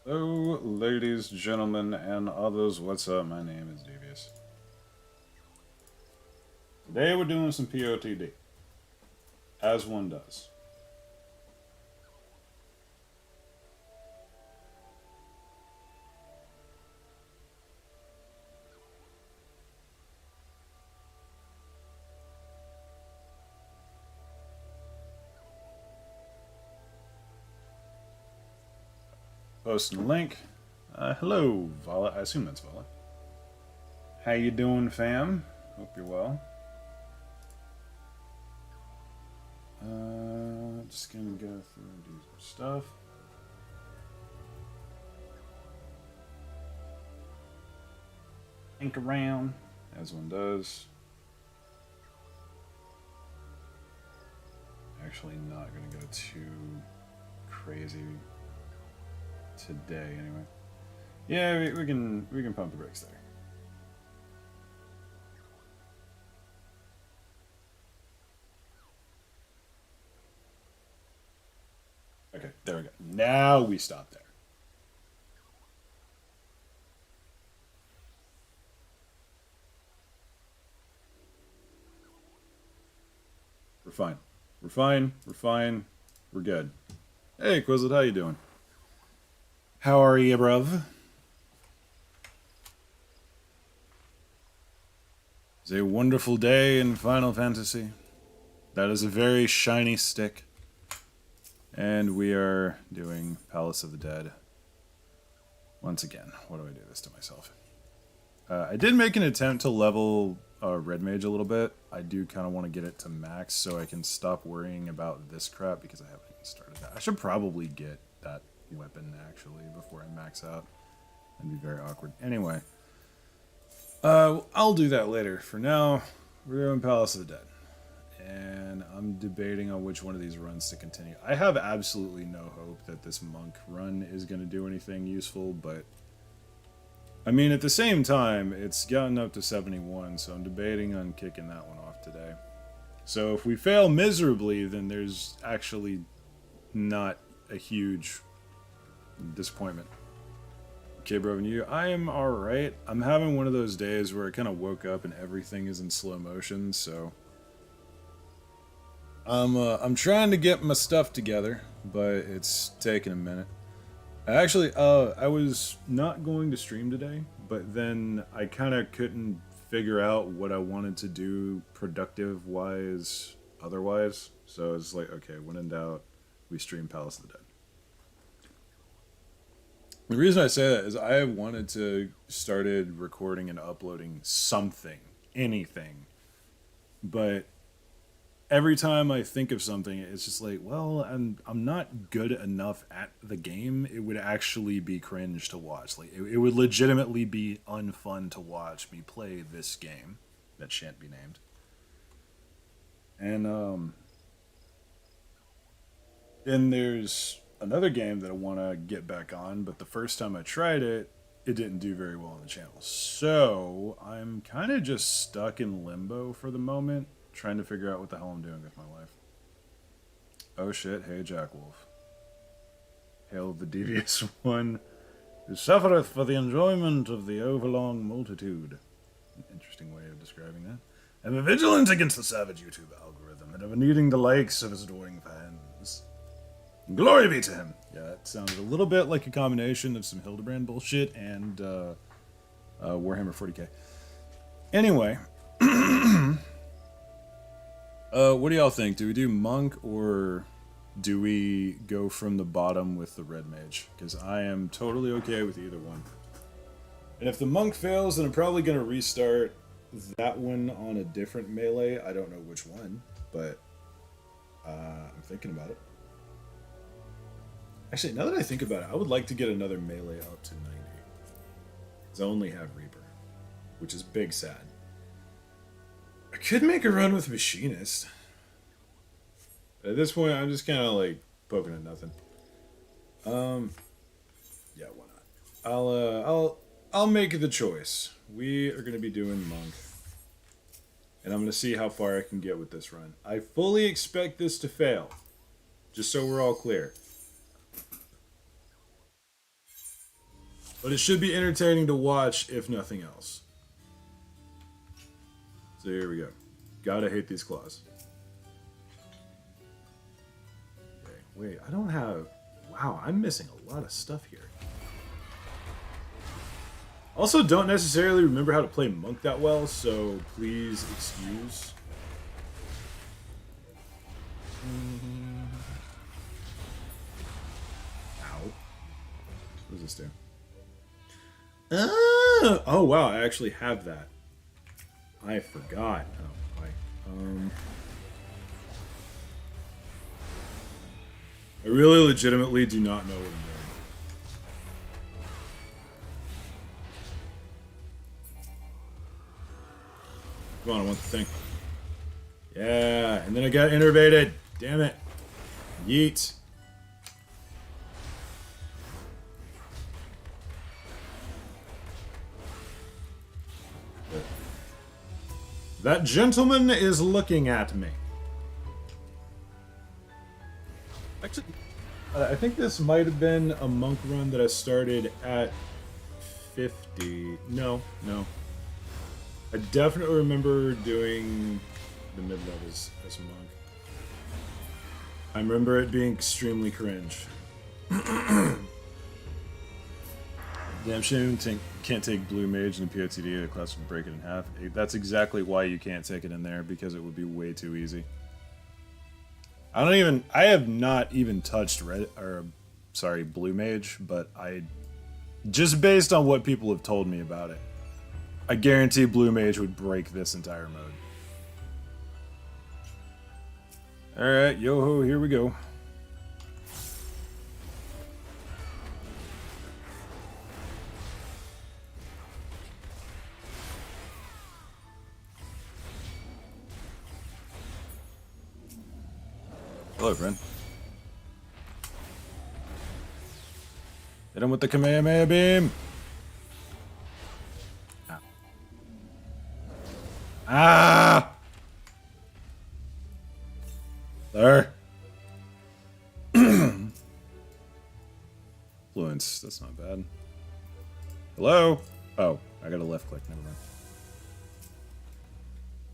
Hello, ladies, gentlemen, and others. What's up? My name is Devious. Today we're doing some POTD, as one does. Posting a link. Hello, Vala. I assume that's Vala. How you doing, fam? Hope you're well. Just gonna go through and do some stuff. Think around, as one does. Actually, not gonna go too crazy today, anyway. Yeah, we can pump the brakes there. Okay, there we go. Now we stop there. We're fine. We're fine. We're fine. We're good. Hey, Quizlet, how you doing? How are you, bruv? It's a wonderful day in Final Fantasy. That is a very shiny stick. And we are doing Palace of the Dead. Once again, why do I do this to myself? I did make an attempt to level Red Mage a little bit. I do kind of want to get it to max so I can stop worrying about this crap because I haven't even started that. I should probably get that weapon actually before I max out. That'd be very awkward. Anyway, I'll do that later. For now, we're doing Palace of the Dead. And I'm debating on which one of these runs to continue. I have absolutely no hope that this monk run is going to do anything useful, but I mean, at the same time, it's gotten up to 71, so I'm debating on kicking that one off today. So if we fail miserably, then there's actually not a huge disappointment. Okay, bro, and you? I am alright. I'm having one of those days where I kind of woke up and everything is in slow motion, so I'm trying to get my stuff together, but it's taking a minute. I was not going to stream today, but then I kind of couldn't figure out what I wanted to do productive wise otherwise. So it's like, okay, when in doubt, we stream Palace of the Dead. The reason I say that is I have wanted to started recording and uploading something, anything, but every time I think of something, it's just like, well, I'm not good enough at the game. It would actually be cringe to watch. Like it would legitimately be unfun to watch me play this game that shan't be named. And then there's another game that I want to get back on, but the first time I tried it, it didn't do very well on the channel. So I'm kind of just stuck in limbo for the moment, trying to figure out what the hell I'm doing with my life. Oh shit, hey Jack Wolf. Hail the devious one who suffereth for the enjoyment of the overlong multitude. An interesting way of describing that. Ever vigilant against the savage YouTube algorithm, and ever needing the likes of his adoring fans. Glory be to him! Yeah, that sounded a little bit like a combination of some Hildebrand bullshit and Warhammer 40k. Anyway, what do y'all think? Do we do monk or do we go from the bottom with the red mage? Because I am totally okay with either one. And if the monk fails, then I'm probably going to restart that one on a different melee. I don't know which one, but I'm thinking about it. Actually, now that I think about it, I would like to get another melee up to 90. Because I only have Reaper, which is big sad. I could make a run with Machinist. At this point, I'm just kind of like poking at nothing. Yeah, why not? I'll make the choice. We are gonna be doing monk, and I'm gonna see how far I can get with this run. I fully expect this to fail, just so we're all clear. But it should be entertaining to watch, if nothing else. So here we go. Gotta hate these claws. Okay, wait, I don't have... Wow, I'm missing a lot of stuff here. Also, don't necessarily remember how to play Monk that well, so please excuse. Ow. What does this do? Oh, wow, I actually have that. I forgot. Oh, boy. I really legitimately do not know what I'm doing. Come on, I want the thing. Yeah, and then I got innervated. Damn it. Yeet. That gentleman is looking at me. Actually, I think this might have been a monk run that I started at 50. No. I definitely remember doing the mid-levels as a monk. I remember it being extremely cringe. Damn shame can't take Blue Mage in a POTD. The class would break it in half. That's exactly why you can't take it in there, because it would be way too easy. I have not even touched Blue Mage, but just based on what people have told me about it, I guarantee Blue Mage would break this entire mode. Alright, yo-ho, here we go. Hello, friend. Hit him with the Kamehameha beam! Ah! There. Influence. That's not bad. Hello? Oh, I got a left click. Never mind.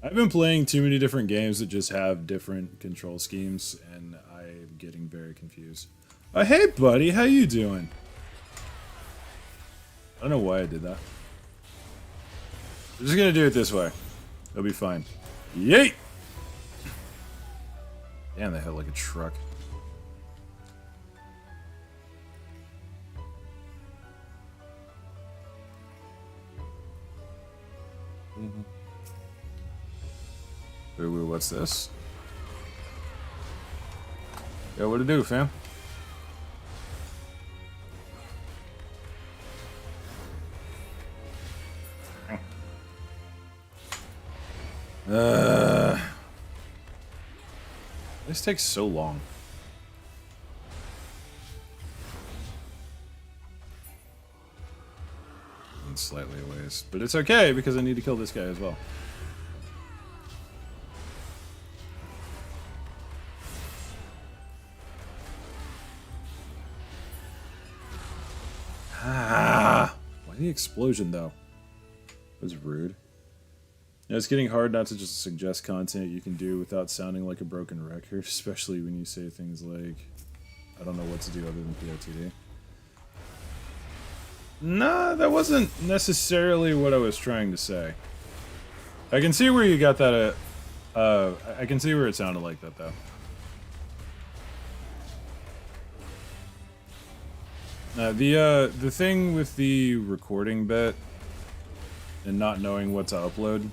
I've been playing too many different games that just have different control schemes, and I'm getting very confused. Hey, buddy. How you doing? I don't know why I did that. I'm just gonna do it this way. It'll be fine. Yeet! Damn, that hit like a truck. Ooh, what's this? Yo, what to do, fam? This takes so long. And slightly a ways. But it's okay, because I need to kill this guy as well. Ah! Why the explosion, though? That was rude. You know, it's getting hard not to just suggest content you can do without sounding like a broken record, especially when you say things like, I don't know what to do other than POTD. Nah, that wasn't necessarily what I was trying to say. I can see where you got that, I can see where it sounded like that, though. The thing with the recording bit and not knowing what to upload,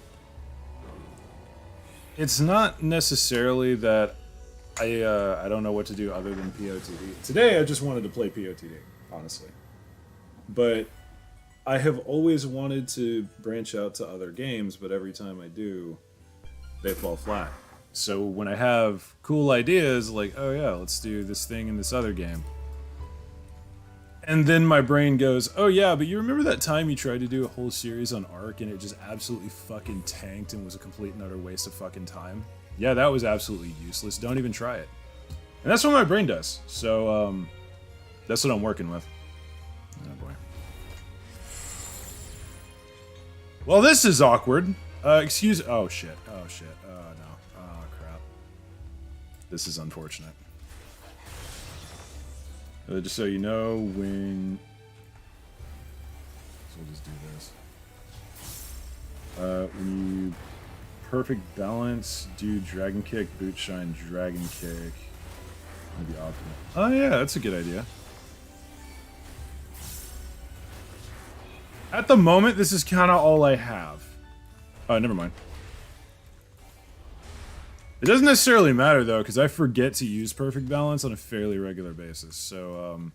it's not necessarily that I don't know what to do other than POTD. Today I just wanted to play POTD, honestly. But I have always wanted to branch out to other games, but every time I do, they fall flat. So when I have cool ideas like, oh yeah, let's do this thing in this other game, and then my brain goes, oh yeah, but you remember that time you tried to do a whole series on Ark and it just absolutely fucking tanked and was a complete and utter waste of fucking time? Yeah, that was absolutely useless. Don't even try it. And that's what my brain does. So, that's what I'm working with. Oh boy. Well, this is awkward. Excuse... Oh, shit. Oh, shit. Oh, no. Oh, crap. This is unfortunate. Just so you know, when... So we'll just do this. When you perfect balance, do dragon kick, boot shine, dragon kick. Maybe optimal. Oh, yeah, that's a good idea. At the moment, this is kind of all I have. Oh, never mind. It doesn't necessarily matter, though, because I forget to use perfect balance on a fairly regular basis. So,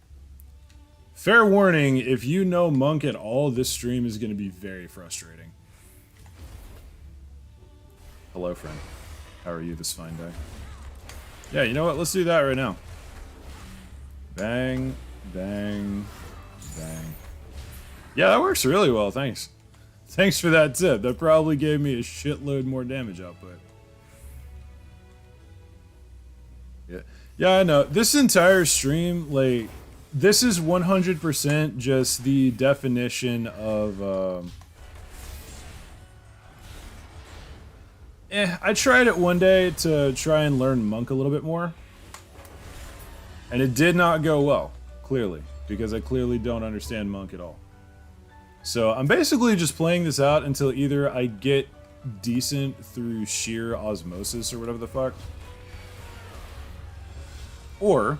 fair warning, if you know Monk at all, this stream is going to be very frustrating. Hello, friend. How are you this fine day? Yeah, you know what? Let's do that right now. Bang, bang, bang. Yeah, that works really well, thanks. Thanks for that tip. That probably gave me a shitload more damage output. Yeah, I know. This entire stream, like, this is 100% just the definition of, I tried it one day to try and learn Monk a little bit more. And it did not go well, clearly. Because I clearly don't understand Monk at all. So I'm basically just playing this out until either I get decent through sheer osmosis or whatever the fuck. Or,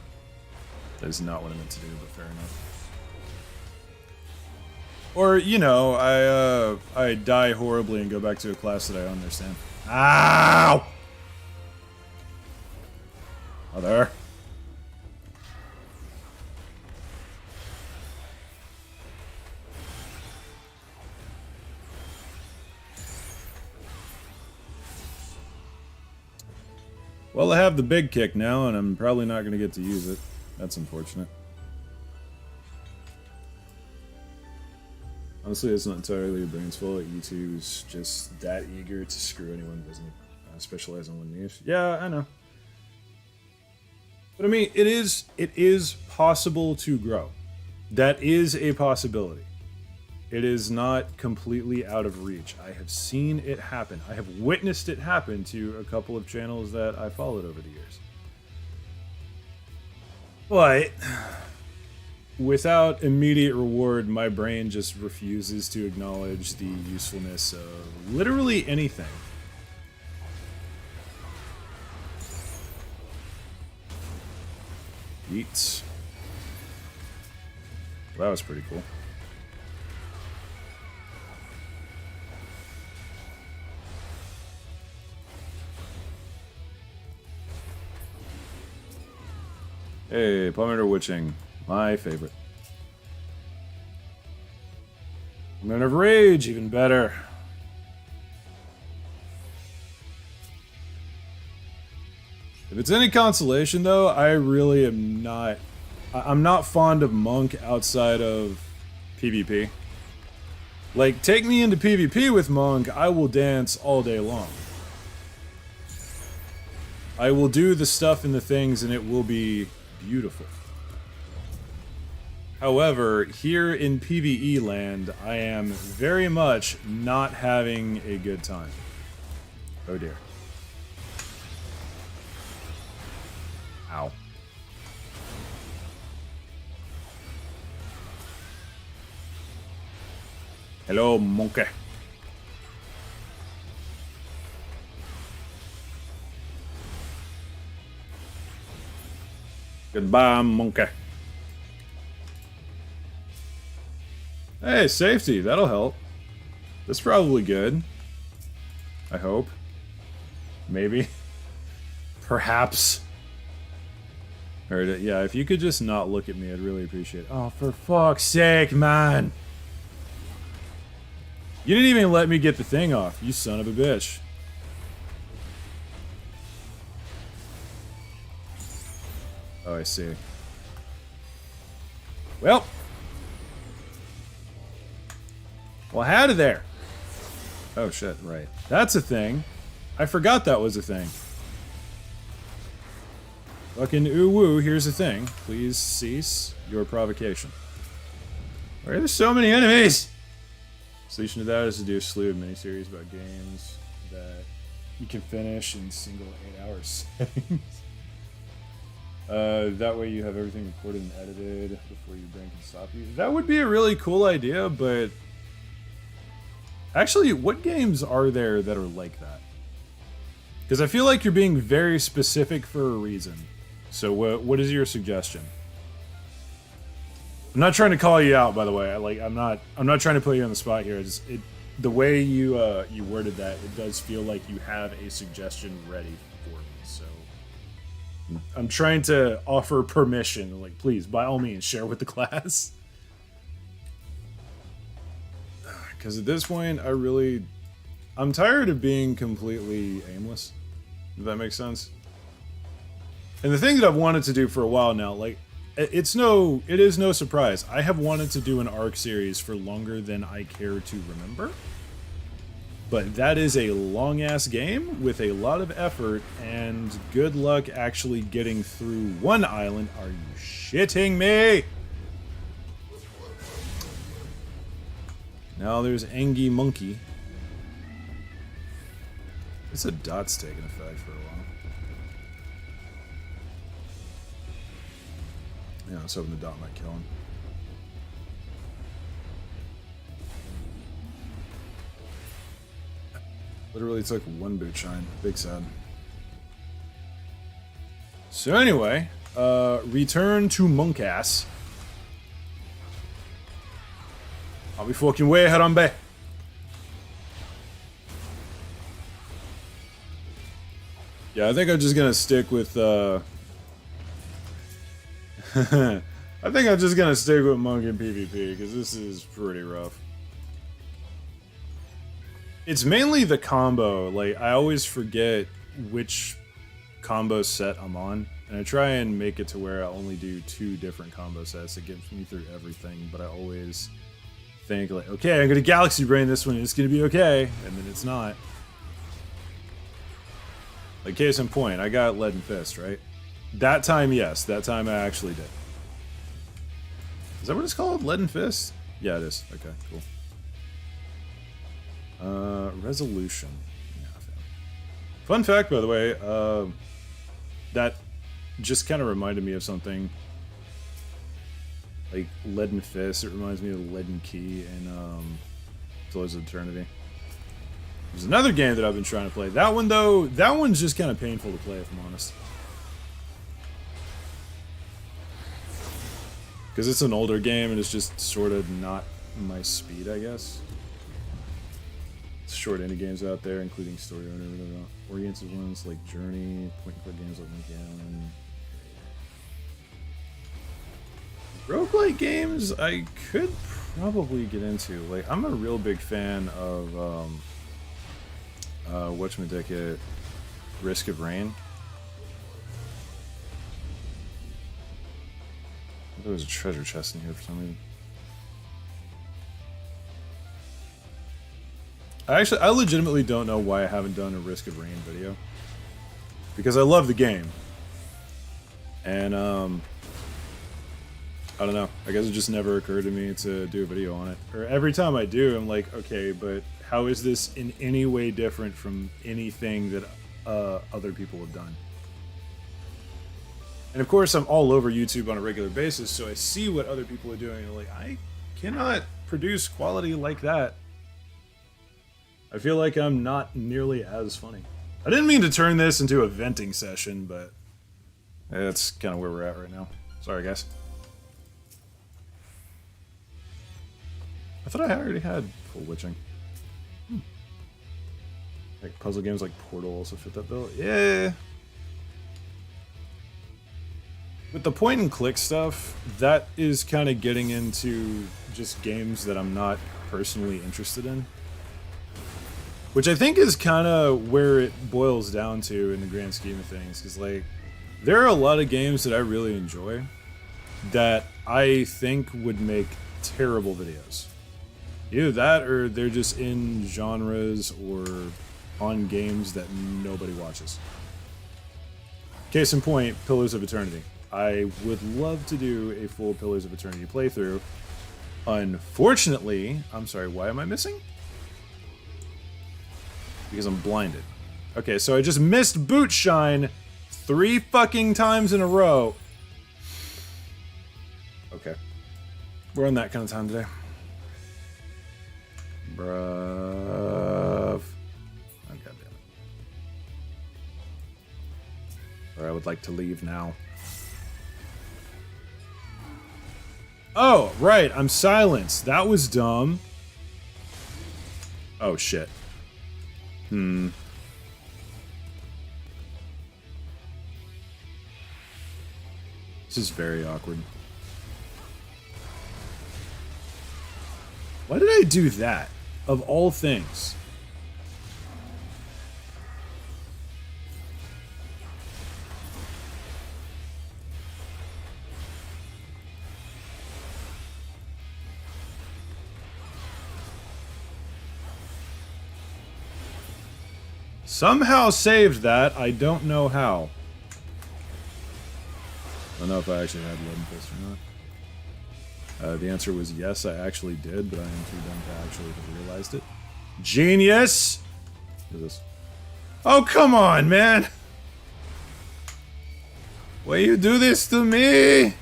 that is not what I meant to do, but fair enough. Or, you know, I die horribly and go back to a class that I don't understand. Ow! Oh, there. Well, I have the big kick now, and I'm probably not going to get to use it. That's unfortunate. Honestly, it's not entirely your brain's fault. YouTube's just that eager to screw anyone who doesn't specialize in one niche. Yeah, I know. But I mean, it is possible to grow. That is a possibility. It is not completely out of reach. I have seen it happen. I have witnessed it happen to a couple of channels that I followed over the years. But without immediate reward, my brain just refuses to acknowledge the usefulness of literally anything. Eats. Well, that was pretty cool. Hey, Palmetto Witching. My favorite. Men of Rage, even better. If it's any consolation, though, I really am not... I'm not fond of Monk outside of PvP. Like, take me into PvP with Monk, I will dance all day long. I will do the stuff and the things, and it will be beautiful. However, here in PvE land, I am very much not having a good time. Oh dear. Ow. Hello, monkey. Goodbye, monkey. Hey, safety. That'll help. That's probably good. I hope. Maybe. Perhaps. Heard it. Yeah, if you could just not look at me, I'd really appreciate it. Oh, for fuck's sake, man. You didn't even let me get the thing off, you son of a bitch. Oh, I see. Well, out of there. Oh shit, right. That's a thing. I forgot that was a thing. Fucking ooh-woo, here's the thing. Please cease your provocation. Why are there so many enemies? Solution to that is to do a slew of miniseries about games that you can finish in single 8-hour settings. That way you have everything recorded and edited before your brain can stop you. That would be a really cool idea, but actually, what games are there that are like that? Because I feel like you're being very specific for a reason. So what is your suggestion? I'm not trying to call you out, by the way. I'm not trying to put you on the spot here. The way you worded that, it does feel like you have a suggestion ready for me. So I'm trying to offer permission. Like, please, by all means, share with the class. Because at this point, I'm tired of being completely aimless. If that makes sense. And the thing that I've wanted to do for a while now, like, it is no surprise. I have wanted to do an ARC series for longer than I care to remember. But that is a long-ass game with a lot of effort, and good luck actually getting through one island. Are you shitting me? Now there's Angie Monkey. It's a dot's taking effect for a while. Yeah, I was hoping the dot might kill him. Literally took one boot shine. Big sad. So anyway, return to Monkass. I'll be fucking way ahead on Bay. Yeah, I think I'm just gonna stick with I think I'm just gonna stick with Monk and PvP because this is pretty rough. It's mainly the combo. Like, I always forget which combo set I'm on, and I try and make it to where I only do 2 different combo sets. It gets me through everything, but I always think like, okay, I'm gonna Galaxy Brain this one, and it's gonna be okay, and then it's not. Like, case in point, I got Leaden Fist, right? That time, yes. That time I actually did. Is that what it's called? Leaden Fist? Yeah, it is. Okay, cool. Resolution. Yeah, fun fact, by the way, that just kind of reminded me of something. Like, Leaden Fist, it reminds me of Leaden Key in Pillars of Eternity. There's another game that I've been trying to play. That one, though, that one's just kind of painful to play, if I'm honest. Because it's an older game, and it's just sort of not my speed, I guess. It's short indie games out there, including story-oriented ones like Journey, point-and-click games like Monkey Island. Roguelike games, I could probably get into. Like, I'm a real big fan of, whatchamadicket, Risk of Rain. There was a treasure chest in here for some reason. I legitimately don't know why I haven't done a Risk of Rain video. Because I love the game. And, I don't know. I guess it just never occurred to me to do a video on it. Or every time I do, I'm like, okay, but how is this in any way different from anything that other people have done? And of course, I'm all over YouTube on a regular basis, so I see what other people are doing, and I'm like, I cannot produce quality like that. I feel like I'm not nearly as funny. I didn't mean to turn this into a venting session, but that's kind of where we're at right now. Sorry, guys. I thought I already had full witching. Like puzzle games like Portal also fit that bill. Yeah. With the point and click stuff, that is kind of getting into just games that I'm not personally interested in. Which I think is kind of where it boils down to in the grand scheme of things. Because, like, there are a lot of games that I really enjoy that I think would make terrible videos. Either that or they're just in genres or on games that nobody watches. Case in point, Pillars of Eternity. I would love to do a full Pillars of Eternity playthrough, Unfortunately, I'm sorry, why am I missing? Because I'm blinded. Okay, so I just missed boot shine 3 fucking times in a row. Okay. We're on that kind of time today. Bruv. Oh, goddammit. Or I would like to leave now. Oh, right, I'm silenced. That was dumb. Oh, shit. This is very awkward. Why did I do that? Of all things. Somehow saved that. I don't know how. I don't know if I actually had lead fist or not. The answer was yes, I actually did, but I am too dumb to actually have realized it. Genius! What is this? Oh, come on, man! Why you do this to me?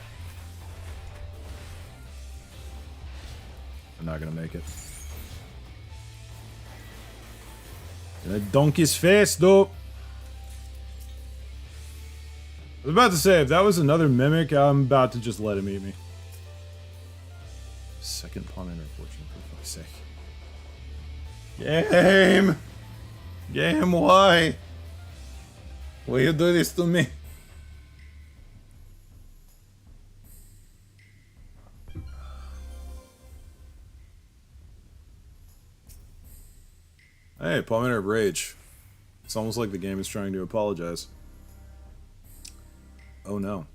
I'm not gonna make it. Gonna dunk his face, though. I was about to say, if that was another mimic, I'm about to just let him eat me. Second pawn interfortune, for fuck's sake. Game! Game, why? Why you do this to me? Hey, pawn of rage. It's almost like the game is trying to apologize. Oh no.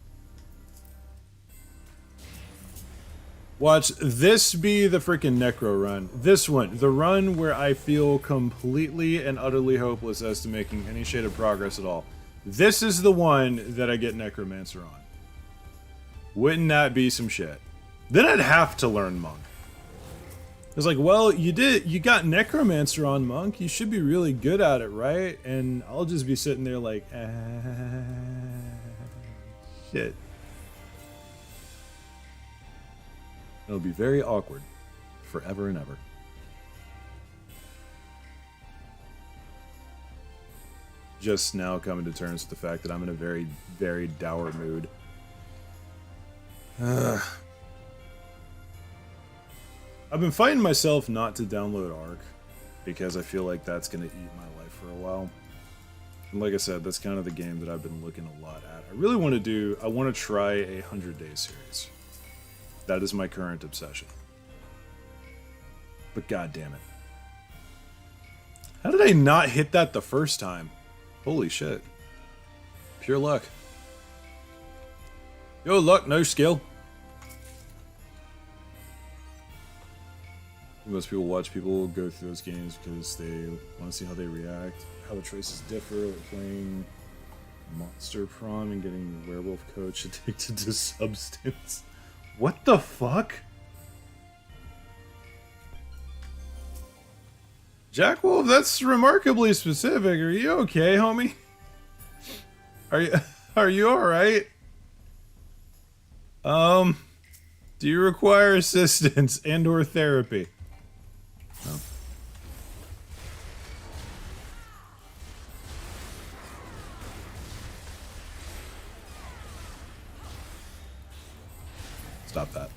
Watch this be the freaking Necro run. This one. The run where I feel completely and utterly hopeless as to making any shade of progress at all. This is the one that I get Necromancer on. Wouldn't that be some shit? Then I'd have to learn Monk. It's like, well, you got Necromancer on Monk. You should be really good at it, right? And I'll just be sitting there like, shit. It'll be very awkward. Forever and ever. Just now coming to terms with the fact that I'm in a very, very dour mood. I've been fighting myself not to download Ark, because I feel like that's going to eat my life for a while. And like I said, that's kind of the game that I've been looking a lot at. I really want to I want to try a 100-day series. That is my current obsession. But god damn it. How did I not hit that the first time? Holy shit. Pure luck. Yo, luck, no skill. Most people watch people go through those games because they want to see how they react, how the choices differ, like playing Monster Prom and getting the werewolf coach addicted to substance. What the fuck? Jack Wolf, that's remarkably specific. Are you okay, homie? Are you alright? Do you require assistance and or therapy? No. Stop that.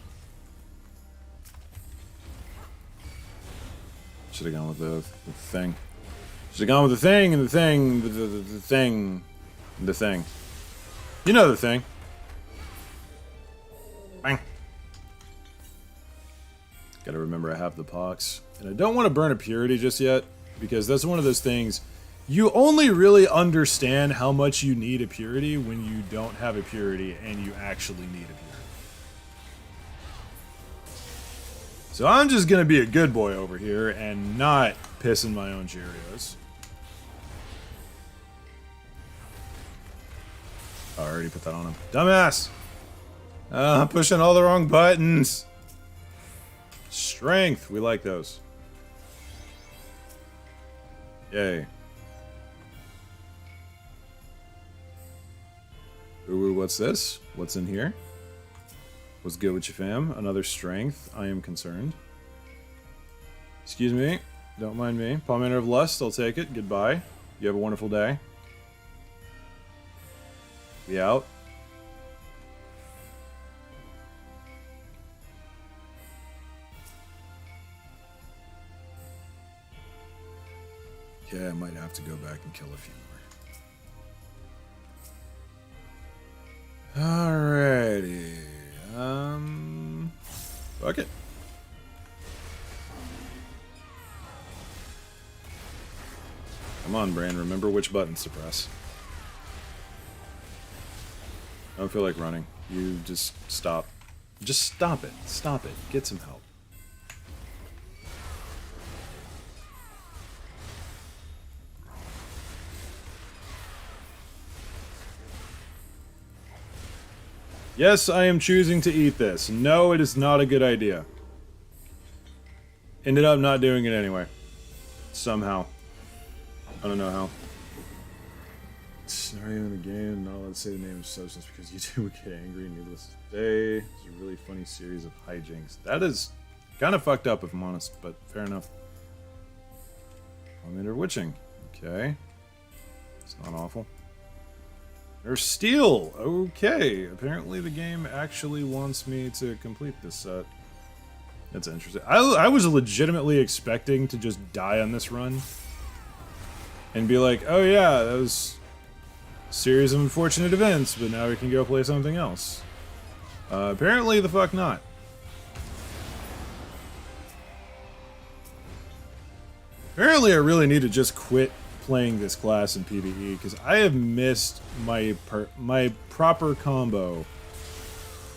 Should have gone with the thing. Should have gone with the thing and the thing, the thing, and the thing. You know the thing. Bang. Gotta remember I have the pox. And I don't want to burn a purity just yet, because that's one of those things. You only really understand how much you need a purity when you don't have a purity and you actually need a purity. So I'm just gonna be a good boy over here and not piss in my own Cheerios. Oh, I already put that on him. Dumbass! I'm pushing all the wrong buttons. Strength. We like those. Yay. Ooh, what's this? What's in here? What's good with you, fam? Another strength. I am concerned. Excuse me. Don't mind me. Palmander of Lust. I'll take it. Goodbye. You have a wonderful day. Be out. Yeah, I might have to go back and kill a few more. Alrighty. Fuck it. Come on, Bran. Remember which buttons to press. I don't feel like running. You just stop. Just stop it. Stop it. Get some help. Yes, I am choosing to eat this. No, it is not a good idea. Ended up not doing it anyway. Somehow. I don't know how. Scenario in the game, not allowed to say the name of substance because you two would get angry and needless to say. It's a really funny series of hijinks. That is kind of fucked up if I'm honest, but fair enough. Palmander Witching. Okay. It's not awful. There's steel! Okay. Apparently the game actually wants me to complete this set. That's interesting. I was legitimately expecting to just die on this run. And be like, oh yeah, that was a series of unfortunate events, but now we can go play something else. Apparently the fuck not. Apparently I really need to just quit playing this class in PvE, because I have missed my proper combo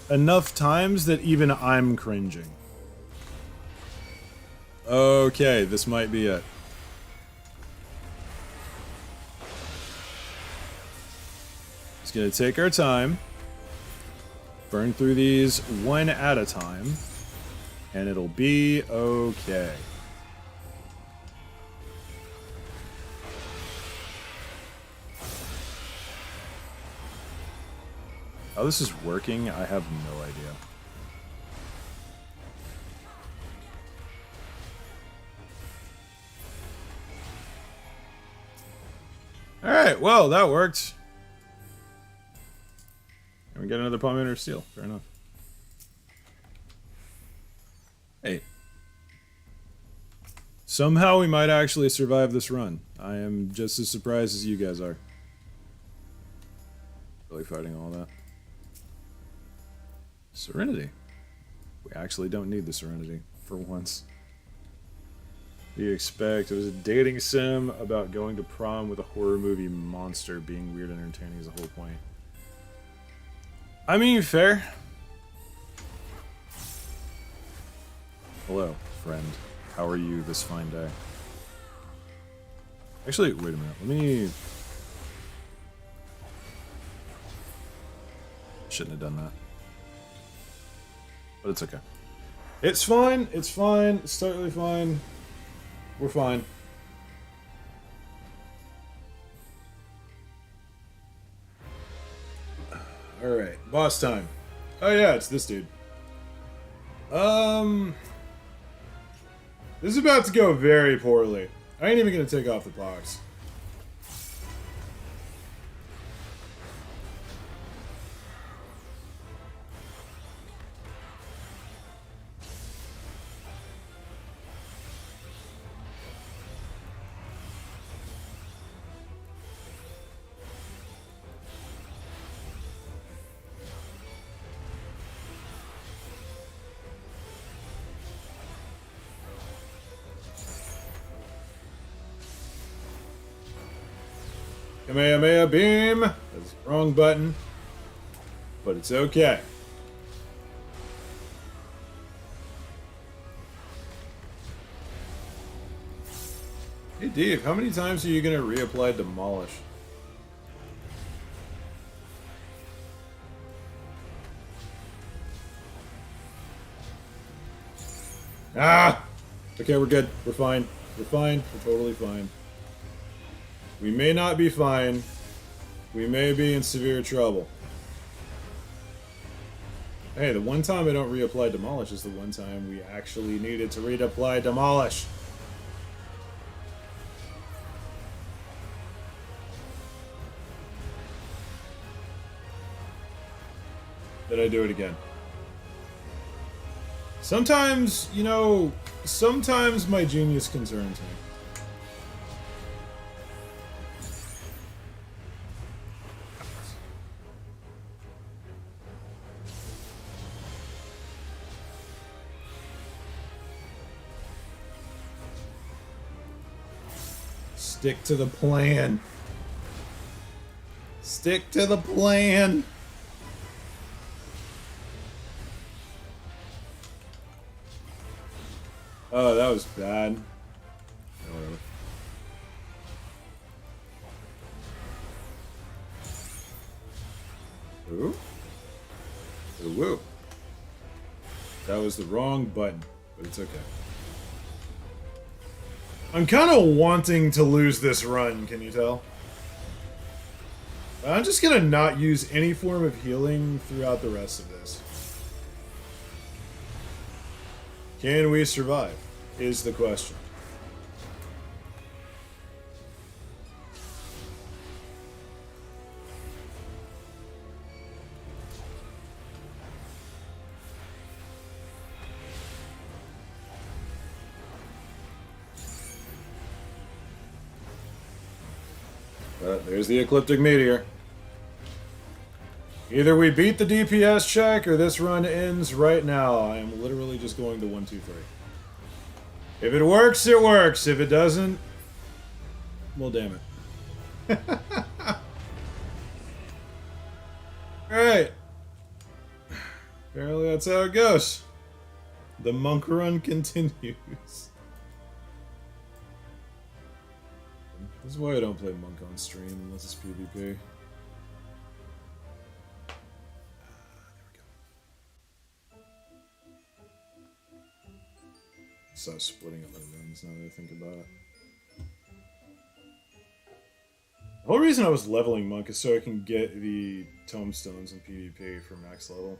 enough times that even I'm cringing. Okay, this might be it. Just gonna take our time, burn through these one at a time, and it'll be okay. How this is working, I have no idea. Alright, well, that worked. And we get another Palmander of Steel. Fair enough. Hey. Somehow we might actually survive this run. I am just as surprised as you guys are. Really fighting all that. Serenity. We actually don't need the Serenity, for once. What do you expect? It was a dating sim about going to prom with a horror movie monster being weird and entertaining is the whole point. I mean, fair. Hello, friend. How are you this fine day? Actually, wait a minute. Let me... Shouldn't have done that. But it's okay. It's fine. It's fine. It's totally fine. We're fine. Alright, boss time. Oh yeah, it's this dude. This is about to go very poorly. I ain't even gonna take off the box. Kamehameha beam. That's the wrong button. But it's okay. Hey Dave, how many times are you gonna reapply Demolish? Ah! Okay, we're good. We're fine. We're fine. We're totally fine. We may not be fine. We may be in severe trouble. Hey, the one time I don't reapply Demolish is the one time we actually needed to reapply Demolish. Did I do it again? Sometimes, you know, sometimes my genius concerns me. Stick to the plan. Stick to the plan. Oh, that was bad. Whatever. Ooh. Ooh, woo. That was the wrong button, but it's okay. I'm kind of wanting to lose this run, can you tell? I'm just gonna not use any form of healing throughout the rest of this. Can we survive? Is the question. There's the Ecliptic Meteor. Either we beat the DPS check or this run ends right now. I am literally just going to 1, 2, 3. If it works, it works. If it doesn't, well, damn it. Alright. Apparently that's how it goes. The monk run continues. This is why I don't play monk on stream unless it's PvP. There we go. So splitting up my runs now that I think about it. The whole reason I was leveling monk is so I can get the tomestones in PvP for max level.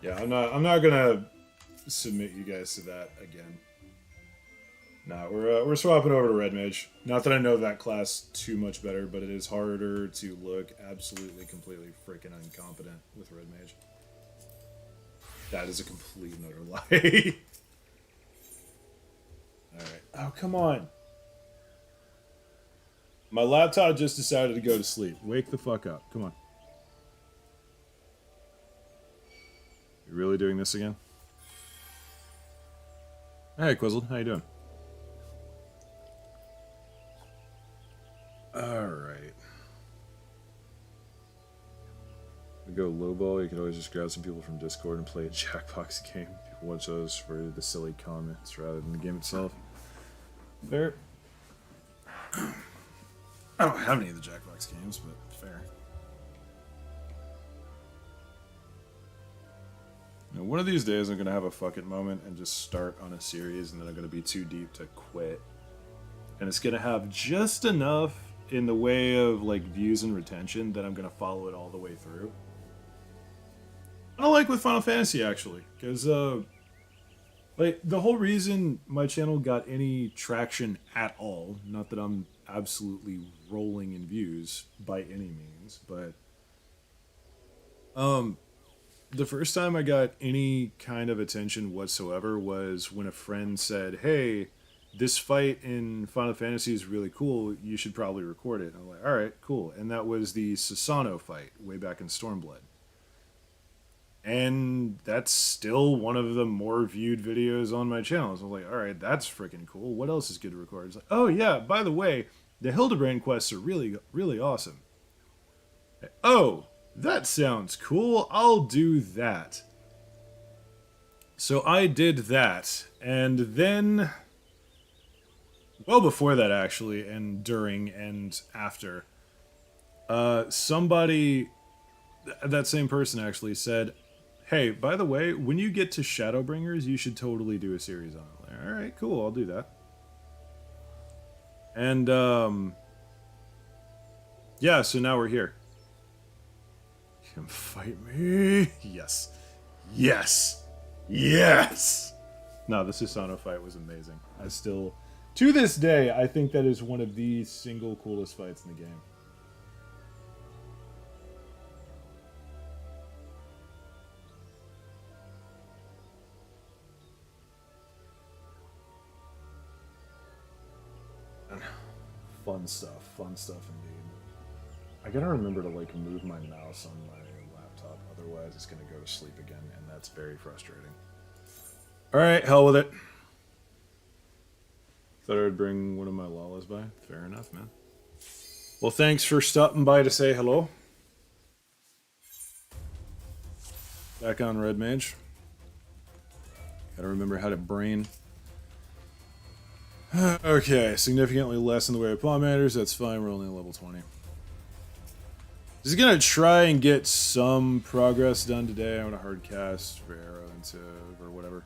Yeah, I'm not gonna submit you guys to that again. Nah, we're swapping over to Red Mage. Not that I know that class too much better, but it is harder to look absolutely, completely freaking incompetent with Red Mage. That is a complete and utter lie. Alright. Oh, come on. My laptop just decided to go to sleep. Wake the fuck up. Come on. You really doing this again? Hey, Quizzled. How you doing? Alright. We go lowball. You can always just grab some people from Discord and play a Jackbox game. People watch those for the silly comments rather than the game itself. Fair. I don't have any of the Jackbox games, but fair. Now, one of these days I'm going to have a fuck it moment and just start on a series, and then I'm going to be too deep to quit. And it's going to have just enough in the way of like views and retention that I'm going to follow it all the way through. I like with Final Fantasy, actually, because like the whole reason my channel got any traction at all, not that I'm absolutely rolling in views by any means, but the first time I got any kind of attention whatsoever was when a friend said, hey, this fight in Final Fantasy is really cool, you should probably record it. And I'm like, alright, cool. And that was the Susano fight way back in Stormblood. And that's still one of the more viewed videos on my channel. So I'm like, alright, that's freaking cool. What else is good to record? It's like, oh yeah, by the way, the Hildebrand quests are really, really awesome. Oh, that sounds cool. I'll do that. So I did that. And then, well before that actually, and during and after, somebody, that same person actually said, Hey, by the way, when you get to Shadowbringers, you should totally do a series on it. All right, cool. I'll do that. And yeah. So now we're here. Come fight me. Yes. Yes. Yes. No, the Susano fight was amazing. I still, to this day, I think that is one of the single coolest fights in the game. Fun stuff indeed. I gotta remember to like move my mouse on my laptop, otherwise it's gonna go to sleep again, and that's very frustrating. Alright, hell with it. Thought I'd bring one of my Lalas by. Fair enough, man. Well, thanks for stopping by to say hello. Back on Red Mage. Gotta remember how to brain. Okay, significantly less in the way of pawn matters. That's fine. We're only at level 20. Just gonna try and get some progress done today. I want to hard cast for arrow into or whatever.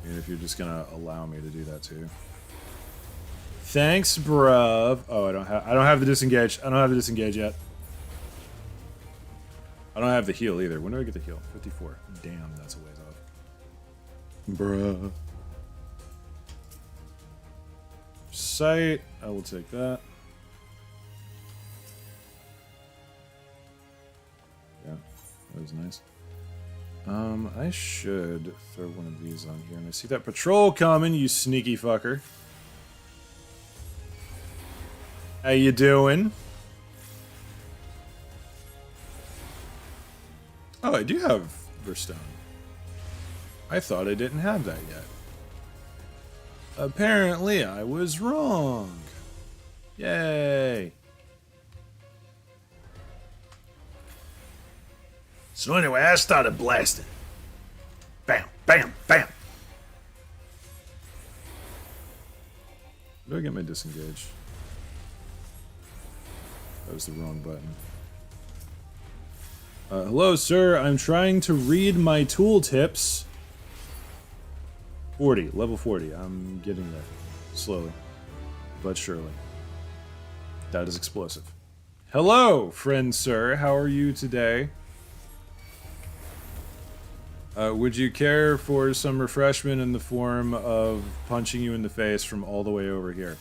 And if you're just gonna allow me to do that too. Thanks, bruv. Oh, I don't have the disengage. I don't have the disengage yet. I don't have the heal either. When do I get the heal? 54. Damn, that's a ways off. Bruh. Sight. I will take that. Yeah, that was nice. I should throw one of these on here. And I see that patrol coming, you sneaky fucker. How you doing? Oh, I do have Verstone. I thought I didn't have that yet. Apparently, I was wrong. Yay. So anyway, I started blasting. Bam, bam, bam. Where do I get my disengage? That was the wrong button. Hello, sir. I'm trying to read my tooltips. 40. Level 40. I'm getting there. Slowly. But surely. That is explosive. Hello, friend sir. How are you today? Would you care for some refreshment in the form of punching you in the face from all the way over here?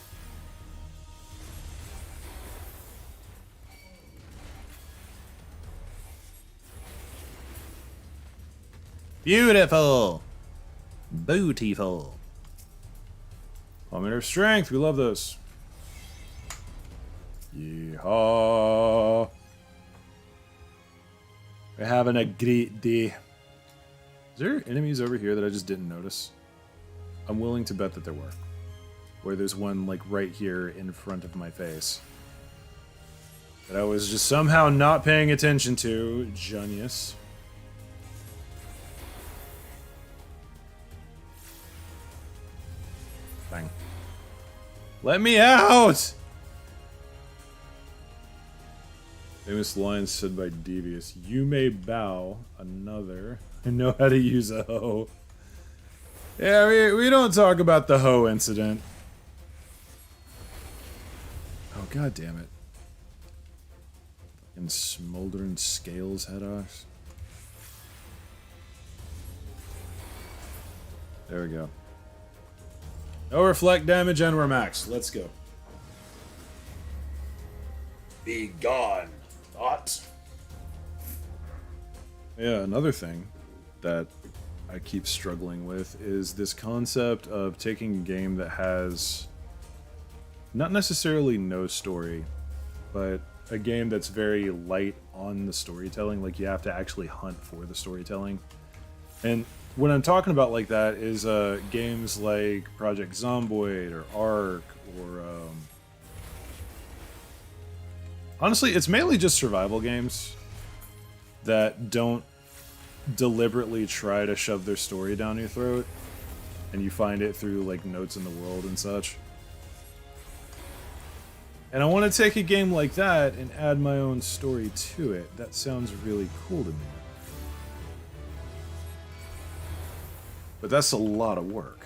Beautiful! Bootiful. Augment of strength, we love those. Yeehaw! We're having a great day. Is there enemies over here that I just didn't notice? I'm willing to bet that there were. Where there's one, like, right here in front of my face. That I was just somehow not paying attention to. Genius. Bang. Let me out! Famous line said by Devious. You may bow another. I know how to use a hoe. Yeah, we don't talk about the hoe incident. Oh, god damn it. Fucking smoldering scales head off. There we go. No reflect damage and we're max. Let's go. Be gone, thought. Yeah, another thing that I keep struggling with is this concept of taking a game that has not necessarily no story, but a game that's very light on the storytelling. Like, you have to actually hunt for the storytelling. And what I'm talking about like that is games like Project Zomboid or Ark or honestly, it's mainly just survival games that don't deliberately try to shove their story down your throat, and you find it through like notes in the world and such. And I want to take a game like that and add my own story to it. That sounds really cool to me. But that's a lot of work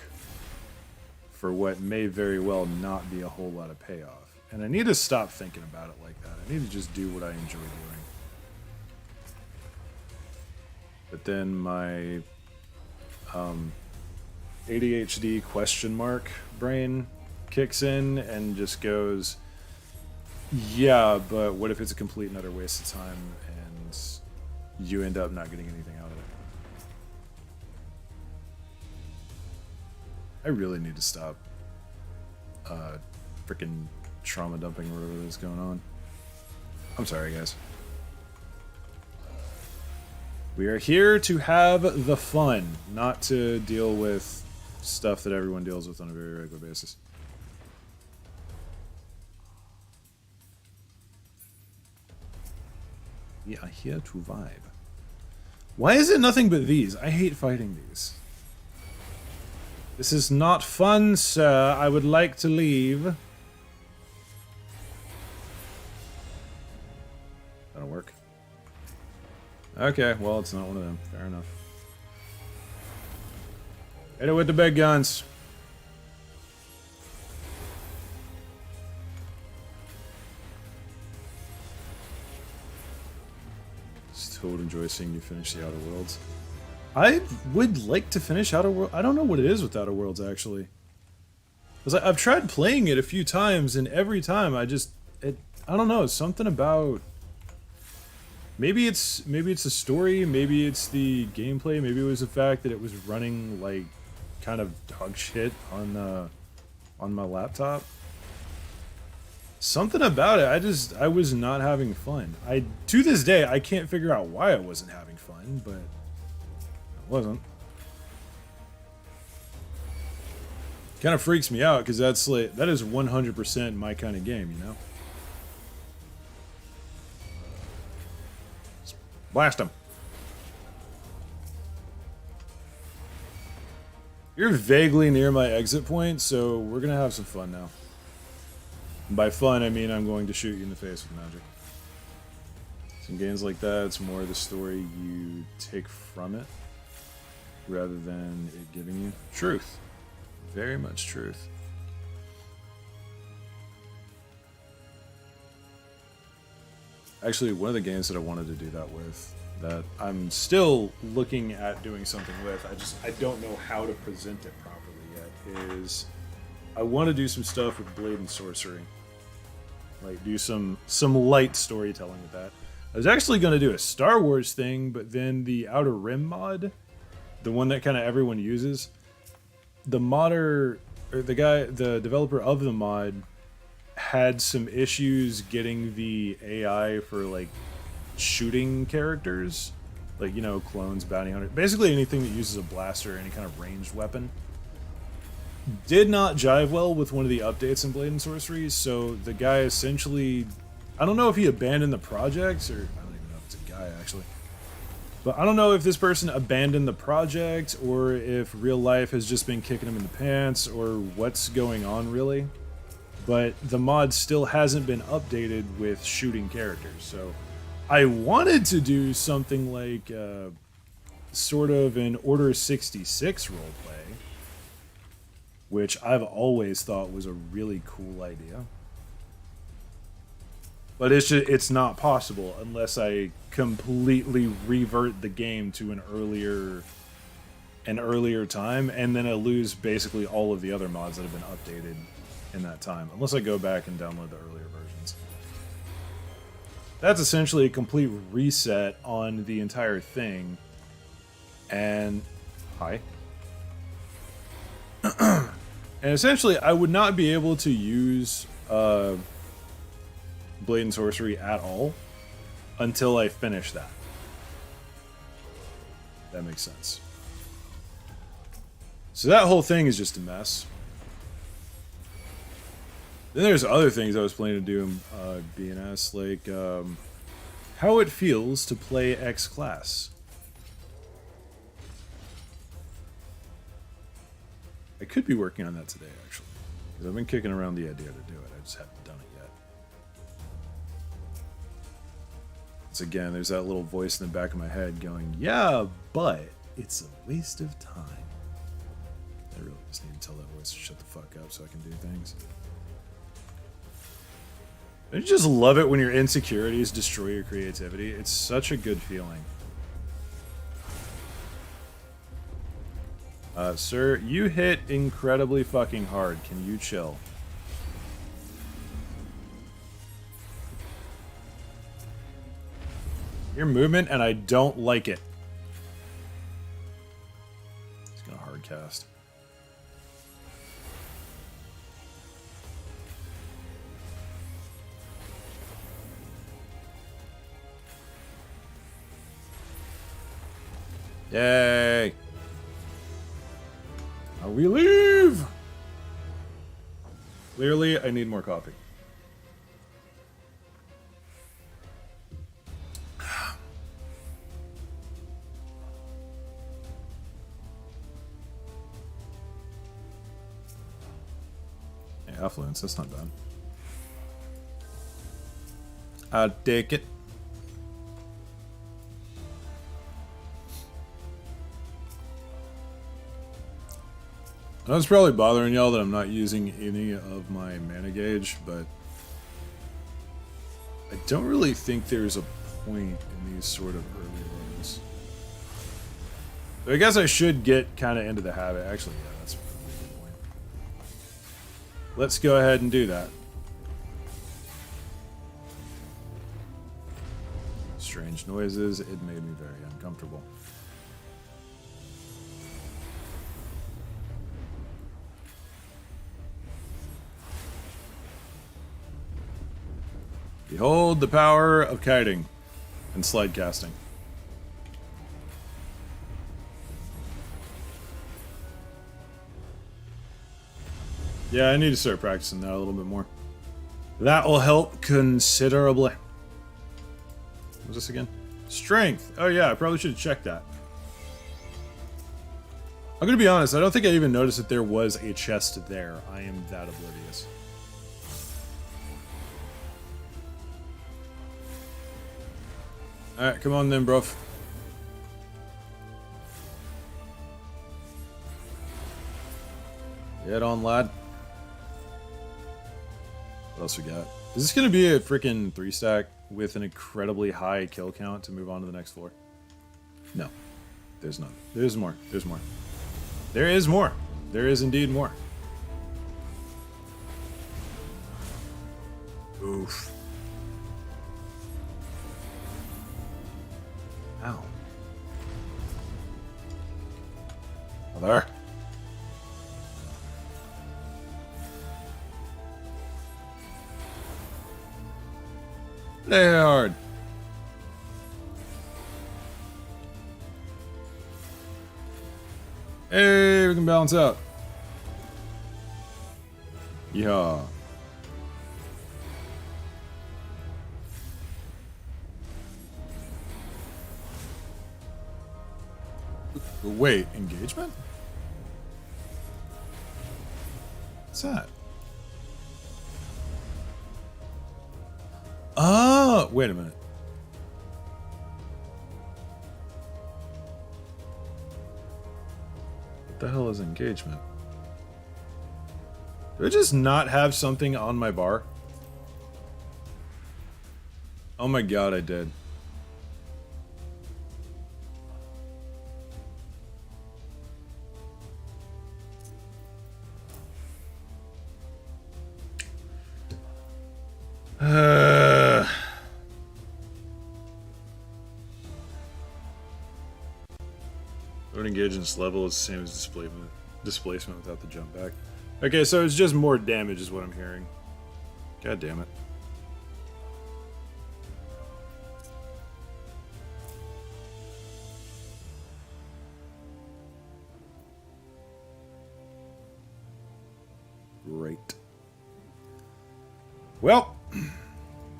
for what may very well not be a whole lot of payoff. And I need to stop thinking about it like that. I need to just do what I enjoy doing. But then my ADHD question mark brain kicks in and just goes, yeah, but what if it's a complete and utter waste of time and you end up not getting anything out of it? I really need to stop freaking trauma dumping or whatever is going on. I'm sorry, guys. We are here to have the fun, not to deal with stuff that everyone deals with on a very regular basis. We are here to vibe. Why is it nothing but these? I hate fighting these. This is not fun, sir. I would like to leave. That'll work. Okay, well, it's not one of them. Fair enough. Hit it with the big guns. Still would enjoy seeing you finish the Outer Worlds. I would like to finish Outer Worlds. I don't know what it is with Outer Worlds, actually. Because I've tried playing it a few times, and every time I don't know, something about... Maybe it's the story, maybe it's the gameplay, maybe it was the fact that it was running like kind of dog shit on my laptop. Something about it, I was not having fun. To this day, I can't figure out why I wasn't having fun, but I wasn't. Kind of freaks me out because that is 100% my kind of game, you know. Blast him. You're vaguely near my exit point, so we're gonna have some fun now. And by fun, I mean I'm going to shoot you in the face with magic. Some games like that, it's more the story you take from it, rather than it giving you truth. Very much truth. Actually, one of the games that I wanted to do that with, that I'm still looking at doing something with, I don't know how to present it properly yet, is I want to do some stuff with Blade and Sorcery. Like, do some light storytelling with that. I was actually going to do a Star Wars thing, but then the Outer Rim mod, the one that kind of everyone uses, the developer of the mod had some issues getting the AI for like shooting characters, like, you know, clones, bounty hunter, basically anything that uses a blaster or any kind of ranged weapon. Did not jive well with one of the updates in Blade and Sorcery, so the guy essentially, I don't know if he abandoned the project, or I don't even know if it's a guy actually, but I don't know if this person abandoned the project or if real life has just been kicking him in the pants or what's going on really. But the mod still hasn't been updated with shooting characters. So I wanted to do something like sort of an Order 66 roleplay, which I've always thought was a really cool idea. But it's not possible unless I completely revert the game to an earlier time, and then I lose basically all of the other mods that have been updated in that time, unless I go back and download the earlier versions. That's essentially a complete reset on the entire thing. And hi. And essentially I would not be able to use Blade and Sorcery at all until I finish that. That makes sense. So that whole thing is just a mess. Then there's other things I was planning to do in BNS, like how it feels to play X class. I could be working on that today, actually, because I've been kicking around the idea to do it. I just haven't done it yet. Once again, there's that little voice in the back of my head going, yeah, but it's a waste of time. I really just need to tell that voice to shut the fuck up so I can do things. Don't you just love it when your insecurities destroy your creativity? It's such a good feeling. Sir, you hit incredibly fucking hard. Can you chill? Your movement, and I don't like it. He's gonna hard cast. Yay! Now we leave! Clearly, I need more coffee. Yeah, affluence, that's not bad. I'll take it. I know it's probably bothering y'all that I'm not using any of my mana gauge, but I don't really think there's a point in these sort of early runs. But I guess I should get kind of into the habit. Actually, yeah, that's probably a good point. Let's go ahead and do that. Strange noises. It made me very uncomfortable. Behold the power of kiting and slide casting. Yeah, I need to start practicing that a little bit more. That will help considerably. What was this again? Strength. Oh yeah, I probably should have checked that. I'm gonna be honest, I don't think I even noticed that there was a chest there. I am that oblivious. Alright, come on then, bro. Get on, lad. What else we got? Is this going to be a freaking 3-stack with an incredibly high kill count to move on to the next floor? No. There's none. There's more. There's more. There is more. There is indeed more. Oof. Ow. Oh, there. Play hard. Hey, we can balance out. Yeehaw. Wait, engagement? What's that? Oh, wait a minute. What the hell is engagement? Do I just not have something on my bar? Oh my god, I did. Load engagement's level is the same as displacement without the jump back. Okay, so it's just more damage is what I'm hearing. God damn it. Great. Well,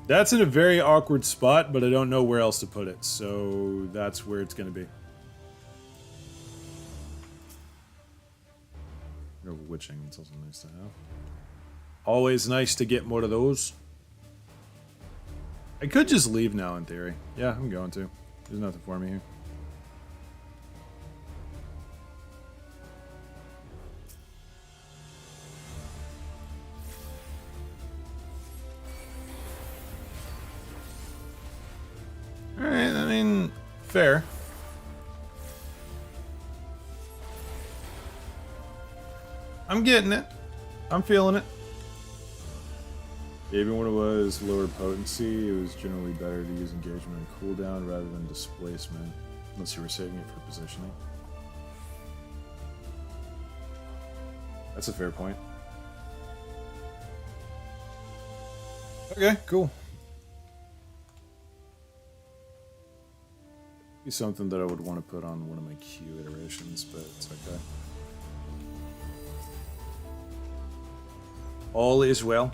that's in a very awkward spot, but I don't know where else to put it, so that's where it's going to be. Witching, it's also nice to have. Always nice to get more of those. I could just leave now in theory. Yeah, I'm going to. There's nothing for me here. Alright, I mean, fair. I'm getting it. I'm feeling it. Even when it was lower potency, it was generally better to use engagement and cooldown rather than displacement, unless you were saving it for positioning. That's a fair point. Okay, cool. Be something that I would want to put on one of my Q iterations, but it's okay. All is well.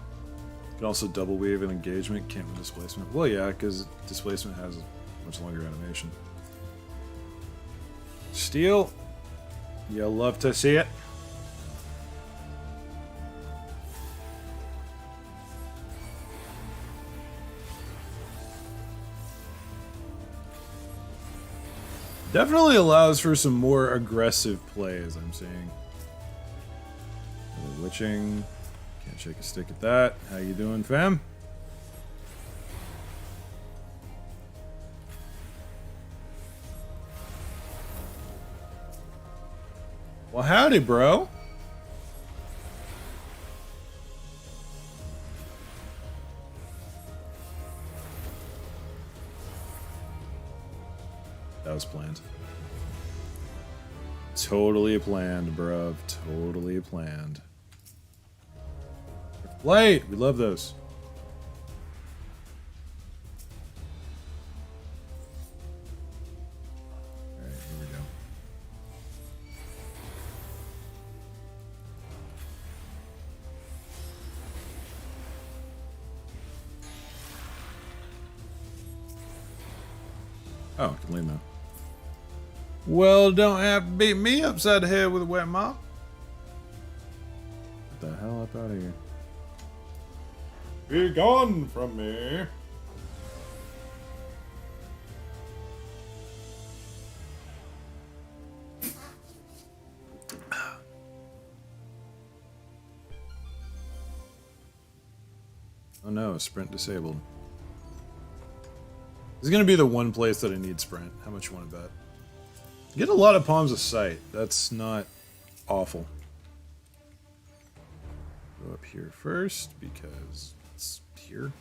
You can also double weave and engagement, can't with displacement. Well, yeah, because displacement has a much longer animation. Steel, you'll love to see it. Definitely allows for some more aggressive play, as I'm seeing. Witching. Can't shake a stick at that. How you doing, fam? Well, howdy, bro. That was planned. Totally planned, bruv. Totally planned. Light! We love those. Alright, here we go. Oh, I can leave now. Well, don't have to beat me upside the head with a wet mop. Get the hell up out of here. Be gone from me. Oh no, sprint disabled. This is going to be the one place that I need sprint. How much you want to bet? Get a lot of palms of sight. That's not awful. Go up here first because it's here.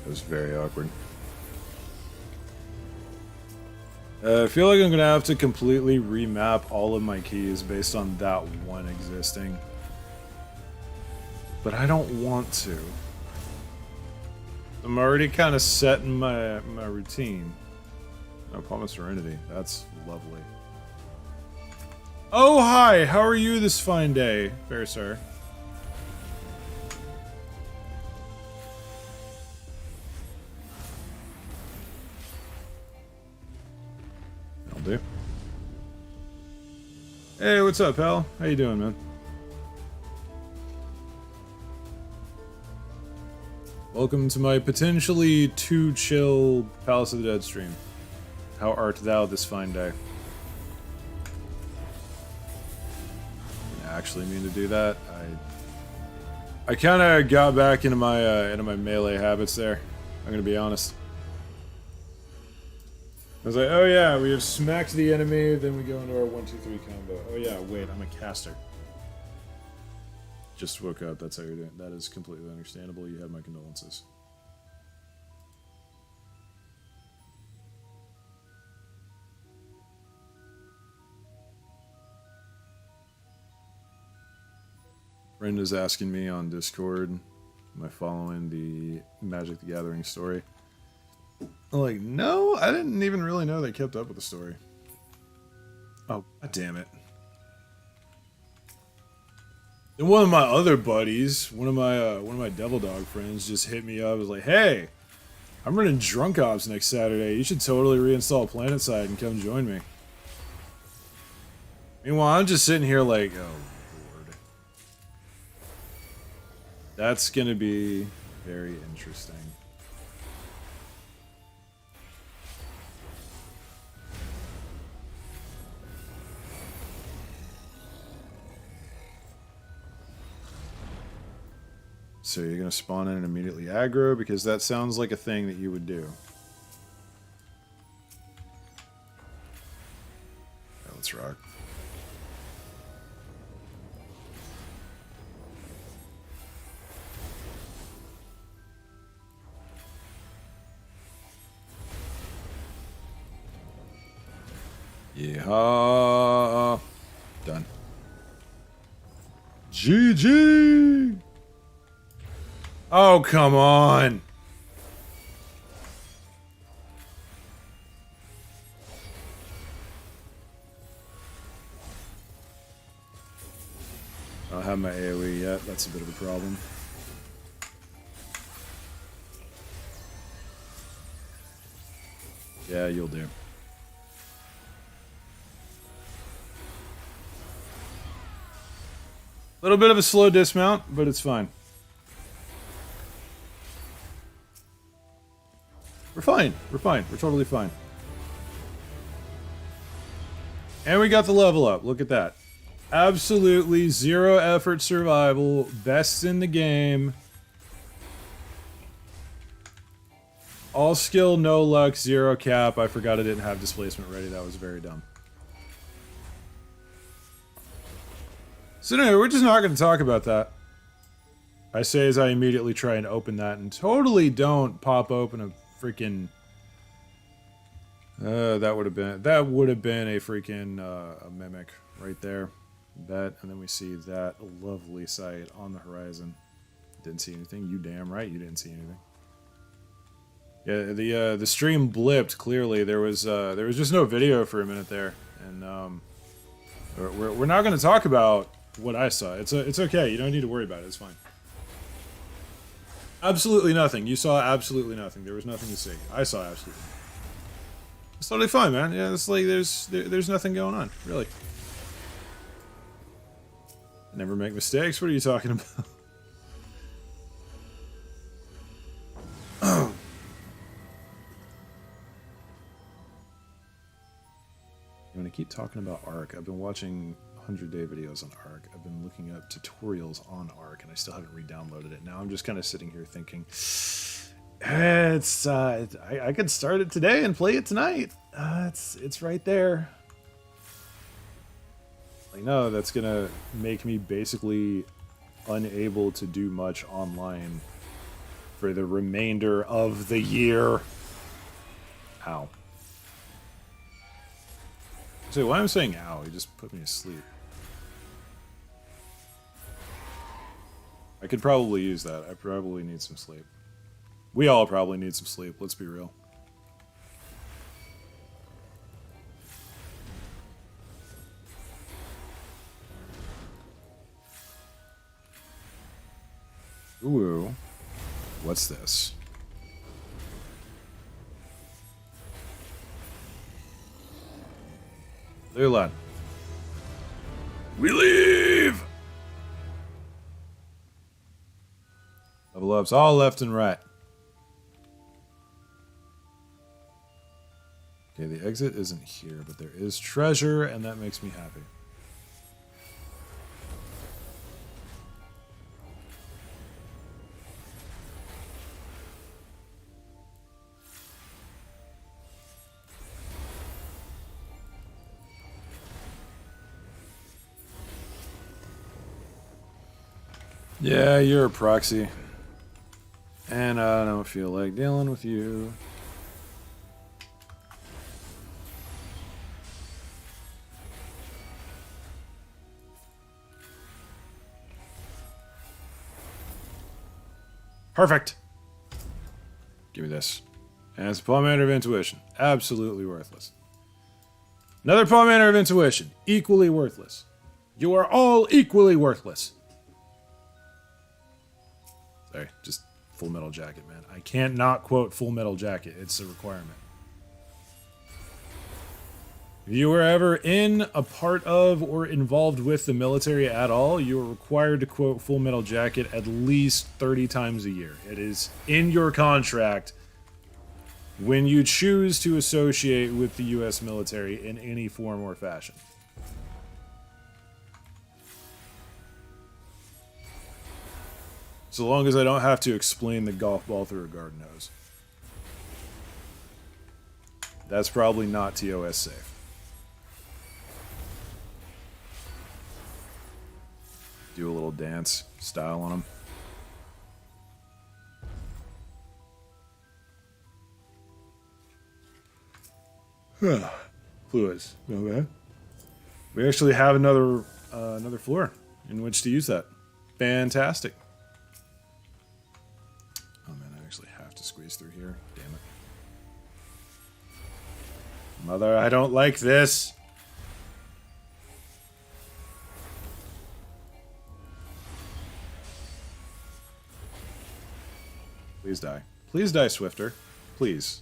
That was very awkward. I feel like I'm gonna have to completely remap all of my keys based on that one existing. But I don't want to. I'm already kind of set in my routine. No, Palm of Serenity. That's lovely. Oh, hi! How are you this fine day, fair sir? Do. Hey, what's up, pal? How you doing, man? Welcome to my potentially too chill Palace of the Dead stream. How art thou this fine day? I actually mean to do that. I kind of got back into my melee habits there. I'm gonna be honest. I was like, oh yeah, we have smacked the enemy, then we go into our 1-2-3 combo. Oh yeah, wait, I'm a caster. Just woke up, that's how you're doing. That is completely understandable. You have my condolences. Brenda's asking me on Discord, am I following the Magic the Gathering story? I'm like, no, I didn't even really know they kept up with the story. Oh, God damn it. And one of my other buddies, one of my Devil Dog friends just hit me up, was like, hey, I'm running Drunk Ops next Saturday. You should totally reinstall PlanetSide and come join me. Meanwhile, I'm just sitting here like, oh, Lord. That's gonna be very interesting. So you're going to spawn in and immediately aggro? Because that sounds like a thing that you would do. Yeah, let's rock. Yeehaw! Done. GG! Oh, come on! I don't have my AoE yet. That's a bit of a problem. Yeah, you'll do. Little bit of a slow dismount, but it's fine. We're fine. We're fine. We're totally fine. And we got the level up. Look at that. Absolutely zero effort survival. Best in the game. All skill, no luck, zero cap. I forgot I didn't have displacement ready. That was very dumb. So anyway, we're just not going to talk about that. I say as I immediately try and open that and totally don't pop open a freaking that would have been a freaking a mimic right there. That, and then we see that lovely sight on the horizon. Didn't see anything. You damn right you didn't see anything. Yeah, the stream blipped clearly. There was just no video for a minute there, and we're not going to talk about what I saw. It's okay. You don't need to worry about it. It's fine. Absolutely nothing. You saw absolutely nothing. There was nothing to see. I saw absolutely nothing. It's totally fine, man. Yeah, it's like there's nothing going on, really. Never make mistakes. What are you talking about? I'm gonna keep talking about Ark. I've been watching 100-day videos on Ark. I've been looking up tutorials on Ark, and I still haven't re-downloaded it. Now I'm just kind of sitting here thinking, I could start it today and play it tonight. It's right there. I know that's gonna make me basically unable to do much online for the remainder of the year. Ow. So why I'm saying ow, he just put me to sleep. I could probably use that. I probably need some sleep. We all probably need some sleep, let's be real. Ooh. What's this? There, lad. We leave! Level ups all left and right. Okay, the exit isn't here, but there is treasure, and that makes me happy. Yeah, you're a proxy. And I don't feel like dealing with you. Perfect. Give me this. And it's a Palm Manor of Intuition. Absolutely worthless. Another Palm Manor of Intuition. Equally worthless. You are all equally worthless. Sorry, just Full Metal Jacket, man. I can't not quote Full Metal Jacket. It's a requirement. If you were ever in, a part of, or involved with the military at all, you are required to quote Full Metal Jacket at least 30 times a year. It is in your contract when you choose to associate with the U.S. military in any form or fashion. So long as I don't have to explain the golf ball through a garden hose. That's probably not TOS safe. Do a little dance style on them. Fluids. No bad. We actually have another floor in which to use that. Fantastic. Oh man, I actually have to squeeze through here. Damn it. Mother, I don't like this. Please die. Please die, Swifter. Please.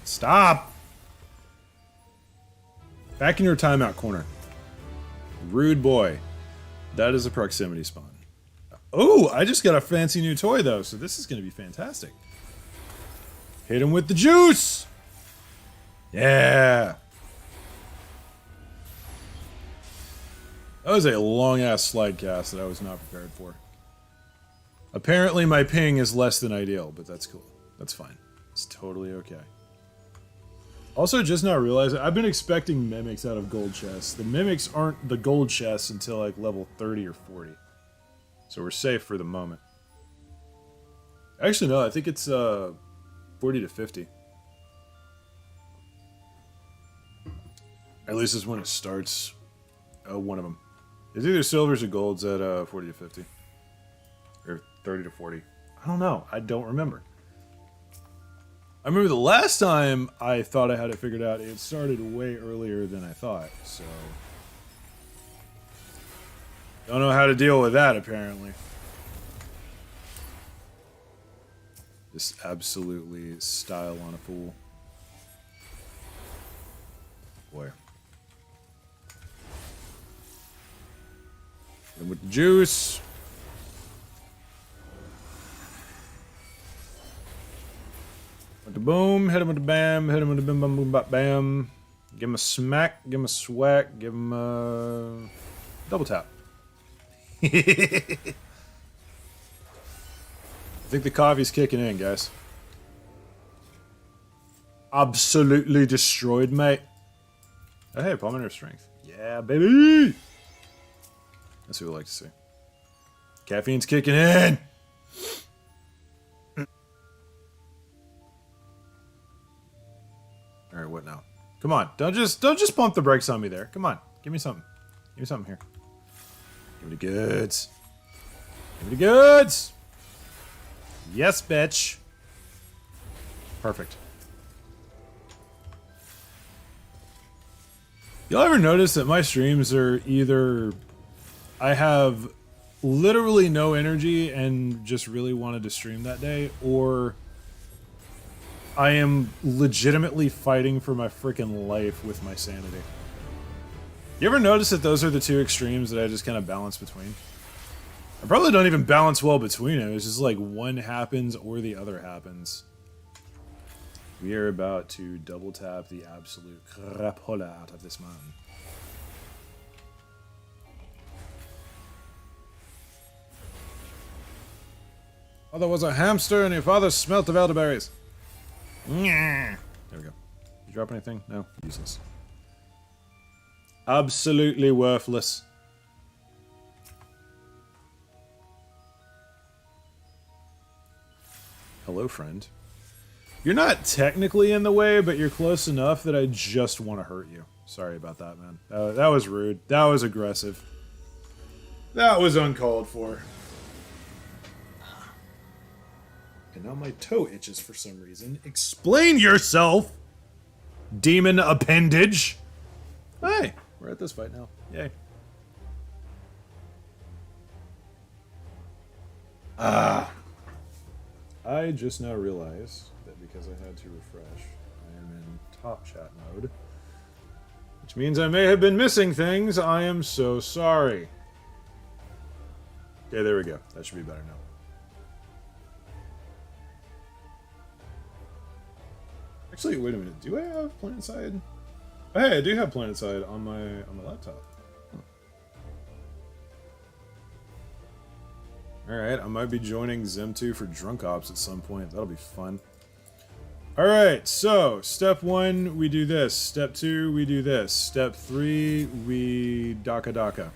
Stop! Back in your timeout corner. Rude boy. That is a proximity spawn. Oh, I just got a fancy new toy, though, so this is going to be fantastic. Hit him with the juice! Yeah! That was a long-ass slide cast that I was not prepared for. Apparently my ping is less than ideal, but that's cool. That's fine. It's totally okay. Also, just now realizing, I've been expecting mimics out of gold chests. The mimics aren't the gold chests until like level 30 or 40. So we're safe for the moment. Actually, no, I think it's 40 to 50. At least is when it starts. One of them. It's either silvers or golds at 40 to 50. Or 30 to 40. I don't know. I don't remember. I remember the last time I thought I had it figured out, it started way earlier than I thought, so... Don't know how to deal with that, apparently. Just absolutely style on a fool. Boy. Hit him with the juice. With the boom, hit him with the bam, hit him with the bim bam boom bop bam. Give him a smack, give him a swack, give him a double tap. I think the coffee's kicking in, guys. Absolutely destroyed, mate. Oh, hey, pulmonary strength. Yeah, baby! That's what we like to see. Caffeine's kicking in! Alright, what now? Come on, don't just pump the brakes on me there. Come on, give me something. Give me something here. Give me the goods. Give me the goods! Yes, bitch. Perfect. Y'all ever notice that my streams are either... I have literally no energy and just really wanted to stream that day, or... I am legitimately fighting for my freaking life with my sanity. You ever notice that those are the two extremes that I just kind of balance between? I probably don't even balance well between them. It's just like one happens or the other happens. We are about to double tap the absolute crapola out of this man. Father was a hamster and your father smelt of elderberries. There we go. Did you drop anything? No? Useless. Absolutely worthless. Hello, friend. You're not technically in the way, but you're close enough that I just want to hurt you. Sorry about that, man. That was rude. That was aggressive. That was uncalled for. And now my toe itches for some reason. Explain yourself, demon appendage! Hey, we're at this fight now. Yay. I just now realized that because I had to refresh, I am in top chat mode. Which means I may have been missing things. I am so sorry. Okay, there we go. That should be better now. Actually, wait a minute. Do I have PlanetSide? Oh, hey, I do have PlanetSide on my laptop. Alright, I might be joining Zem2 for Drunk Ops at some point. That'll be fun. Alright, so step 1, we do this. Step 2, we do this. Step 3, we Daka Daka.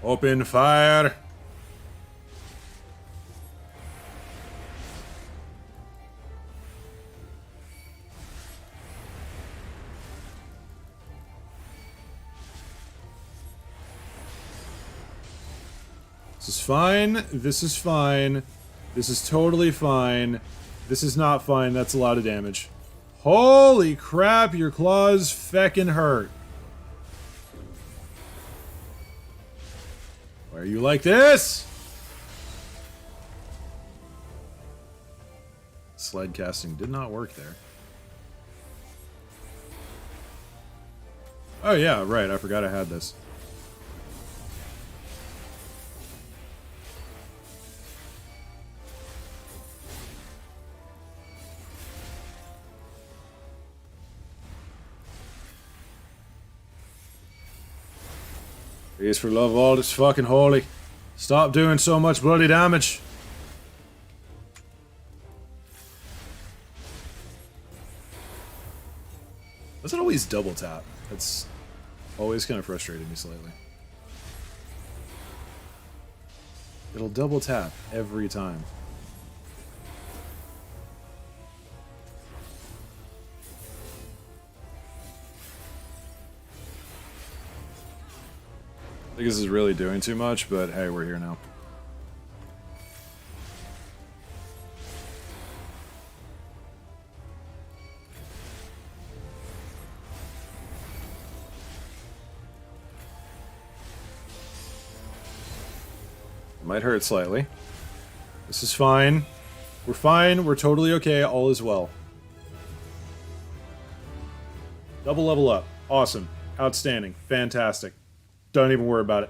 Open fire! This is fine. This is fine. This is totally fine. This is not fine. That's a lot of damage. Holy crap, your claws feckin' hurt. Why are you like this? Slide casting did not work there. Oh yeah, right. I forgot I had this. Please, for love of all that's fucking holy, stop doing so much bloody damage. Doesn't always double tap. That's always kind of frustrated me slightly. It'll double tap every time. I think this is really doing too much, but hey, we're here now. It might hurt slightly. This is fine. We're fine. We're totally okay. All is well. Double level up. Awesome. Outstanding. Fantastic. Don't even worry about it.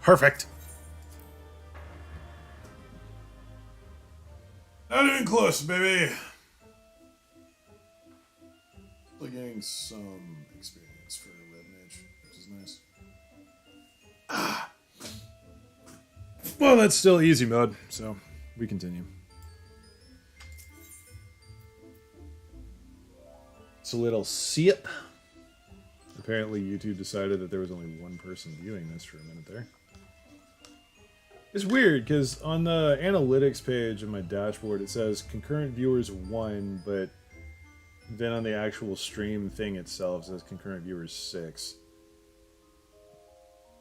Perfect. Not even close, baby. Still getting some experience for Red Mage, which is nice. Ah. Well, that's still easy mode, so we continue. A little sip. Apparently YouTube decided that there was only one person viewing this for a minute there. It's weird because on the analytics page of my dashboard it says concurrent viewers 1, but then on the actual stream thing itself it says concurrent viewers 6.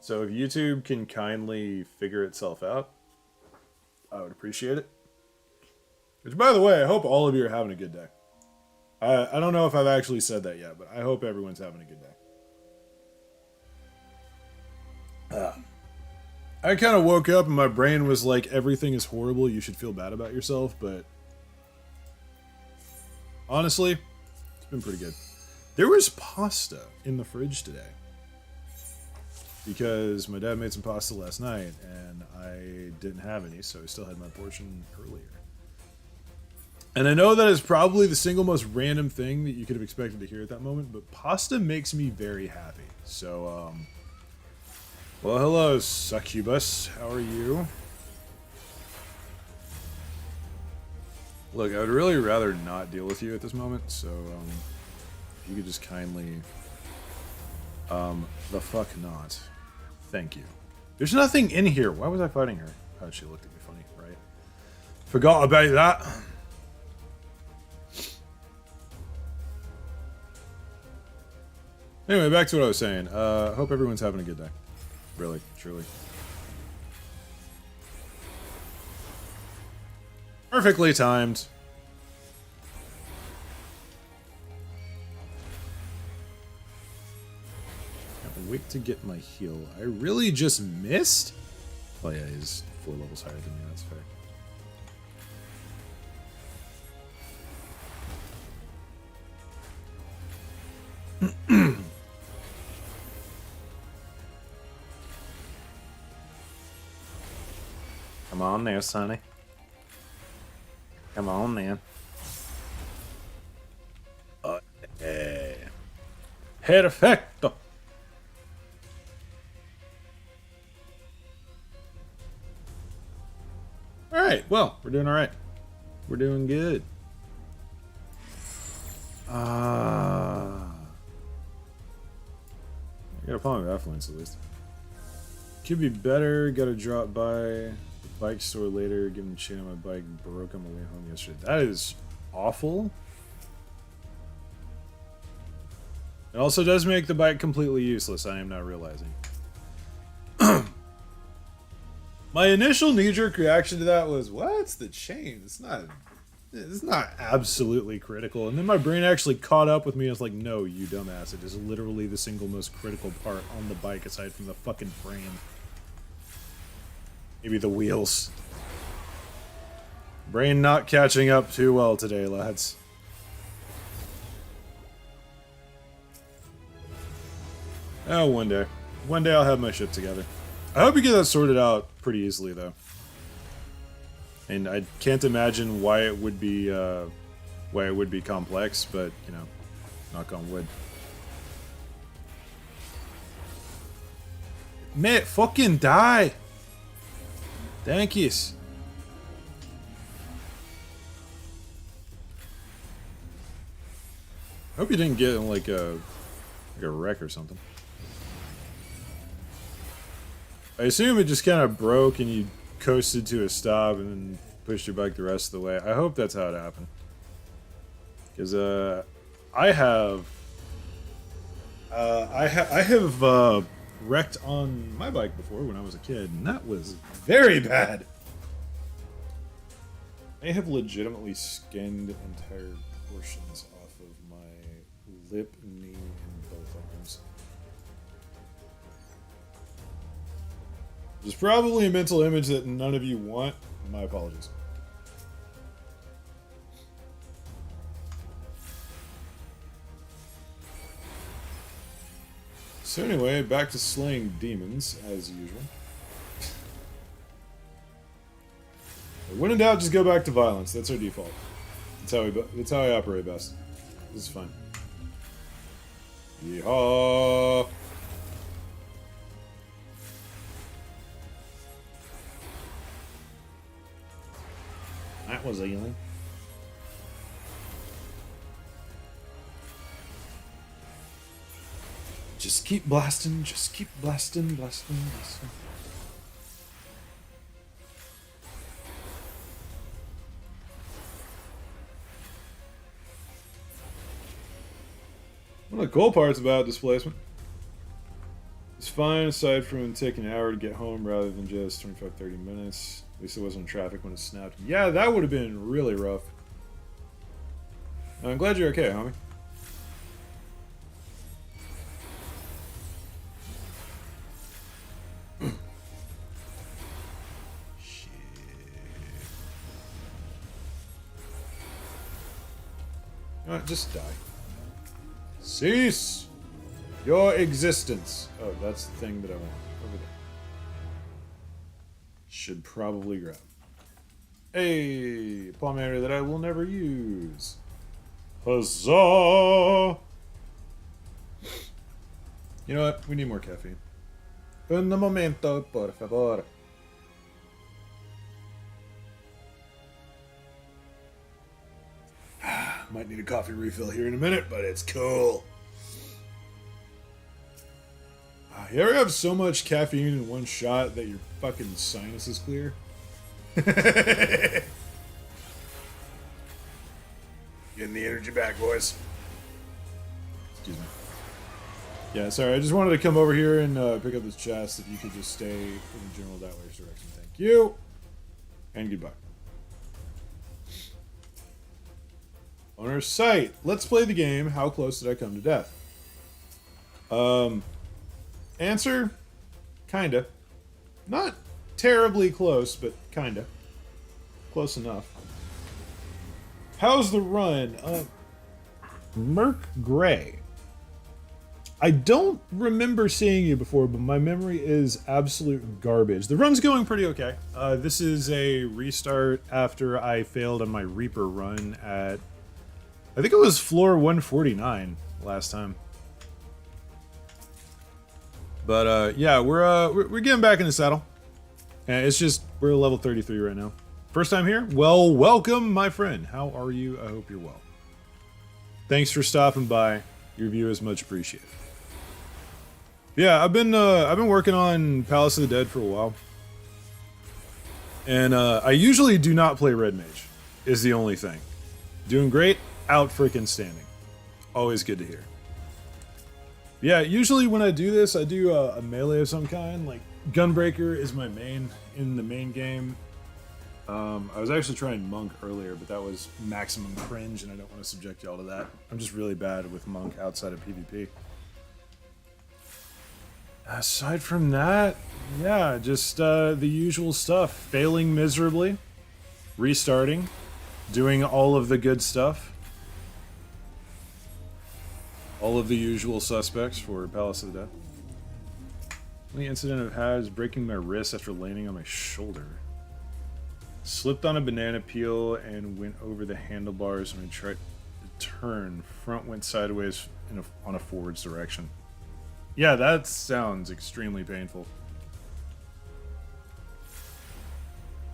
So if YouTube can kindly figure itself out, I would appreciate it. Which, by the way, I hope all of you are having a good day. I don't know if I've actually said that yet, but I hope everyone's having a good day. I kind of woke up and my brain was like, everything is horrible, you should feel bad about yourself, but honestly, it's been pretty good. There was pasta in the fridge today because my dad made some pasta last night and I didn't have any, so I still had my portion earlier. And I know that is probably the single most random thing that you could have expected to hear at that moment, but pasta makes me very happy. So, well, hello, Succubus. How are you? Look, I would really rather not deal with you at this moment, so, if you could just kindly, the fuck not. Thank you. There's nothing in here. Why was I fighting her? Oh, she looked at me funny, right? Forgot about that. Anyway, back to what I was saying. Hope everyone's having a good day. Really, truly. Perfectly timed. Can't wait to get my heal. I really just missed? Oh yeah, he's 4 levels higher than me, that's fair. Come on there, Sonny. Come on, man. Perfecto. Alright, well, we're doing alright. We're doing good. I got a palm of affluence at least. Could be better. Gotta drop by the bike store later. Give him a chain on my bike. Broke on my way home yesterday. That is awful. It also does make the bike completely useless. I am now realizing. My initial knee-jerk reaction to that was, "What's the chain? It's not absolutely critical." And then my brain actually caught up with me and was like, "No, you dumbass. It is literally the single most critical part on the bike aside from the fucking frame. Maybe the wheels." Brain not catching up too well today, lads. Oh, one day. One day I'll have my shit together. I hope you get that sorted out pretty easily, though. And I can't imagine why it would be complex, but, you know, knock on wood. Mate, fucking die! Thank yous. I hope you didn't get in, like a wreck or something. I assume it just kind of broke and you coasted to a stop and then pushed your bike the rest of the way. I hope that's how it happened. Because I have wrecked on my bike before when I was a kid, and that was very bad. I have legitimately skinned entire portions off of my lip, knee, and both arms. There's probably a mental image that none of you want. My apologies. So anyway, back to slaying demons, as usual. When in doubt, just go back to violence. That's our default. That's how I operate best. This is fun. Yeehaw! That was healing. Just keep blasting, just keep blasting, blasting, blasting. One of the cool parts about displacement is fine aside from taking an hour to get home rather than just 25-30 minutes. At least it wasn't in traffic when it snapped. Yeah, that would have been really rough. I'm glad you're okay, homie. Shit. You know what, just die. Cease your existence. Oh, that's the thing that I want over there. Should probably grab. A palm area that I will never use. Huzzah! You know what? We need more caffeine. Un momento, por favor. Might need a coffee refill here in a minute, but it's cool. You ever have so much caffeine in one shot that your fucking sinus is clear? Getting the energy back, boys. Excuse me. Yeah, sorry, I just wanted to come over here and pick up this chest. If you could just stay in the general that way direction. Thank you. And goodbye. Owner's site. Let's play the game. How close did I come to death? Answer, kinda. Not terribly close, but kinda. Close enough. How's the run? Merc Gray. I don't remember seeing you before, but my memory is absolute garbage. The run's going pretty okay. This is a restart after I failed on my Reaper run at, I think it was floor 149 last time. But yeah, we're getting back in the saddle. And it's just, we're level 33 right now. First time here? Well, welcome, my friend. How are you? I hope you're well. Thanks for stopping by. Your view is much appreciated. Yeah, I've been working on Palace of the Dead for a while. And I usually do not play Red Mage, is the only thing. Doing great, out freaking standing. Always good to hear. Yeah, usually when I do this, I do a melee of some kind. Like, Gunbreaker is my main in the main game. I was actually trying Monk earlier, but that was maximum cringe, and I don't want to subject y'all to that. I'm just really bad with Monk outside of PvP. Aside from that, yeah, just the usual stuff. Failing miserably, restarting, doing all of the good stuff. All of the usual suspects for Palace of the Dead. The only incident I've had is breaking my wrist after landing on my shoulder. Slipped on a banana peel and went over the handlebars when I tried to turn. Front went sideways on a forwards direction. Yeah, that sounds extremely painful.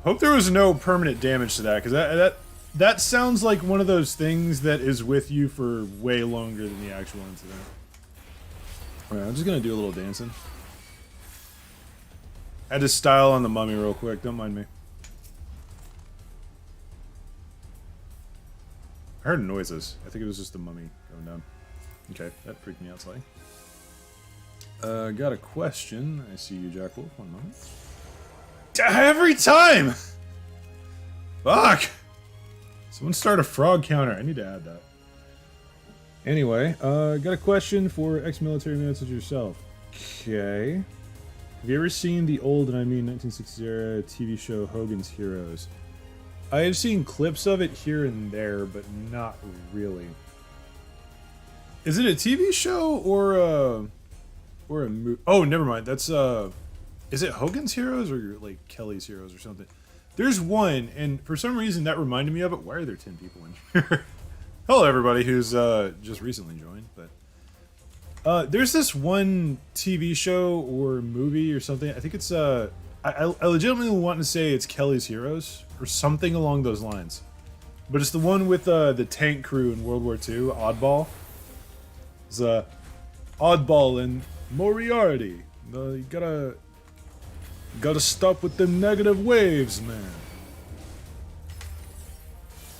Hope there was no permanent damage to that, because that sounds like one of those things that is with you for way longer than the actual incident. Alright, I'm just gonna do a little dancing. I had to style on the mummy real quick, don't mind me. I heard noises. I think it was just the mummy going down. Okay, that freaked me out slightly. Got a question. I see you, Jack Wolf. 1 moment. Every time! Fuck! Someone start a frog counter. I need to add that. Anyway, got a question for ex-military men such as yourself. Okay. Have you ever seen the old, and I mean 1960s era, TV show Hogan's Heroes? I have seen clips of it here and there, but not really. Is it a TV show or a movie? Oh, never mind. That's is it Hogan's Heroes or like Kelly's Heroes or something? There's one, and for some reason that reminded me of it. Why are there 10 people in here? Hello, everybody who's just recently joined. But there's this one TV show or movie or something. I think it's I legitimately want to say it's Kelly's Heroes or something along those lines. But it's the one with the tank crew in World War II, Oddball. It's Oddball and Moriarty. You gotta stop with them negative waves, man.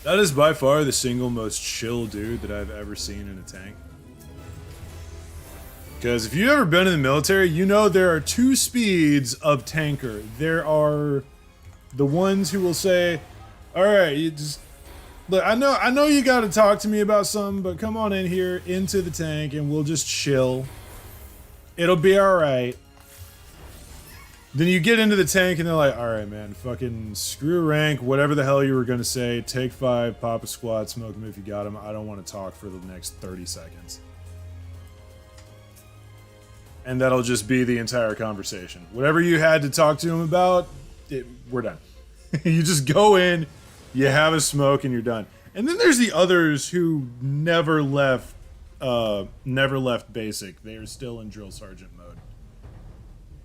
That is by far the single most chill dude that I've ever seen in a tank. Because if you've ever been in the military, you know there are 2 speeds of tanker. There are the ones who will say, "Alright, you just look, I know you gotta talk to me about something, but come on in here into the tank and we'll just chill. It'll be alright." Then you get into the tank and they're like, "Alright, man, fucking screw rank, whatever the hell you were gonna say, take 5, pop a squat, smoke them if you got them. I don't want to talk for the next 30 seconds. And that'll just be the entire conversation. Whatever you had to talk to him about, we're done. You just go in, you have a smoke, and you're done. And then there's the others who never left basic. They are still in drill sergeant mode.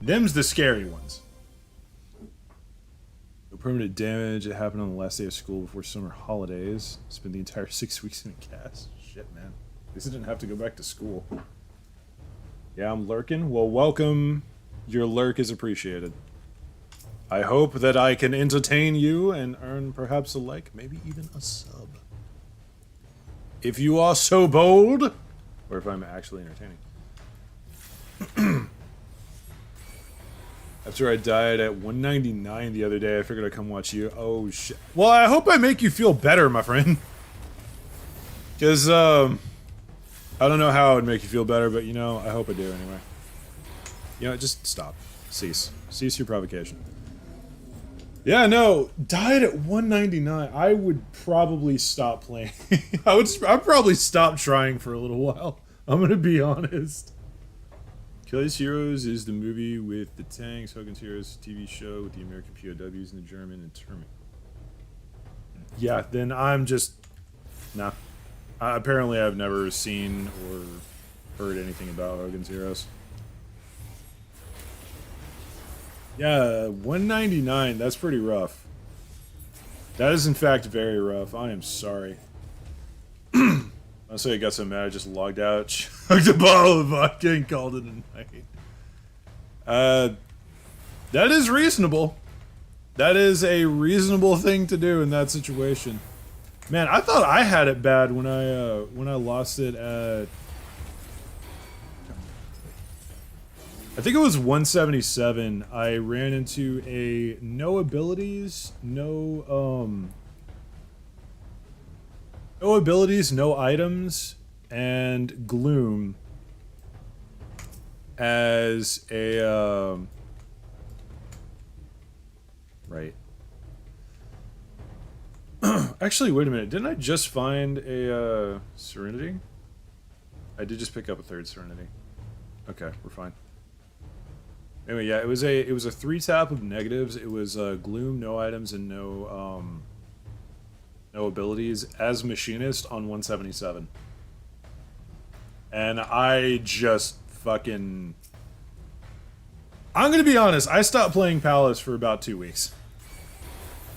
Them's the scary ones. No permanent damage. It happened on the last day of school before summer holidays. Spent the entire 6 weeks in a cast. Shit, man. At least I didn't have to go back to school. Yeah, I'm lurking. Well, welcome. Your lurk is appreciated. I hope that I can entertain you and earn perhaps a like, maybe even a sub. If you are so bold, or if I'm actually entertaining. After I died at 199 the other day, I figured I'd come watch you. Oh, shit. Well, I hope I make you feel better, my friend. Because, I don't know how it would make you feel better, but, you know, I hope I do anyway. You know, just stop. Cease. Cease your provocation. Yeah, no, died at 199. I would probably stop playing. I'd probably stop trying for a little while. I'm gonna be honest. Achilles Heroes is the movie with the tanks. Hogan's Heroes TV show with the American POWs and the German internment. Yeah, then I'm just nah. Apparently, I've never seen or heard anything about Hogan's Heroes. Yeah, 199, that's pretty rough. That is in fact very rough. I am sorry. Honestly, I got so mad I just logged out, chugged a bottle of vodka and called it a night. That is reasonable. That is a reasonable thing to do in that situation. Man, I thought I had it bad when I lost it at... I think it was 177. I ran into a no abilities, no items, and gloom as a right. Actually, wait a minute. Didn't I just find a Serenity? I did just pick up a third Serenity. Okay, we're fine. Anyway, yeah, it was a 3-tap of negatives. It was gloom, no items, and no abilities as machinist on 177. And I just fucking... I'm gonna be honest, I stopped playing Palace for about 2 weeks.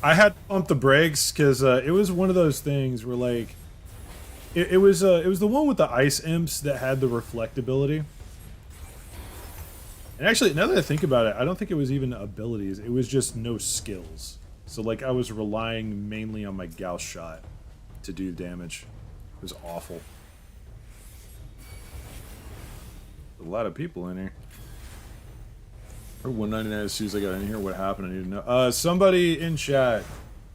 I had to pump the brakes because it was one of those things where, like, it was the one with the ice imps that had the reflectability. And actually, now that I think about it, I don't think it was even abilities. It was just no skills. So, like, I was relying mainly on my Gauss shot to do damage. It was awful. A lot of people in here. Or 199 as soon as I got in here. What happened? I need to know. Somebody in chat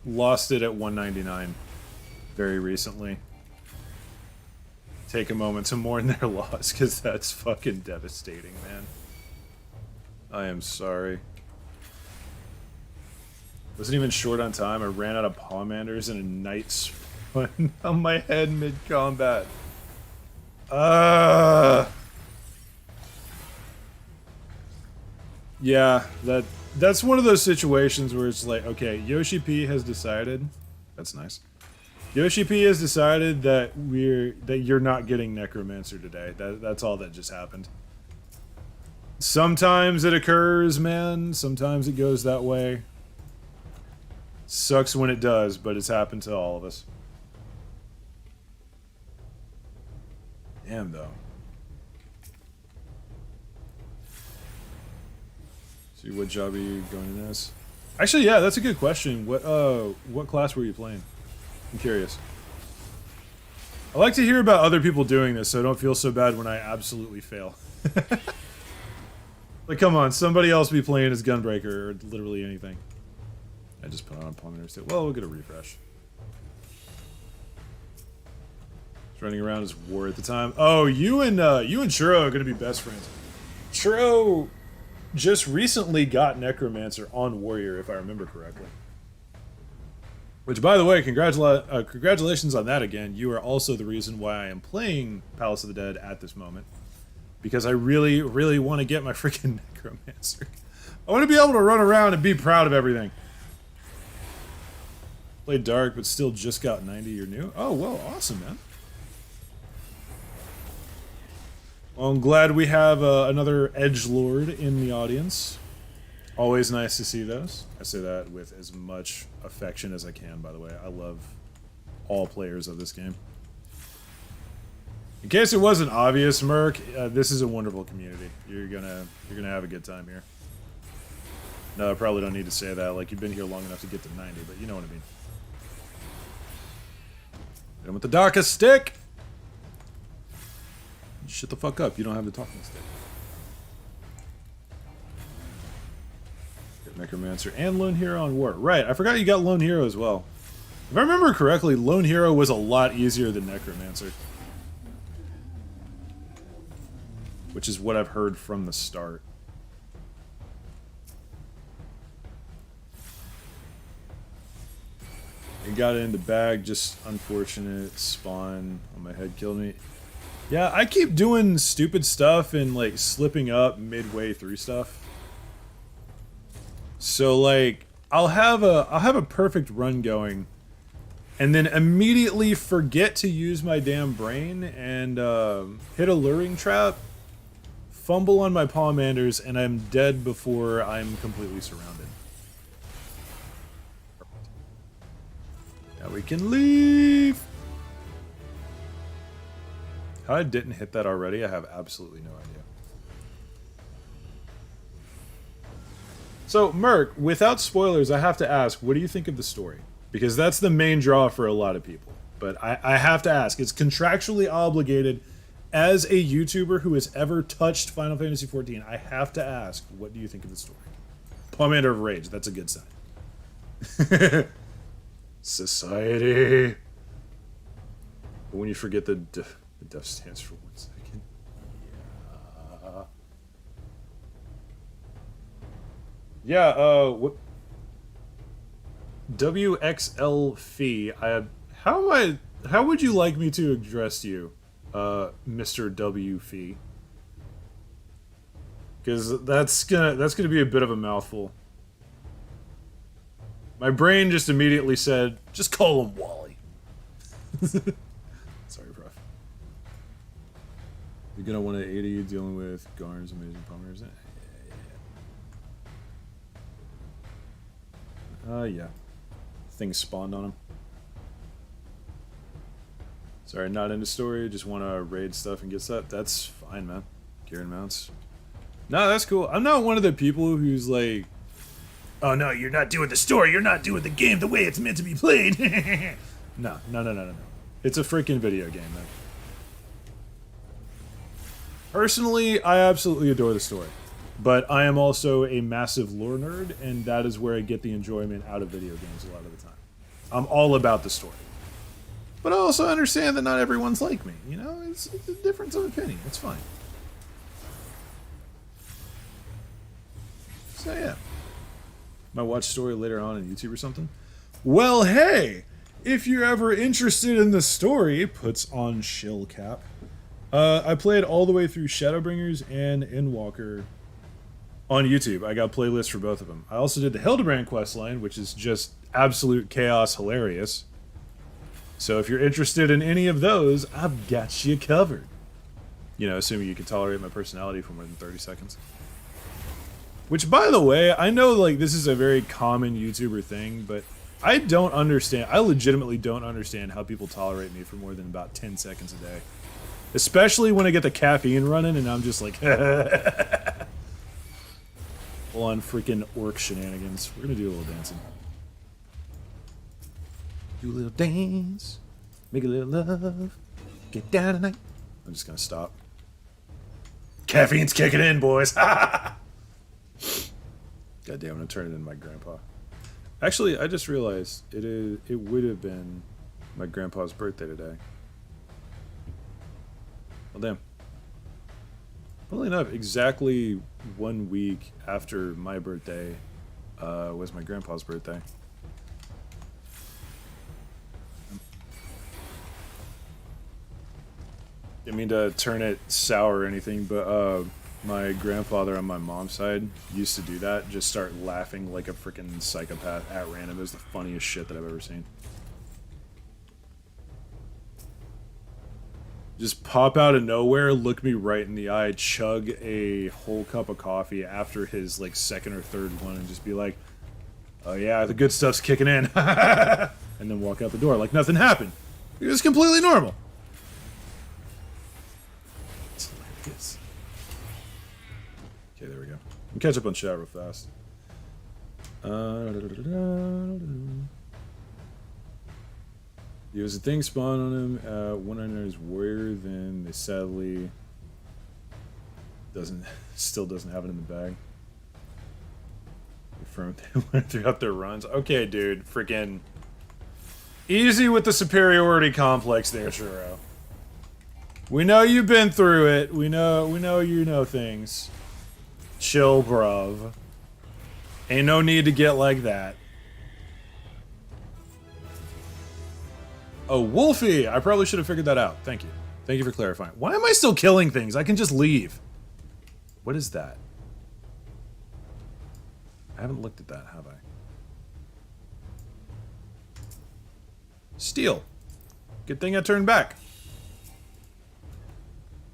lost it at 199 very recently. Take a moment to mourn their loss, because that's fucking devastating, man. I am sorry. Wasn't even short on time. I ran out of Palmanders and a Knight spun on my head mid-combat. Yeah, that's one of those situations where it's like, okay, Yoshi P has decided. That's nice. Yoshi P has decided that you're not getting Necromancer today. That's all that just happened. Sometimes it occurs, man. Sometimes it goes that way. Sucks when it does, but it's happened to all of us. Damn, though. See, what job are you going in as? Actually, yeah, that's a good question. What class were you playing? I'm curious. I like to hear about other people doing this, so I don't feel so bad when I absolutely fail. Like, come on, somebody else be playing as Gunbreaker or literally anything. I just put on Palmanders too. Well, we'll get a refresh. He's running around as War at the time. Oh, you and Churro are gonna be best friends. Churro just recently got Necromancer on Warrior, if I remember correctly. Which, by the way, congratulations on that again. You are also the reason why I am playing Palace of the Dead at this moment. Because I really, really want to get my freaking Necromancer. I want to be able to run around and be proud of everything. Played Dark, but still just got 90. You're new? Oh, well, awesome, man. Well, I'm glad we have another edgelord in the audience. Always nice to see those. I say that with as much affection as I can, by the way. I love all players of this game. In case it wasn't obvious, Merc, this is a wonderful community. You're gonna have a good time here. No, I probably don't need to say that. Like, you've been here long enough to get to 90, but you know what I mean. Hit him with the Daka stick! Shut the fuck up, you don't have the talking stick. Get Necromancer and Lone Hero on War. Right, I forgot you got Lone Hero as well. If I remember correctly, Lone Hero was a lot easier than Necromancer. Which is what I've heard from the start. got it in the bag, just unfortunate spawn on my head killed me. Yeah, I keep doing stupid stuff and like slipping up midway through stuff. So like I'll have a perfect run going and then immediately forget to use my damn brain and hit a luring trap, fumble on my Palmanders, and I'm dead before I'm completely surrounded. Now we can leave! How I didn't hit that already, I have absolutely no idea. So, Merc, without spoilers, I have to ask, what do you think of the story? Because that's the main draw for a lot of people. But I have to ask, it's contractually obligated as a YouTuber who has ever touched Final Fantasy XIV. I have to ask, what do you think of the story? Palmander of Rage, that's a good sign. Society. But when you forget the Def stands for 1 second. Yeah, what? WXL Fee. How would you like me to address you, Mr. W Fee? Because that's gonna be a bit of a mouthful. My brain just immediately said, just call him Wally. Sorry, prof. You're gonna want to 80 dealing with Garn's amazing Palmers. Yeah. Things spawned on him. Sorry, not into story, just want to raid stuff and get stuff. That's fine, man. Kieran mounts. No, that's cool. I'm not one of the people who's like, oh no, you're not doing the story, you're not doing the game the way it's meant to be played. No. It's a freaking video game, man. Personally, I absolutely adore the story. But I am also a massive lore nerd, and that is where I get the enjoyment out of video games a lot of the time. I'm all about the story. But I also understand that not everyone's like me, you know? It's a difference of opinion, it's fine. So yeah. Might watch story later on on YouTube or something. Well, hey! If you're ever interested in the story, puts on shill cap. I played all the way through Shadowbringers and Endwalker on YouTube. I got playlists for both of them. I also did the Hildebrand questline, which is just absolute chaos hilarious. So if you're interested in any of those, I've got you covered. You know, assuming you can tolerate my personality for more than 30 seconds. Which, by the way, I know like this is a very common YouTuber thing, but I don't understand. I legitimately don't understand how people tolerate me for more than about 10 seconds a day. Especially when I get the caffeine running and I'm just like, full on freaking orc shenanigans. We're gonna do a little dancing. Do a little dance, make a little love, get down tonight. I'm just gonna stop. Caffeine's kicking in, boys. God damn, I'm gonna turn it into my grandpa. Actually, I just realized it would have been my grandpa's birthday today. Well, damn. Funnily enough, exactly 1 week after my birthday was my grandpa's birthday. Didn't mean to turn it sour or anything, but my grandfather on my mom's side used to do that. Just start laughing like a freaking psychopath at random. It was the funniest shit that I've ever seen. Just pop out of nowhere, look me right in the eye, chug a whole cup of coffee after his like second or third one, and just be like, "Oh yeah, the good stuff's kicking in," and then walk out the door like nothing happened. It was completely normal. It's hilarious. Okay, there we go. I'll catch up on chat real fast. There was a thing spawned on him. One under his warrior, then they sadly still doesn't have it in the bag. Confirmed they went throughout their runs. Okay, dude, freaking easy with the superiority complex there, Churro. We know you've been through it. We know you know things. Chill, bruv. Ain't no need to get like that. Oh, Wolfie! I probably should have figured that out. Thank you. Thank you for clarifying. Why am I still killing things? I can just leave. What is that? I haven't looked at that, have I? Steel. Good thing I turned back.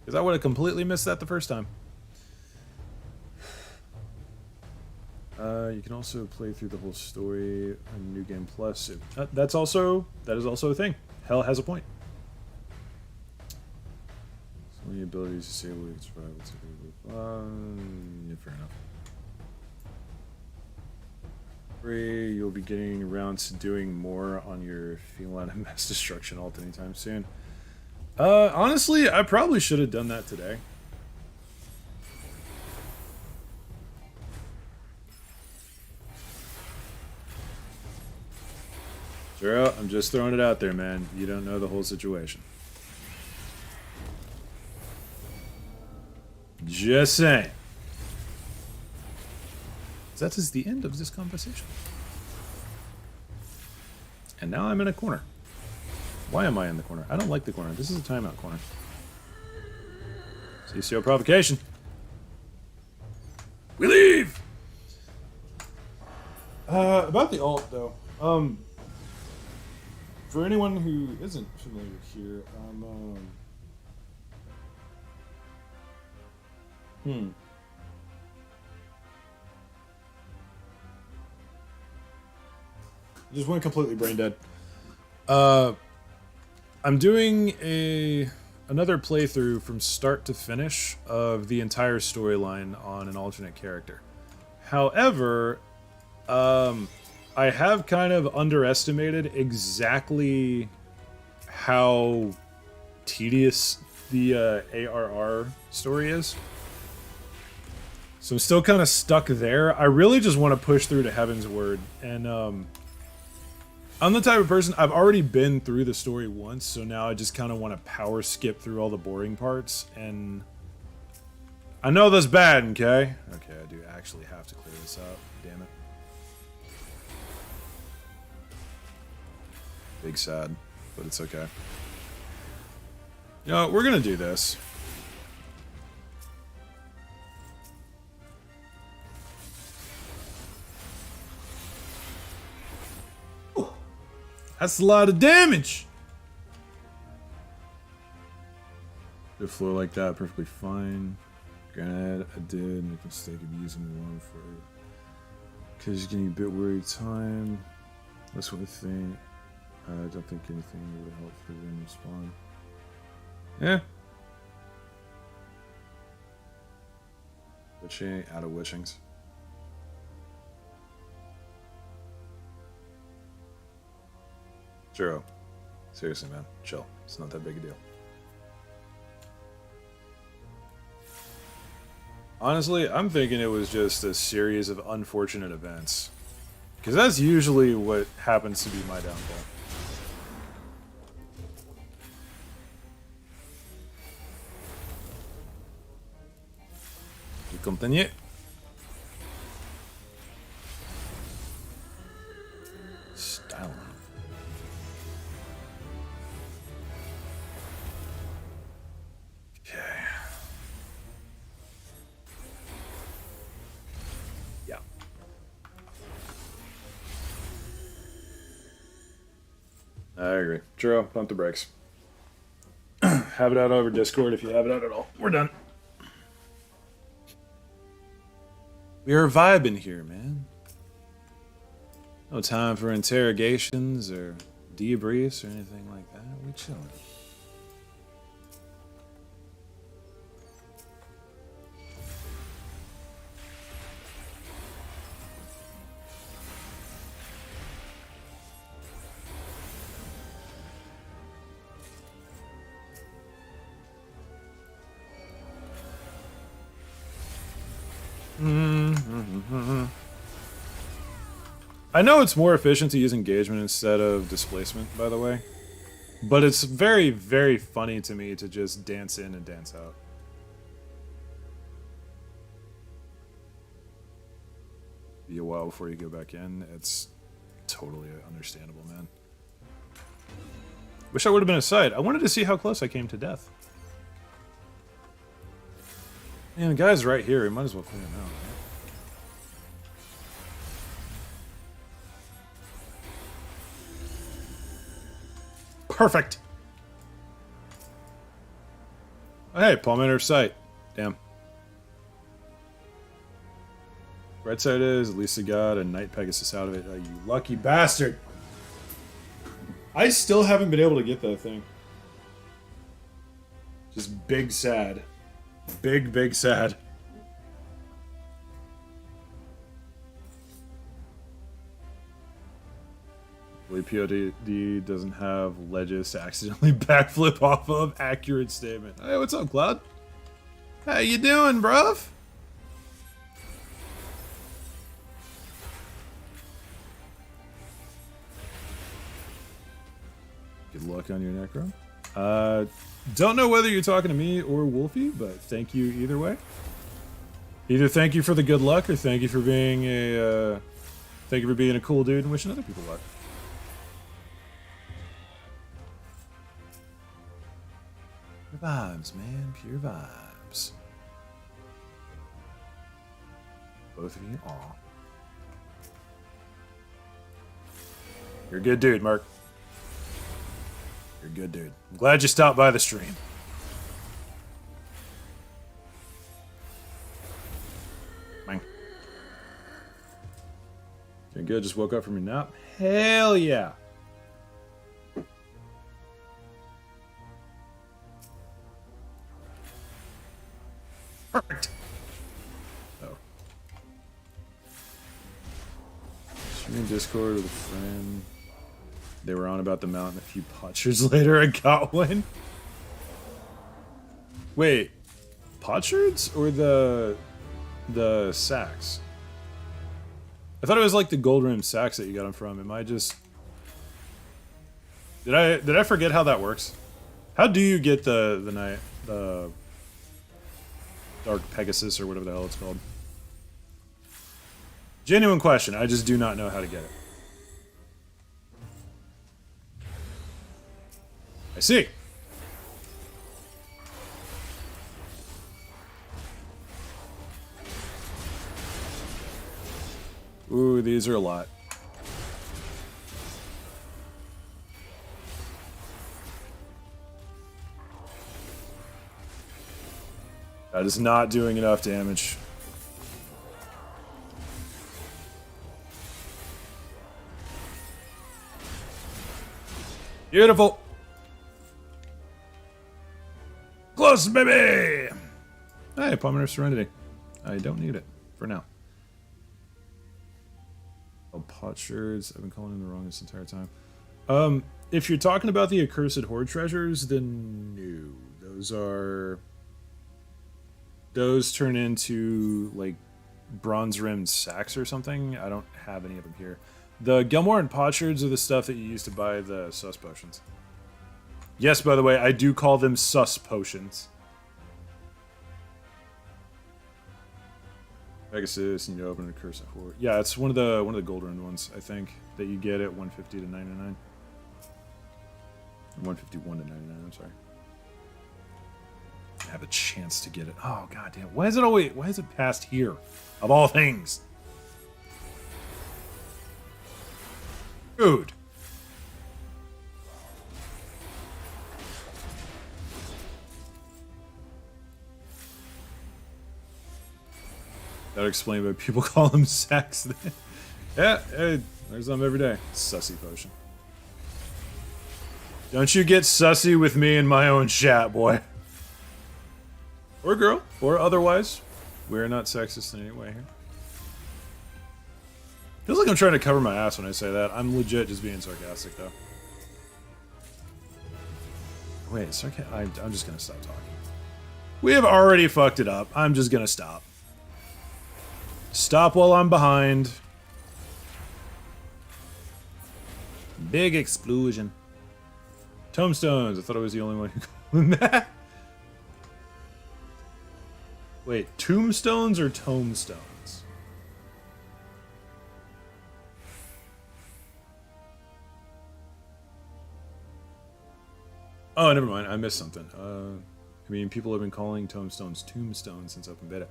Because I would have completely missed that the first time. You can also play through the whole story on New Game Plus. That is also a thing. Hell has a point. So many abilities to say we survive. Yeah, fair enough. You'll be getting around to doing more on your feline and mass destruction ult anytime soon. Honestly, I probably should have done that today. Sure, I'm just throwing it out there, man. You don't know the whole situation. Just saying. That is the end of this conversation. And now I'm in a corner. Why am I in the corner? I don't like the corner. This is a timeout corner. CCO provocation. We leave! About the ult, though. For anyone who isn't familiar here, just went completely brain dead. I'm doing another playthrough from start to finish of the entire storyline on an alternate character. However, I have kind of underestimated exactly how tedious the ARR story is. So I'm still kind of stuck there. I really just want to push through to Heaven's Word. And I'm the type of person, I've already been through the story once, so now I just kind of want to power skip through all the boring parts. And I know that's bad, okay? Okay, I do actually have to clear this out. Damn it. Big sad, but it's okay. You know, we're gonna do this. Ooh, that's a lot of damage! The floor like that, perfectly fine. Granted, I did make a mistake of using one for it. Because you're getting a bit weary of time. That's what I think. I don't think anything would help for them to spawn. Yeah. Witching out of witchings. Zero. Seriously, man. Chill. It's not that big a deal. Honestly, I'm thinking it was just a series of unfortunate events. Because that's usually what happens to be my downfall. Continue. Style. Okay. Yeah. I agree. True. Pump the brakes. Have it out over Discord if you have it out at all. We're done. We are vibing here, man. No time for interrogations or debriefs or anything like that. We chilling. I know it's more efficient to use engagement instead of displacement, by the way. But it's very, very funny to me to just dance in and dance out. Be a while before you go back in. It's totally understandable, man. Wish I would have been a sight. I wanted to see how close I came to death. Man, the guy's right here. We might as well clean him out, right? Perfect. Oh, hey, Palmetto sight. Damn. Right side is, at least I got a Night Pegasus out of it. Oh, you lucky bastard. I still haven't been able to get that thing. Just big sad. Big sad. PotD doesn't have ledges to accidentally backflip off of. Accurate statement. Hey, what's up, Cloud? How you doing, bruv? Good luck on your necro. Don't know whether you're talking to me or Wolfie, but thank you either way. Either thank you for the good luck, or thank you for being a cool dude and wishing other people luck. Pure vibes, man. Pure vibes. Both of you? Aw. You're a good dude, Mark. You're a good dude. I'm glad you stopped by the stream. Bang. Doing good? Just woke up from your nap? Hell yeah. Perfect. Oh. Streaming Discord with a friend. They were on about the mountain. A few potsherds later, I got one. Wait, potsherds or the sacks? I thought it was like the gold rim sacks that you got them from. Am I just... Did I forget how that works? How do you get the Dark Pegasus or whatever the hell it's called? Genuine question. I just do not know how to get it. I see. Ooh, these are a lot. That is not doing enough damage. Beautiful. Close, baby! Hey, Palmer Serenity. I don't need it for now. Oh, potsherds. I've been calling them the wrong this entire time. If you're talking about the accursed horde treasures, then no. Those turn into like bronze rimmed sacks or something. I don't have any of them here. The Gilmore and potsherds are the stuff that you use to buy the sus potions. Yes, by the way, I do call them sus potions. Pegasus, you need to open a curse at 4. Yeah, it's one of the gold rune ones, I think, that you get at 150 to 99. 151 to 99, I'm sorry. I have a chance to get it. Oh god damn. Why is it past here? Of all things. Dude. That would explain why people call them sacks. Yeah, hey, there's them every day. Sussy potion. Don't you get sussy with me in my own chat, boy. Or girl, or otherwise. We're not sexist in any way here. Feels like I'm trying to cover my ass when I say that. I'm legit just being sarcastic, though. Wait, I'm just gonna stop talking. We have already fucked it up. I'm just gonna stop. Stop while I'm behind. Big explosion. Tombstones. I thought I was the only one who called them that. Wait, tombstones or tombstones? Oh, never mind. I missed something. I mean, people have been calling tombstones tombstones since open beta.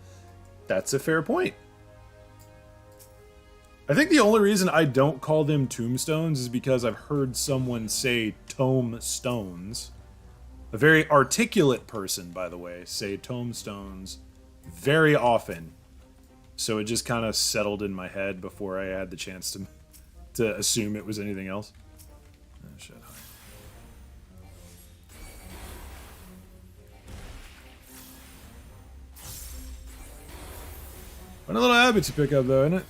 That's a fair point. I think the only reason I don't call them tombstones is because I've heard someone say tombstones. A very articulate person, by the way, say tombstones very often. So it just kind of settled in my head before I had the chance to assume it was anything else. Oh, shit. Fun little habit to pick up, though, isn't it?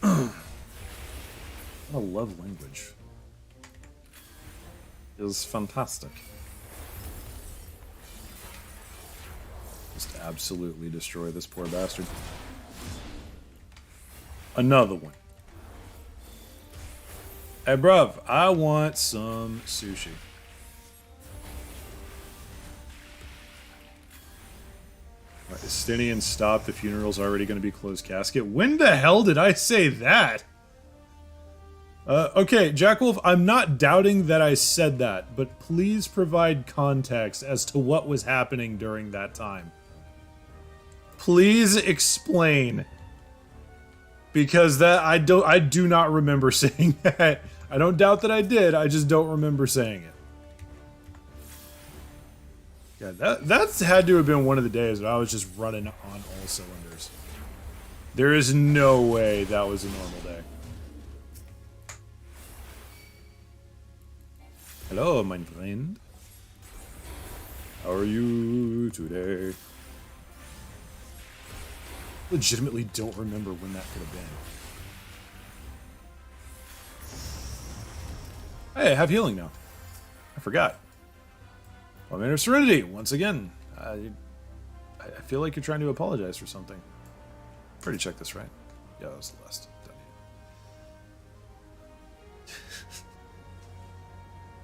I love language. It's fantastic. Just absolutely destroy this poor bastard. Another one. Hey, bruv, I want some sushi. Right, Estinian stop. The funeral's already going to be closed casket. When the hell did I say that? Okay, Jack Wolf, I'm not doubting that I said that, but please provide context as to what was happening during that time. Please explain. Because that I do not remember saying that. I don't doubt that I did, I just don't remember saying it. Yeah, that's had to have been one of the days that I was just running on all cylinders. There is no way that was a normal day. Hello, my friend. How are you today? Legitimately don't remember when that could have been. Hey, I have healing now. I forgot. Plummeter of Serenity, once again. I feel like you're trying to apologize for something. Pretty check this, right? Yeah, that was the last.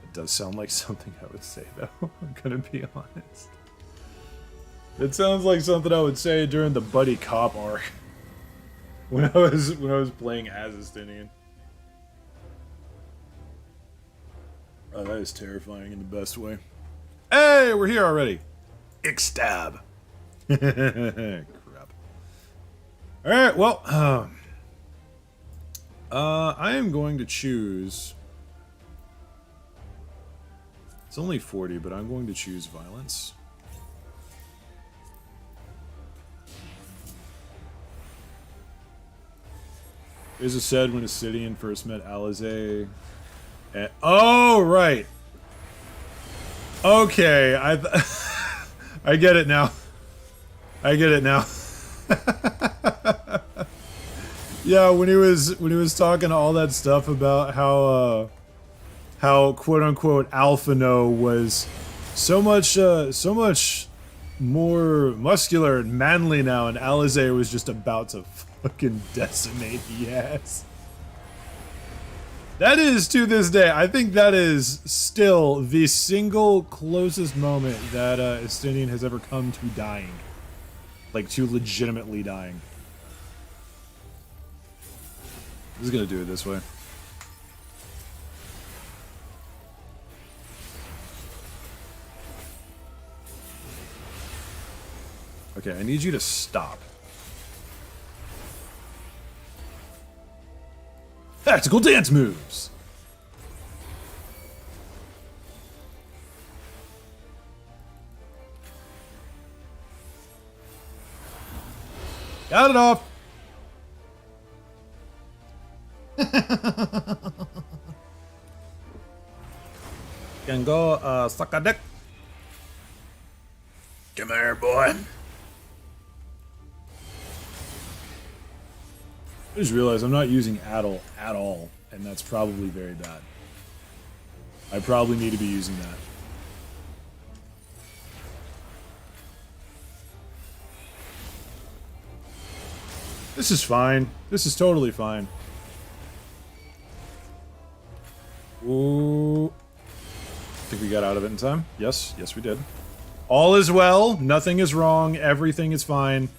It does sound like something I would say, though. I'm gonna be honest. It sounds like something I would say during the buddy cop arc when I was playing as Estinian. Oh, that is terrifying in the best way. Hey, we're here already. Ixtab. Crap. All right, well, I am going to choose. It's only 40, but I'm going to choose violence. As I said when Estinian first met Alize. Oh, right. Okay, I get it now. I get it now. Yeah, when he was talking all that stuff about how quote unquote Alphano was so much more muscular and manly now, and Alize was just about to fucking decimate the ass. That is, to this day, I think that is still the single closest moment that Estinian has ever come to dying. Like, to legitimately dying. I'm just gonna do it this way. Okay, I need you to stop. Tactical dance moves! Got it off! Can go, suck a dick. Come here, boy. I just realized I'm not using Addle at all, and that's probably very bad. I probably need to be using that. This is fine. This is totally fine. Ooh. I think we got out of it in time. Yes, yes we did. All is well. Nothing is wrong. Everything is fine.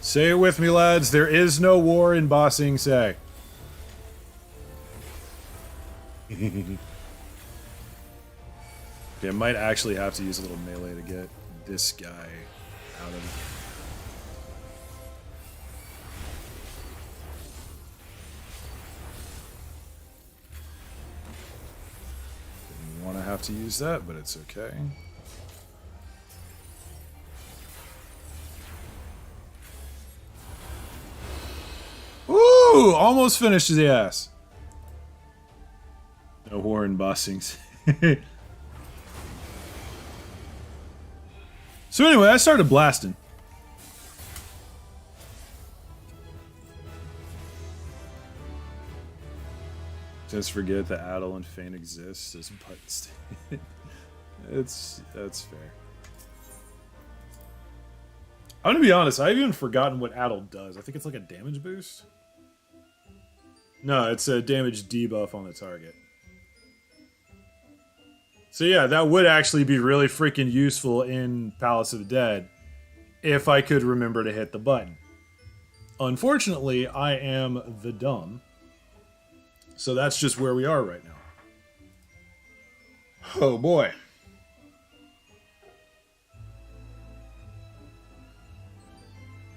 Say it with me, lads. There is no war in Ba Sing Se. Okay, I might actually have to use a little melee to get this guy out of it. Didn't want to have to use that, but it's okay. Ooh, almost finished his ass. No horn bossings. So anyway, I started blasting. Just forget that Adel and Fane exist as buttons. That's fair. I'm gonna be honest, I've even forgotten what Adel does. I think it's like a damage boost. No, it's a damage debuff on the target. So yeah, that would actually be really freaking useful in Palace of the Dead if I could remember to hit the button. Unfortunately, I am the dumb. So that's just where we are right now. Oh boy.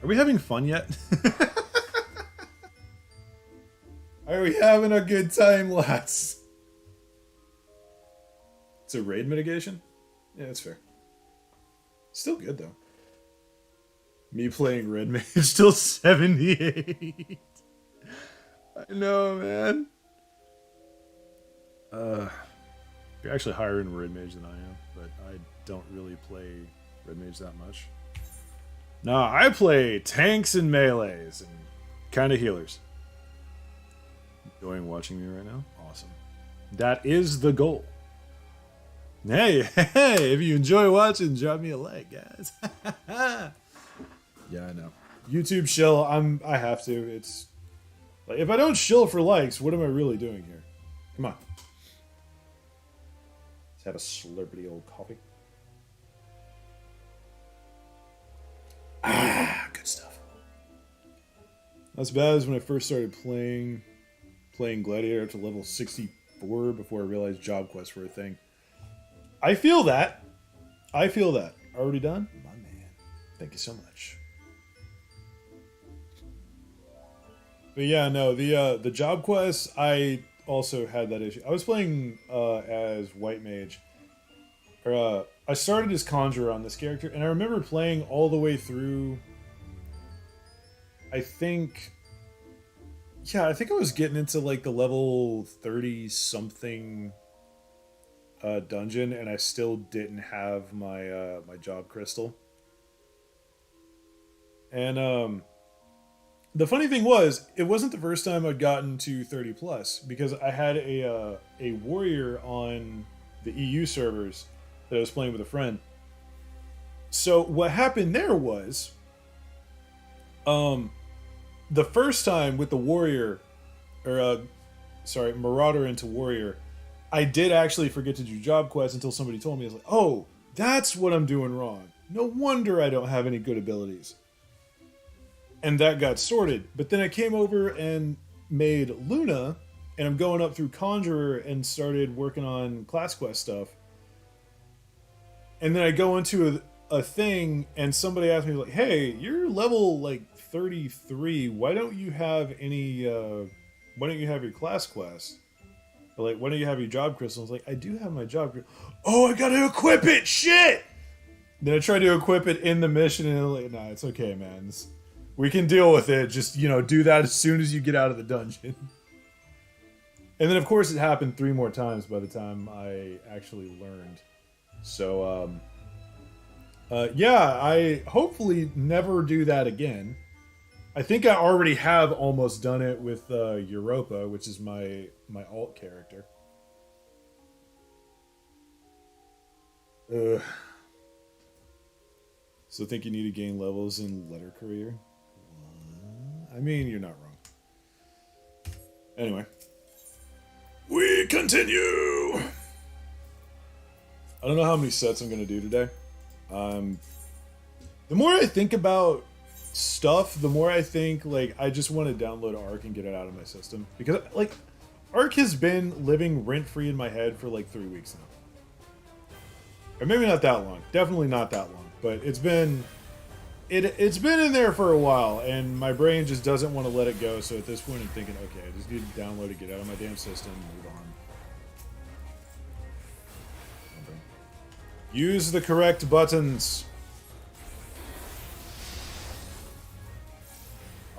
Are we having fun yet? Are we having a good time, lads? It's a raid mitigation? Yeah, that's fair. Still good, though. Me playing Red Mage till 78. I know, man. You're actually higher in Red Mage than I am, but I don't really play Red Mage that much. Nah, I play tanks and melees and kind of healers. Enjoying watching me right now? Awesome. That is the goal. Hey, if you enjoy watching, drop me a like, guys. Yeah, I know. YouTube shill, I have to. It's like if I don't shill for likes, what am I really doing here? Come on. Let's have a slurpity old coffee. Ah, good stuff. Not as bad as when I first started playing Gladiator up to level 64 before I realized job quests were a thing. I feel that. Already done? My man. Thank you so much. But yeah, no, the job quests, I also had that issue. I was playing as White Mage. I started as Conjurer on this character, and I remember playing all the way through. I think I was getting into like the level 30 something dungeon, and I still didn't have my my job crystal. And the funny thing was, it wasn't the first time I'd gotten to 30 plus, because I had a warrior on the EU servers that I was playing with a friend. So what happened there was, the first time with the warrior, or Marauder into warrior, I did actually forget to do job quests until somebody told me. I was like, oh, that's what I'm doing wrong. No wonder I don't have any good abilities. And that got sorted. But then I came over and made Luna, and I'm going up through Conjurer and started working on class quest stuff. And then I go into a thing, and somebody asked me, like, hey, you're level, like, 33. Why don't you have any, why don't you have your class quest? Or, like, why don't you have your job crystal? I was like, I do have my job crystal. Oh, I gotta equip it! Shit! Then I tried to equip it in the mission, and I'm like, nah, it's okay, man. We can deal with it. Just, do that as soon as you get out of the dungeon. And then, of course, it happened 3 more times by the time I actually learned. So, yeah, I hopefully never do that again. I think I already have almost done it with Europa, which is my alt character. So think you need to gain levels in Letter Courier? I mean, you're not wrong. Anyway. We continue! I don't know how many sets I'm going to do today. The more I think about stuff, the more I think, like, I just want to download Arc and get it out of my system. Because, like, Ark has been living rent-free in my head for like 3 weeks now. Or maybe not that long. Definitely not that long. But it's been in there for a while, and my brain just doesn't want to let it go. So at this point, I'm thinking, okay, I just need to download it, get out of my damn system, move on. Use the correct buttons.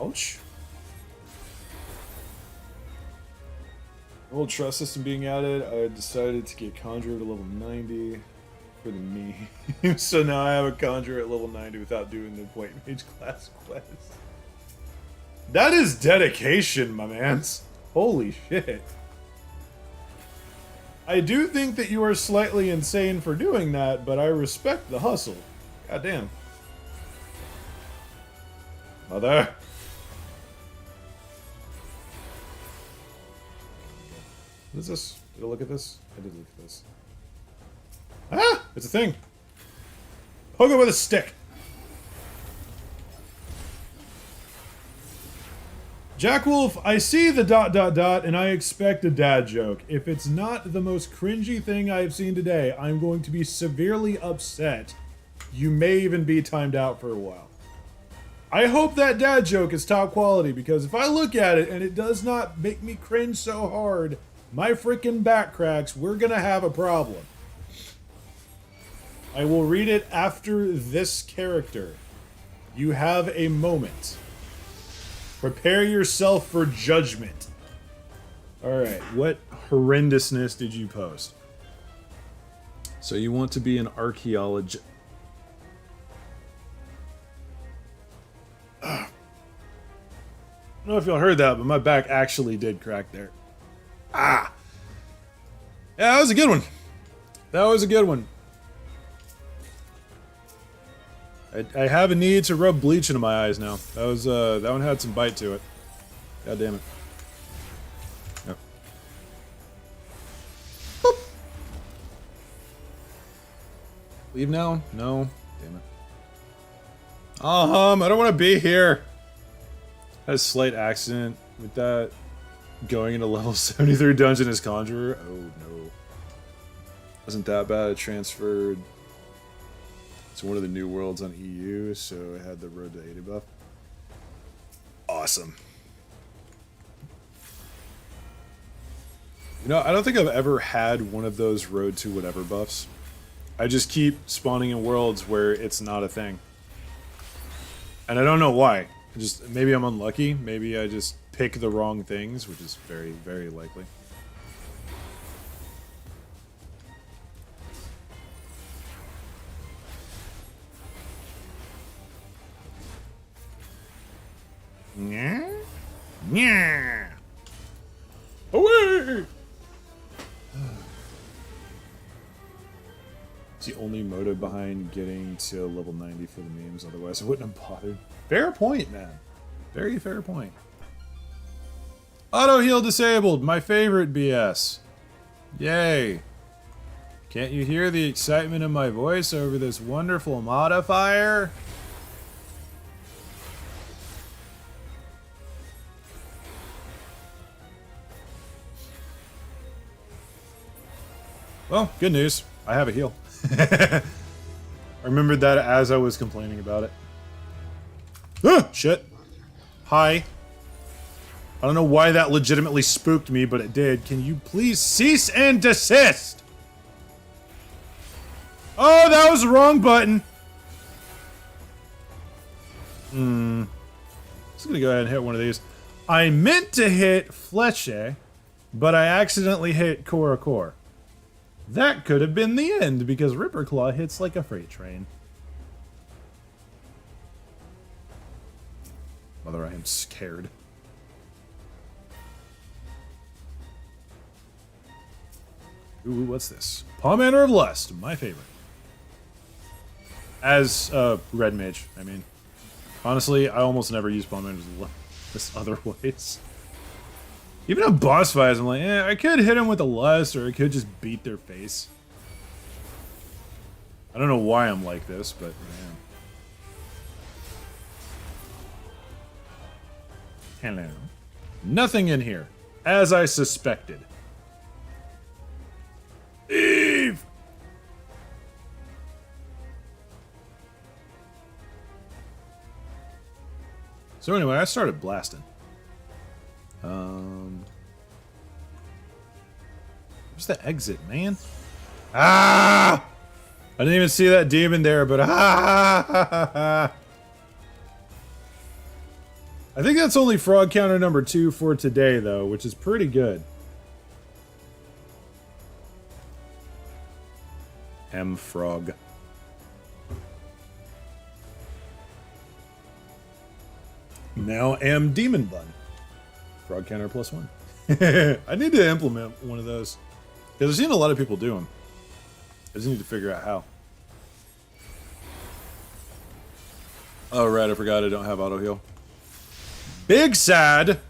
Ouch. Old trust system being added. I decided to get Conjurer to level 90 for the meme. So now I have a Conjurer at level 90 without doing the White Mage class quest. That is dedication, my mans. Holy shit. I do think that you are slightly insane for doing that, but I respect the hustle. Goddamn. Mother. What is this? Did I look at this? I did look at this. Ah! It's a thing. Poke it with a stick. Jack Wolf, I see the ... and I expect a dad joke. If it's not the most cringy thing I have seen today, I'm going to be severely upset. You may even be timed out for a while. I hope that dad joke is top quality, because if I look at it and it does not make me cringe so hard, my freaking back cracks, we're gonna have a problem. I will read it after this character. You have a moment. Prepare yourself for judgment. Alright, what horrendousness did you post? So you want to be an archaeologist. I don't know if y'all heard that, but my back actually did crack there. Ah! Yeah, that was a good one. That was a good one. I have a need to rub bleach into my eyes now. That was that one had some bite to it. God damn it. Yep. Boop. Leave now? No. Damn it. I don't want to be here. I had a slight accident with that. Going into level 73 dungeon as Conjurer. Oh no. Wasn't that bad. I transferred to one of the new worlds on EU, so I had the Road to 80 buff. Awesome. You know, I don't think I've ever had one of those Road to whatever buffs. I just keep spawning in worlds where it's not a thing. And I don't know why. Maybe I'm unlucky. Maybe I just pick the wrong things, which is very, very likely. Yeah. Yeah. Away. It's the only motive behind getting to level 90 for the memes. Otherwise, I wouldn't have bothered. Fair point, man. Very fair point. Auto heal disabled. My favorite BS. Yay. Can't you hear the excitement in my voice over this wonderful modifier? Well, good news. I have a heal. I remembered that as I was complaining about it. Ah, shit. Hi. I don't know why that legitimately spooked me, but it did. Can you please cease and desist? Oh, that was the wrong button. Just gonna go ahead and hit one of these. I meant to hit Fleche, but I accidentally hit Core. That could have been the end, because Ripper Claw hits like a freight train. Mother, I am scared. Ooh, what's this? Pomander of Lust, my favorite. As Red Mage, I mean. Honestly, I almost never use Pomander of Lust otherwise. Even on boss fights, I'm like, I could hit him with a Lust, or I could just beat their face. I don't know why I'm like this, but man. Hello. Nothing in here. As I suspected. Eve! So anyway, I started blasting. Where's the exit, man? Ah! I didn't even see that demon there, but I think that's only frog counter number 2 for today, though, which is pretty good. M frog. Now M demon bun. Frog counter +1. I need to implement one of those. Because I've seen a lot of people do them. I just need to figure out how. Oh, right, I forgot I don't have auto heal. Big sad!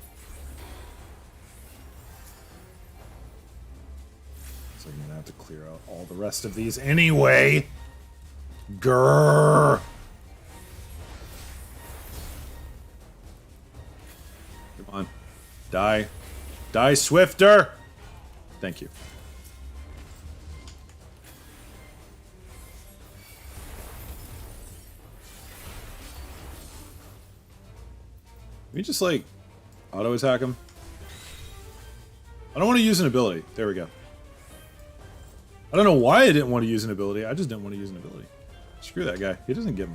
So I'm gonna have to clear out all the rest of these anyway. Grrr! Come on. Die. Die swifter! Thank you. Can we just, like, auto-attack him? I don't want to use an ability. There we go. I don't know why I didn't want to use an ability. I just didn't want to use an ability. Screw that guy. He doesn't get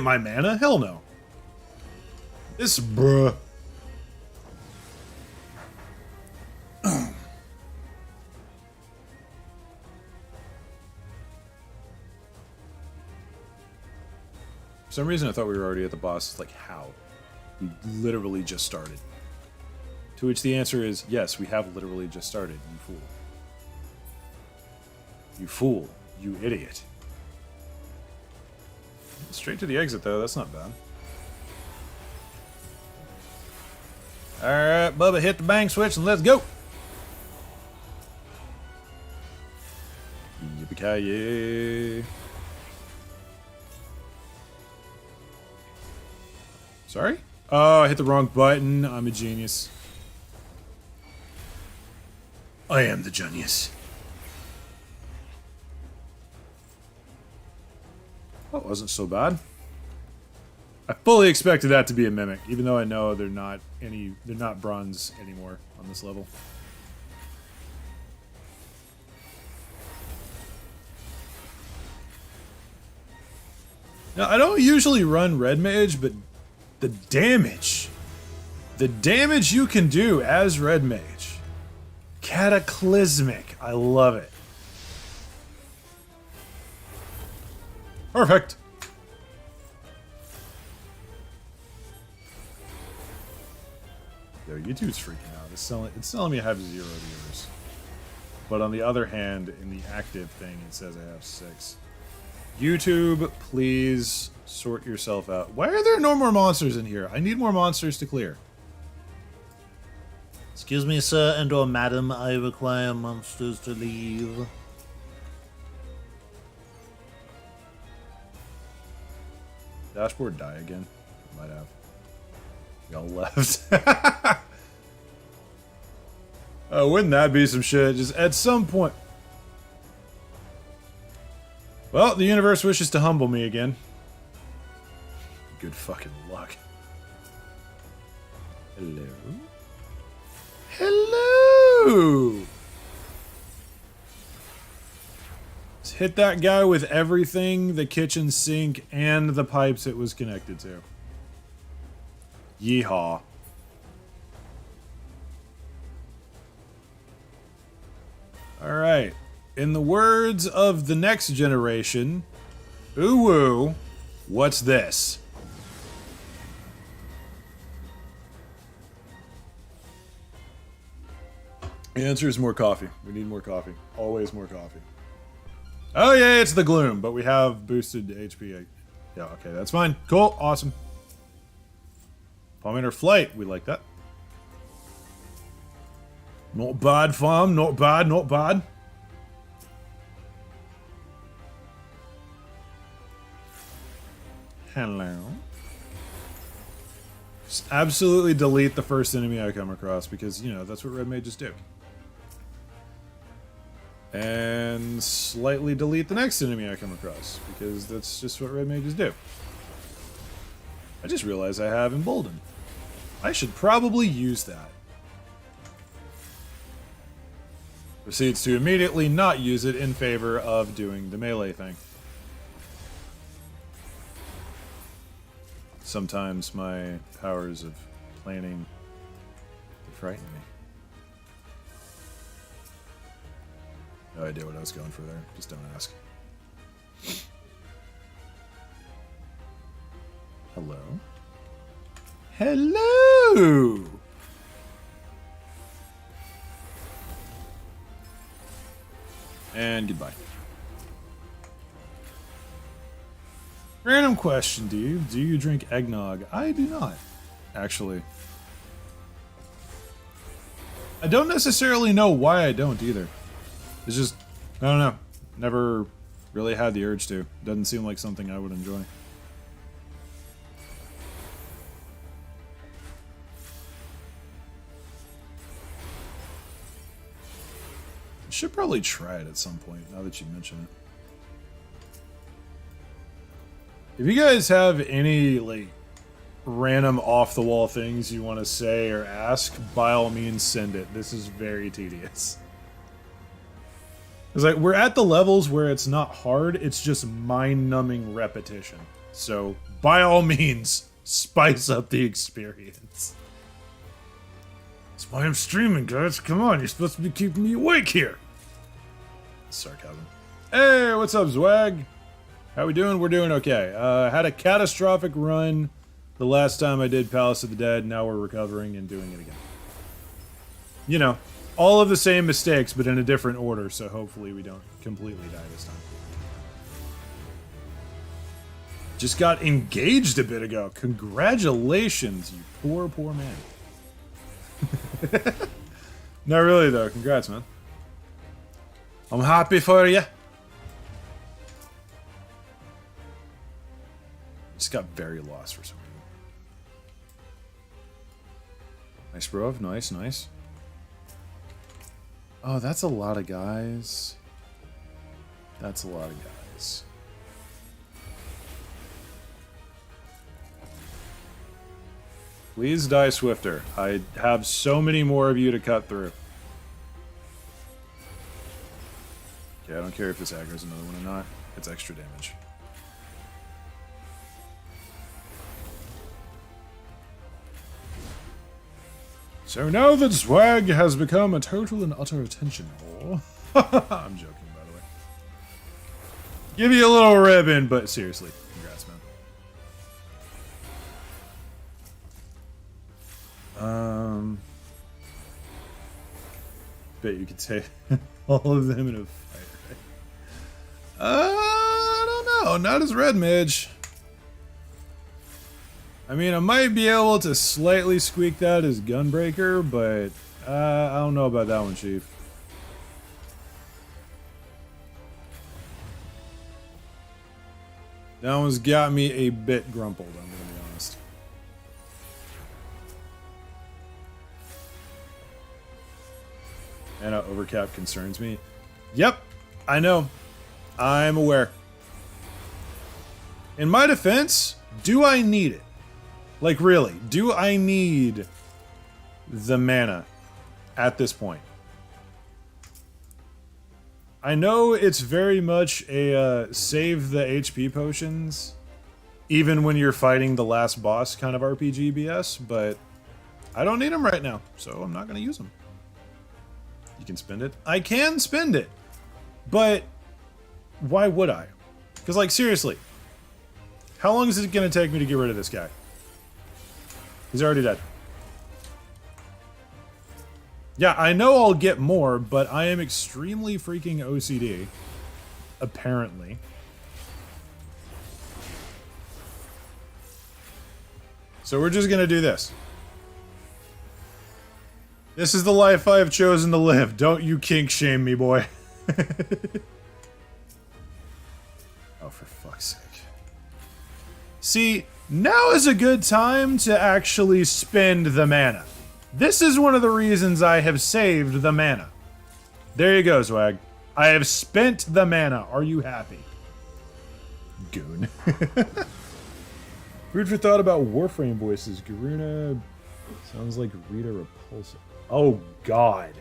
my mana. Hell no. This bruh. For some reason I thought we were already at the boss. It's like, how? We literally just started. To which the answer is, yes, we have literally just started, you fool. You fool. You idiot. Straight to the exit, though. That's not bad. Alright, Bubba, hit the bang switch and let's go! Yippee-ki-yay. Sorry? Oh, I hit the wrong button. I'm a genius. I am the genius. That wasn't so bad. I fully expected that to be a mimic, even though I know they're not bronze anymore on this level. Now, I don't usually run red mage, but the damage you can do as red mage, cataclysmic. I love it. Perfect. Yo, YouTube's freaking out. It's telling me I have 0 viewers. But on the other hand, in the active thing, it says I have 6. YouTube, please sort yourself out. Why are there no more monsters in here? I need more monsters to clear. Excuse me, sir and or madam, I require monsters to leave. Dashboard die again? Might have. Y'all left. Oh, wouldn't that be some shit? Just at some point. Well, the universe wishes to humble me again. Good fucking luck. Hello? Hello! Let's hit that guy with everything, the kitchen sink, and the pipes it was connected to. Yeehaw. Alright. In the words of the next generation, ooh woo, what's this? The answer is more coffee. We need more coffee. Always more coffee. Oh yeah, it's the gloom, but we have boosted HP. Yeah, okay, that's fine. Cool, awesome. Pomander flight, we like that. Not bad, farm. Not bad, not bad. Hello. Just absolutely delete the first enemy I come across because, you know, that's what red mages do. And slightly delete the next enemy I come across because that's just what red mages do. I just realized I have Embolden. I should probably use that. Proceeds to immediately not use it in favor of doing the melee thing. Sometimes my powers of planning frighten me. No idea what I was going for there. Just don't ask. Hello? Hello! And goodbye. Random question, Dave. Do you drink eggnog? I do not, actually. I don't necessarily know why I don't either. It's just, I don't know. Never really had the urge to. Doesn't seem like something I would enjoy. I should probably try it at some point, now that you mention it. If you guys have any, like, random off-the-wall things you want to say or ask, by all means send it. This is very tedious. It's like, we're at the levels where it's not hard, it's just mind-numbing repetition. So, by all means, spice up the experience. That's why I'm streaming, guys. Come on, you're supposed to be keeping me awake here. Sarcasm. Hey, what's up, Zwag? How we doing? We're doing okay. Had a catastrophic run the last time I did Palace of the Dead. Now we're recovering and doing it again. You know, all of the same mistakes, but in a different order, so hopefully we don't completely die this time. Just got engaged a bit ago. Congratulations, you poor, poor man. Not really, though. Congrats, man. I'm happy for you. Just got very lost for some reason. Nice, bro. Nice, nice. Oh, that's a lot of guys. That's a lot of guys. Please die swifter. I have so many more of you to cut through. Okay, I don't care if this aggro's another one or not. It's extra damage. So now that Swag has become a total and utter attention whore. I'm joking, by the way. Give you a little ribbon, but seriously, congrats, man. Bet you could take all of them in a fight, right? I don't know. Not as red mage. I mean, I might be able to slightly squeak that as Gunbreaker, but I don't know about that one, Chief. That one's got me a bit grumpled, I'm gonna be honest. And overcap concerns me. Yep, I know. I'm aware. In my defense, do I need it? Like, really, do I need the mana at this point? I know it's very much a save the HP potions, even when you're fighting the last boss kind of RPG BS, but I don't need them right now, so I'm not going to use them. You can spend it? I can spend it, but why would I? Because, like, seriously, how long is it going to take me to get rid of this guy? He's already dead. Yeah, I know I'll get more, but I am extremely freaking OCD. Apparently. So we're just gonna do this. This is the life I have chosen to live. Don't you kink shame me, boy. Oh, for fuck's sake. See, Now is a good time to actually spend the mana. This is one of the reasons I have saved the mana. There you go, Swag. I have spent the mana. Are you happy? Goon. Food for thought about Warframe voices. Garuna sounds like Rita Repulsa. Oh, God.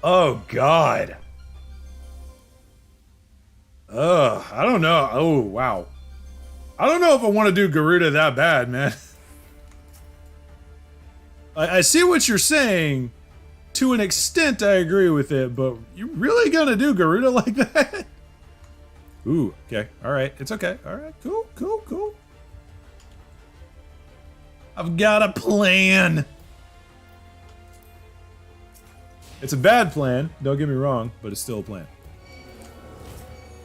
Oh, God. Ugh, I don't know. Oh, wow. I don't know if I want to do Garuda that bad, man. I see what you're saying. To an extent, I agree with it, but you really gonna do Garuda like that? Ooh, okay. Alright, it's okay. Alright, cool, cool, cool. I've got a plan. It's a bad plan, don't get me wrong, but it's still a plan.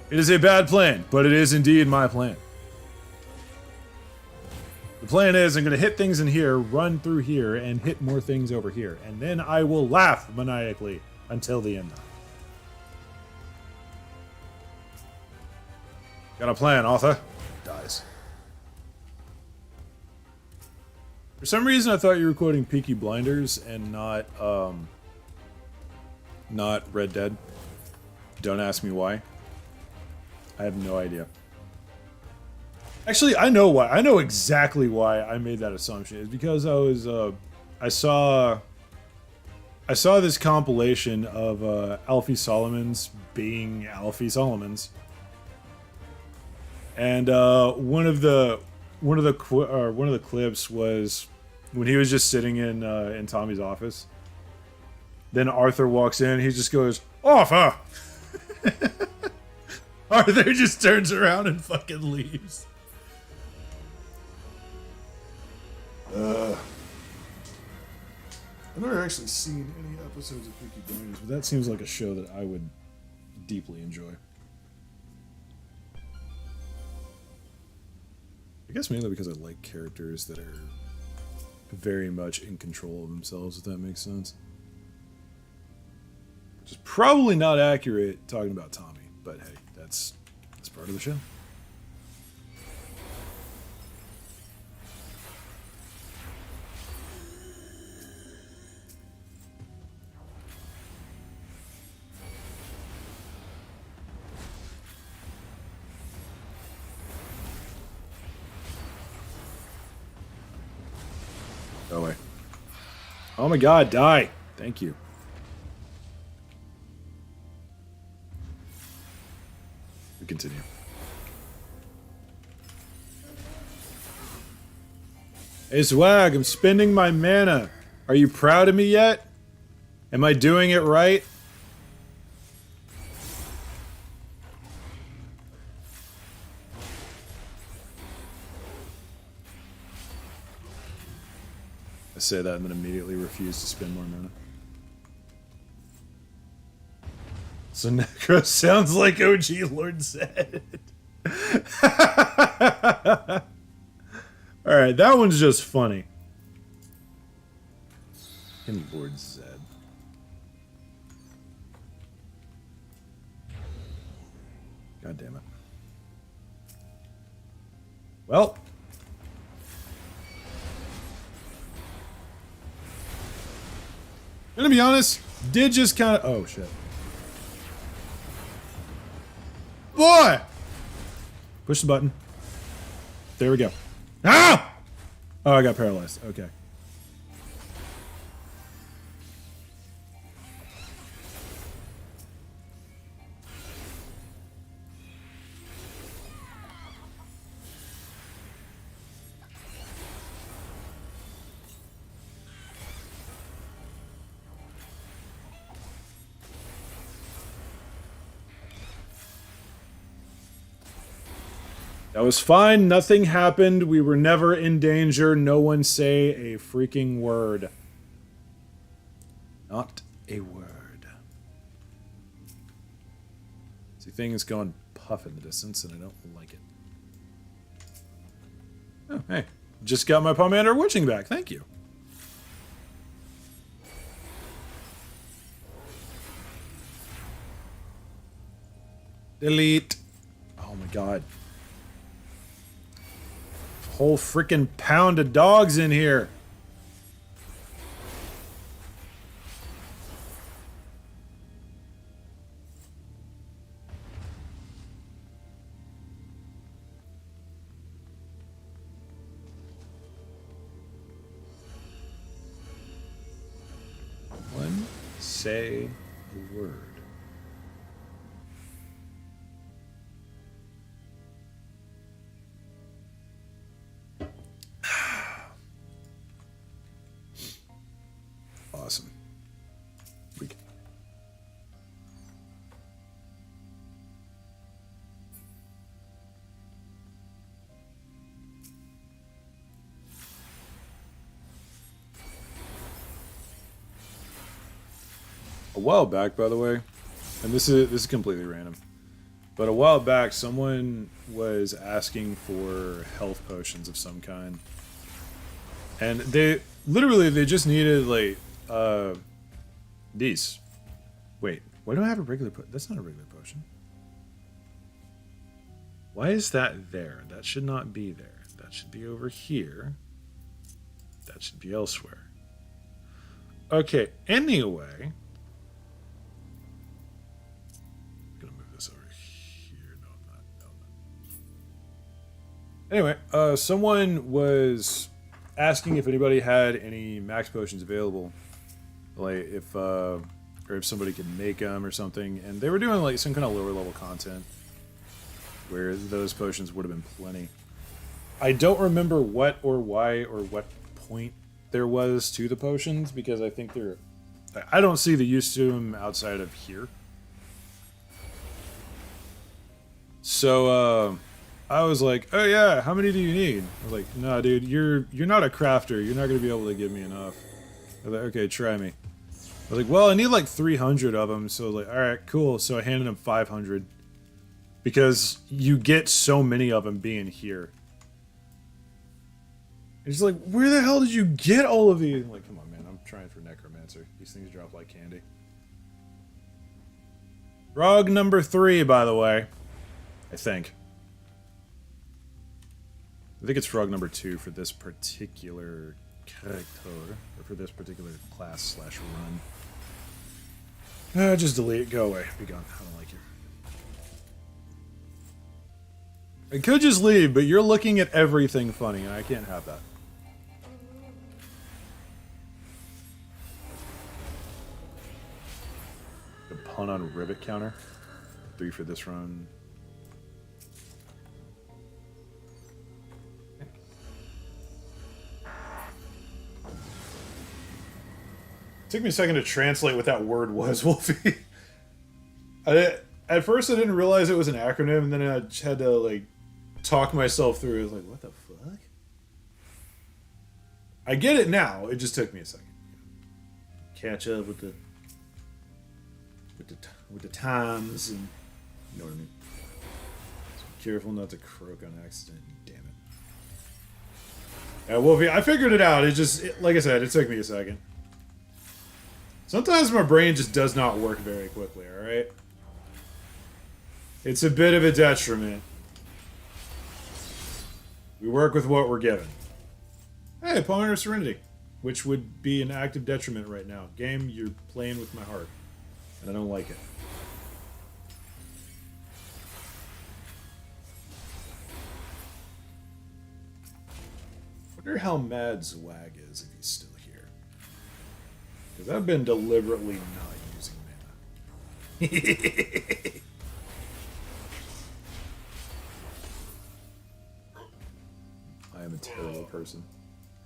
It is a bad plan, but it is indeed my plan. The plan is I'm going to hit things in here, run through here, and hit more things over here. And then I will laugh maniacally until the end. Got a plan, Arthur. Dies. For some reason, I thought you were quoting Peaky Blinders and not Red Dead. Don't ask me why. I have no idea. Actually, I know why. I know exactly why I made that assumption. It's because I was, I saw this compilation of Alfie Solomons being Alfie Solomons, and one of the clips was when he was just sitting in Tommy's office. Then Arthur walks in. He just goes, "Arthur." Arthur just turns around and fucking leaves. I've never actually seen any episodes of Peaky Blinders, but that seems like a show that I would deeply enjoy. I guess mainly because I like characters that are very much in control of themselves, if that makes sense. Which is probably not accurate talking about Tommy, but hey, that's part of the show. Go away. Oh my god, die! Thank you. We continue. Hey Swag, I'm spending my mana. Are you proud of me yet? Am I doing it right? I say that and then immediately refuse to spend more mana. So Necro sounds like OG Lord Zed. Alright, that one's just funny. Any Lord Zed. God damn it. Well. Gonna be honest, did just kind of... Oh, shit. Boy! Push the button. There we go. Ah! Oh, I got paralyzed. Okay. That was fine. Nothing happened. We were never in danger. No one say a freaking word. Not a word. See, thing is going puff in the distance, and I don't like it. Oh, hey. Just got my Pomander Witching back. Thank you. Delete. Oh my god. whole freaking pound of dogs in here. Say a word. Awesome. A while back, by the way, and this is completely random, but a while back, someone was asking for health potions of some kind, and they just needed like these. Wait, why do I have a regular potion? That's not a regular potion. Why is that there? That should not be there. That should be over here. That should be elsewhere. Okay, anyway. Anyway, someone was asking if anybody had any max potions available, like if or if somebody could make them or something, and they were doing like some kind of lower level content where those potions would have been plenty. I don't remember what or why or what point there was to the potions, because I think I don't see the use to them outside of here. So I was like, oh yeah, how many do you need? I was like, nah, dude, you're not a crafter. You're not going to be able to give me enough. I was like, okay, try me. I was like, well, I need like 300 of them. So I was like, all right, cool. So I handed him 500. Because you get so many of them being here. And he's like, where the hell did you get all of these? I'm like, come on, man, I'm trying for Necromancer. These things drop like candy. Frog number 3, by the way. I think it's frog number 2 for this particular character, or for this particular class / run. Just delete it. Go away. Be gone. I don't like you. I could just leave, but you're looking at everything funny, and I can't have that. The pun on rivet counter. 3 for this run. It took me a second to translate what that word was, Wolfie. At first I didn't realize it was an acronym, and then I had to like talk myself through it. I was like, what the fuck? I get it now. It just took me a second. Catch up with the times, and you know what I mean. So be careful not to croak on accident. Damn it. Yeah, Wolfie, I figured it out. Like I said, it took me a second. Sometimes my brain just does not work very quickly, alright? It's a bit of a detriment. We work with what we're given. Hey, Ponder of Serenity. Which would be an active detriment right now. Game, you're playing with my heart. And I don't like it. Wonder how mad Zwag is if he's still here. Because I've been deliberately not using mana. I am a terrible person.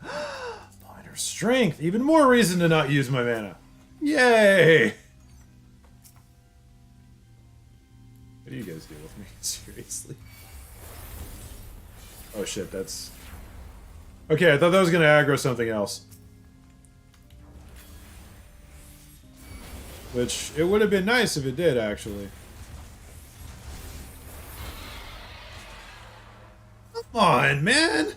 Minor strength! Even more reason to not use my mana. Yay! What do you guys do with me? Seriously? Oh shit, that's... Okay, I thought that was gonna aggro something else. Which, it would have been nice if it did, actually. Come on, man!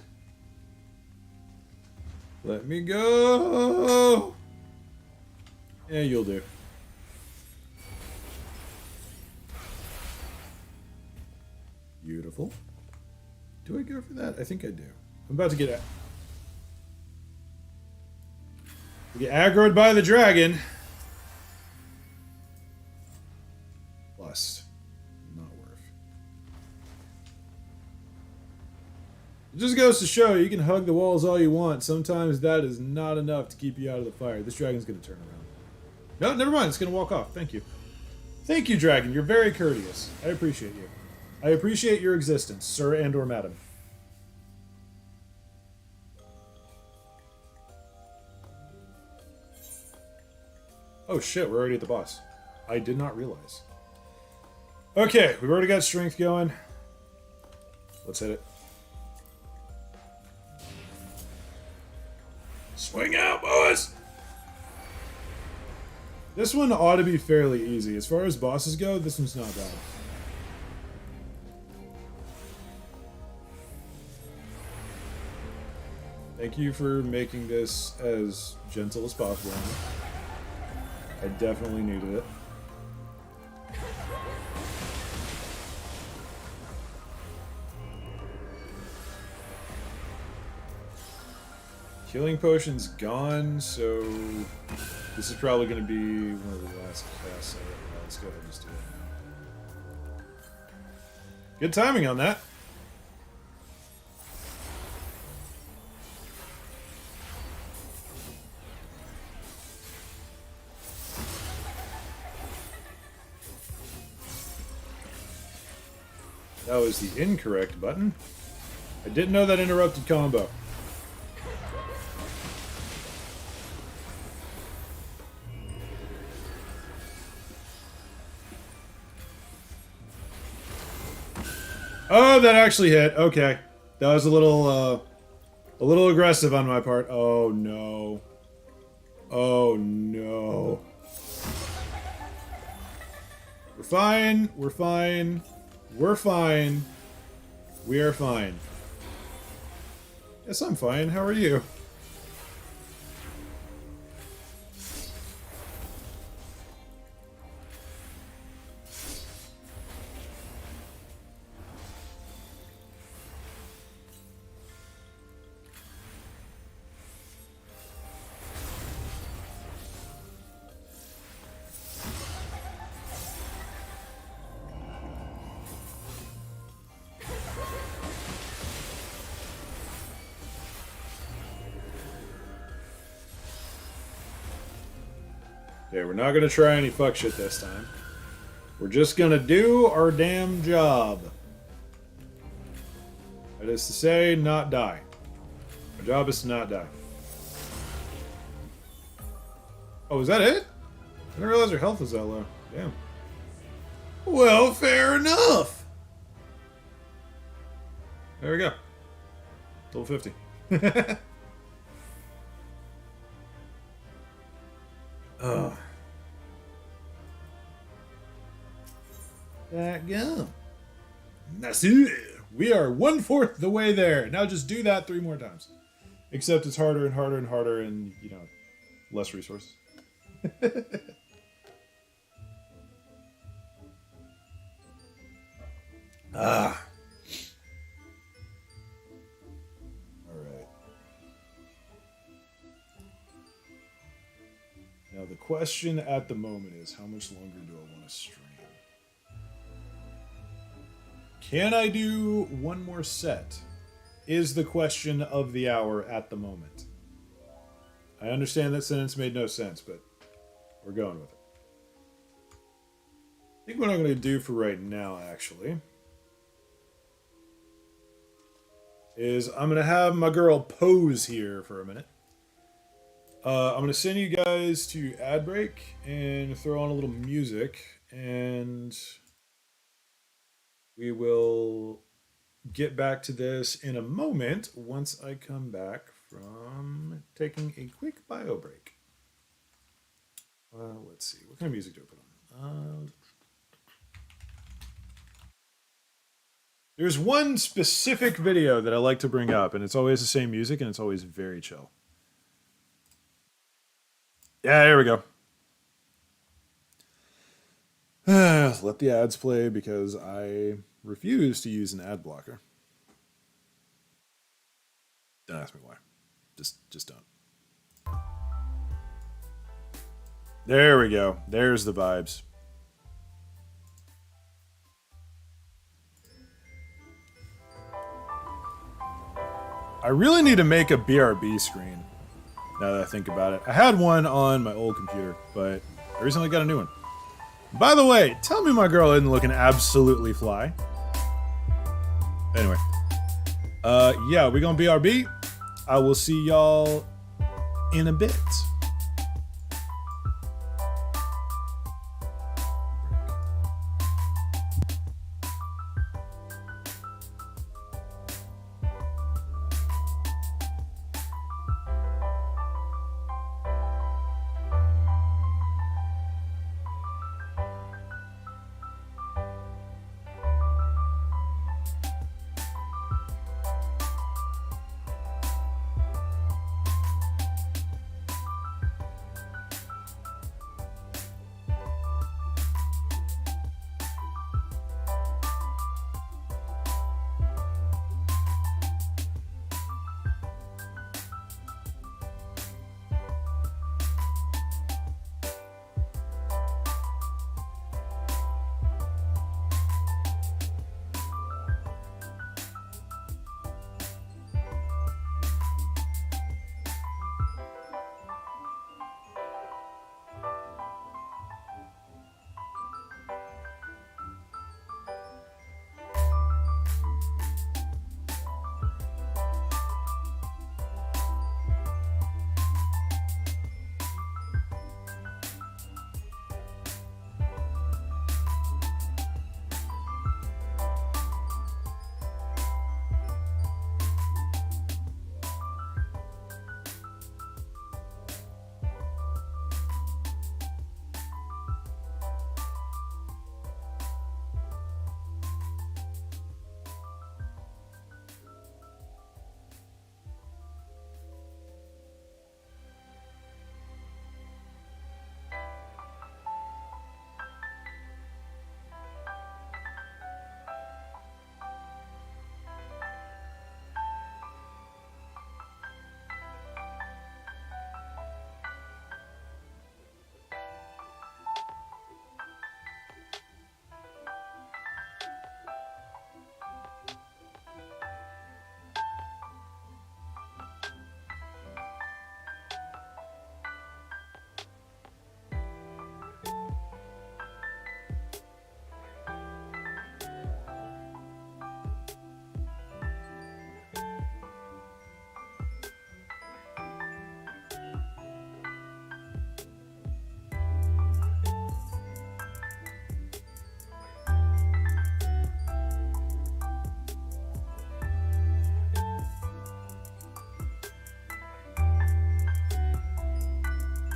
Let me go! Yeah, you'll do. Beautiful. Do I go for that? I think I do. I'm about to get aggroed by the dragon. Lust. Not worth. It just goes to show you can hug the walls all you want. Sometimes that is not enough to keep you out of the fire. This dragon's going to turn around. No, never mind. It's going to walk off. Thank you. Thank you, dragon. You're very courteous. I appreciate you. I appreciate your existence, sir and or madam. Oh shit, we're already at the boss. I did not realize. Okay, we've already got strength going. Let's hit it. Swing out, boys! This one ought to be fairly easy. As far as bosses go, this one's not bad. Thank you for making this as gentle as possible. I definitely needed it. Healing potion's gone, so this is probably going to be one of the last casts. Let's go ahead and just do it now. Good timing on that. That was the incorrect button. I didn't know that interrupted combo. Oh, that actually hit. Okay. That was a little aggressive on my part. Oh, no. Oh, no. We're fine. We're fine. We're fine. We are fine. Yes, I'm fine. How are you? Okay, we're not gonna try any fuck shit this time. We're just gonna do our damn job. That is to say, not die. Our job is to not die. Oh, is that it? I didn't realize your health was that low. Damn. Well, fair enough. There we go. Level 50. That go. That's it. We are 1/4 the way there. Now just do that 3 more times. Except it's harder and harder and harder and, you know, less resources. Ah. Alright. Now the question at the moment is, how much longer do I want to stream? Can I do one more set? Is the question of the hour at the moment. I understand that sentence made no sense, but we're going with it. I think what I'm going to do for right now, actually, is I'm going to have my girl pose here for a minute. I'm going to send you guys to ad break and throw on a little music, and we will get back to this in a moment once I come back from taking a quick bio break. Let's see. What kind of music do I put on? There's one specific video that I like to bring up, and it's always the same music, and it's always very chill. Yeah, here we go. Let the ads play because I refuse to use an ad blocker. Don't ask me why. Just don't. There we go. There's the vibes. I really need to make a BRB screen, now that I think about it. I had one on my old computer, but I recently got a new one. By the way, tell me my girl isn't looking absolutely fly. Anyway. Yeah, we gonna BRB. I will see y'all in a bit.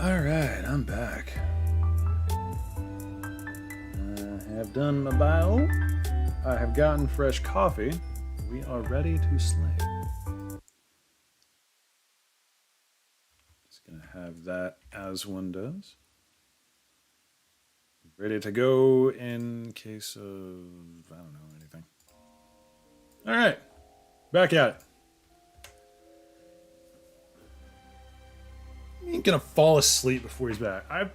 Alright, I'm back. I have done my bio. I have gotten fresh coffee. We are ready to slay. Just gonna have that as one does. Ready to go in case of, I don't know, anything. Alright, back at it. He ain't gonna fall asleep before he's back. I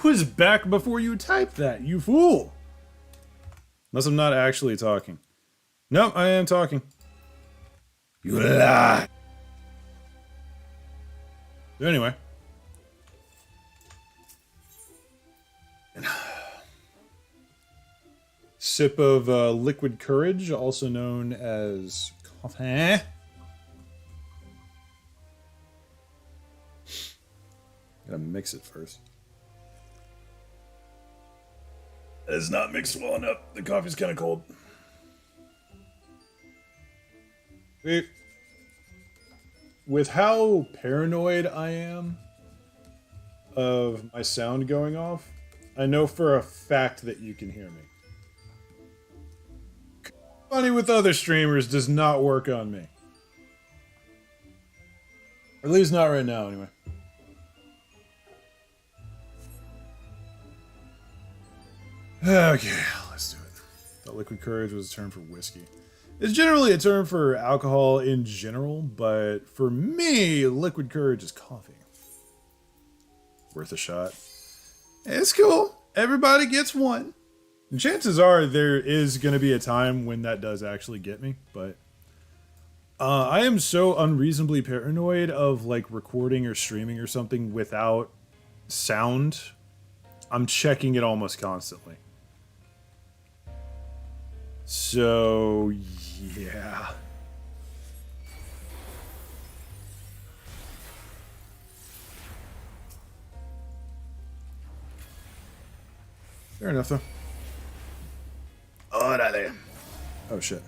was back before you typed that, you fool. Unless I'm not actually talking. Nope, I am talking. You lie. So anyway. Sip of liquid courage, also known as coffee. Gotta mix it first. It's not mixed well enough. The coffee's kind of cold. With how paranoid I am of my sound going off, I know for a fact that you can hear me. Funny with other streamers does not work on me. Or at least not right now, anyway. Okay, let's do it. Thought liquid courage was a term for whiskey. It's generally a term for alcohol in general, but for me, liquid courage is coffee. Worth a shot. It's cool. Everybody gets one. And chances are there is going to be a time when that does actually get me, but I am so unreasonably paranoid of like recording or streaming or something without sound. I'm checking it almost constantly. So, yeah. Fair enough, though. Órale. Oh, shit.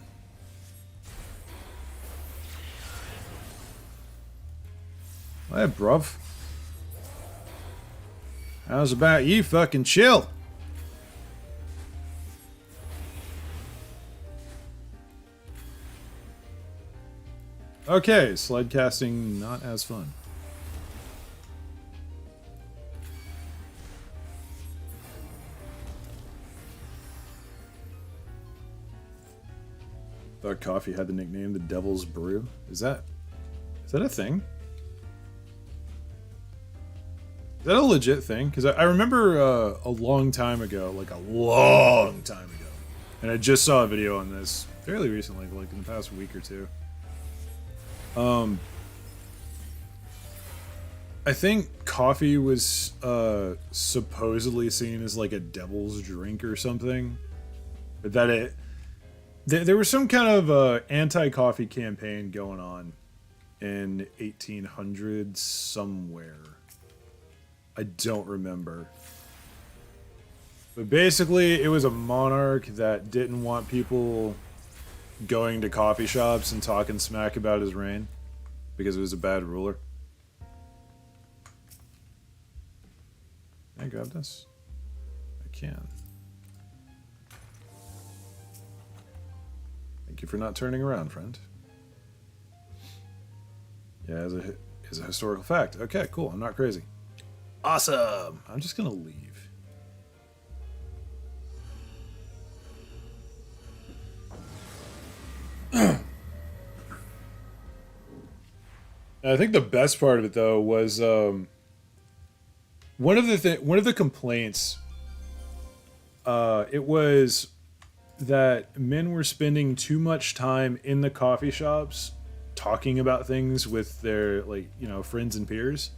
Hey, bruv. How's about you fucking chill? Okay, slide casting not as fun. Thought coffee had the nickname the Devil's Brew. Is that a thing? Is that a legit thing? Because I remember a long time ago, like a long time ago, and I just saw a video on this fairly recently, like in the past week or two. I think coffee was supposedly seen as like a devil's drink or something, but that there was some kind of anti-coffee campaign going on in 1800s somewhere. I don't remember. But basically, it was a monarch that didn't want people going to coffee shops and talking smack about his reign because it was a bad ruler. Can I grab this? I can. Thank you for not turning around, friend. Yeah, as a historical fact. Okay, cool. I'm not crazy. Awesome. I'm just gonna leave. I think the best part of it though was one of the complaints. It was that men were spending too much time in the coffee shops talking about things with their friends and peers.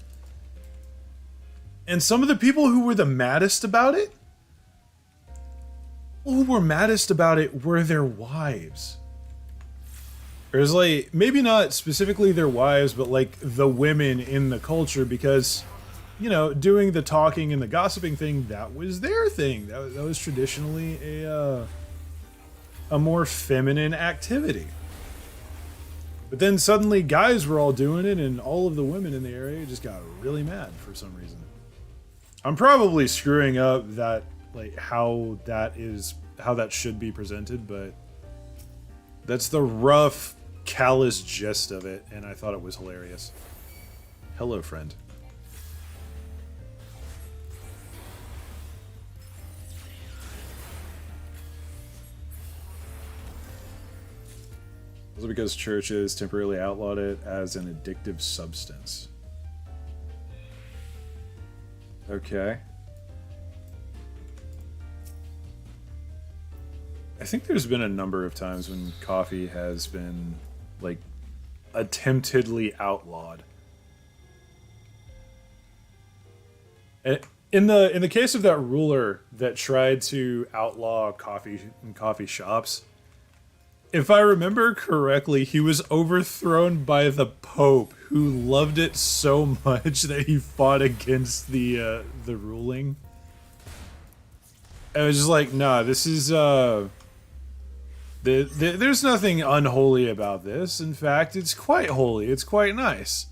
And some of the people who were the maddest about it, were their wives. It was like, maybe not specifically their wives, but like the women in the culture, because, doing the talking and the gossiping thing, that was their thing. That was traditionally a more feminine activity. But then suddenly guys were all doing it, and all of the women in the area just got really mad for some reason. I'm probably screwing up that, like, how that should be presented, but that's the rough, callous gist of it, and I thought it was hilarious. Hello, friend. Also because churches temporarily outlawed it as an addictive substance. Okay. I think there's been a number of times when coffee has been, like, attemptedly outlawed. And in the case of that ruler that tried to outlaw coffee in coffee shops, if I remember correctly, he was overthrown by the Pope, who loved it so much that he fought against the ruling. I was just like, nah, this is there's nothing unholy about this. In fact, it's quite holy. It's quite nice.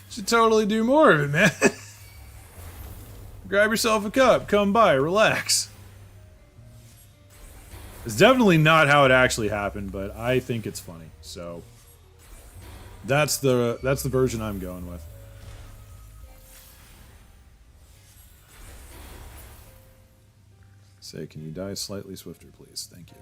Should totally do more of it, man. Grab yourself a cup, come by, relax. It's definitely not how it actually happened, but I think it's funny. So that's the version I'm going with. Say, can you die slightly swifter, please? Thank you.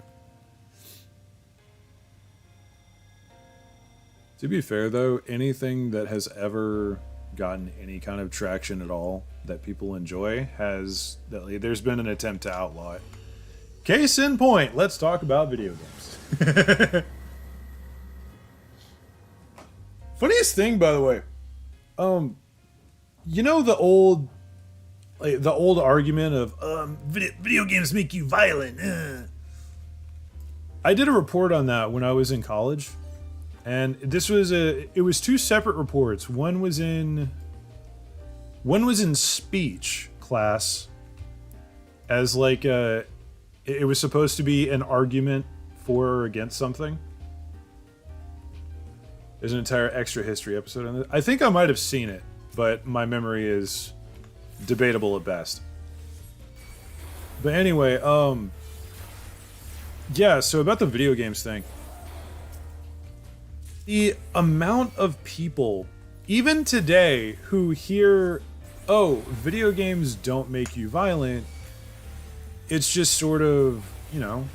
To be fair, though, anything that has ever gotten any kind of traction at all that people enjoy has there's been an attempt to outlaw it. Case in point, let's talk about video games. Funniest thing, by the way, you know the old argument of video games make you violent. I did a report on that when I was in college. And it was two separate reports. One was in speech class as like it was supposed to be an argument for or against something. There's an entire extra history episode on it. I think I might have seen it, but my memory is debatable at best. But anyway, yeah, so about the video games thing. The amount of people, even today, who hear, oh, video games don't make you violent, it's just sort of, you know,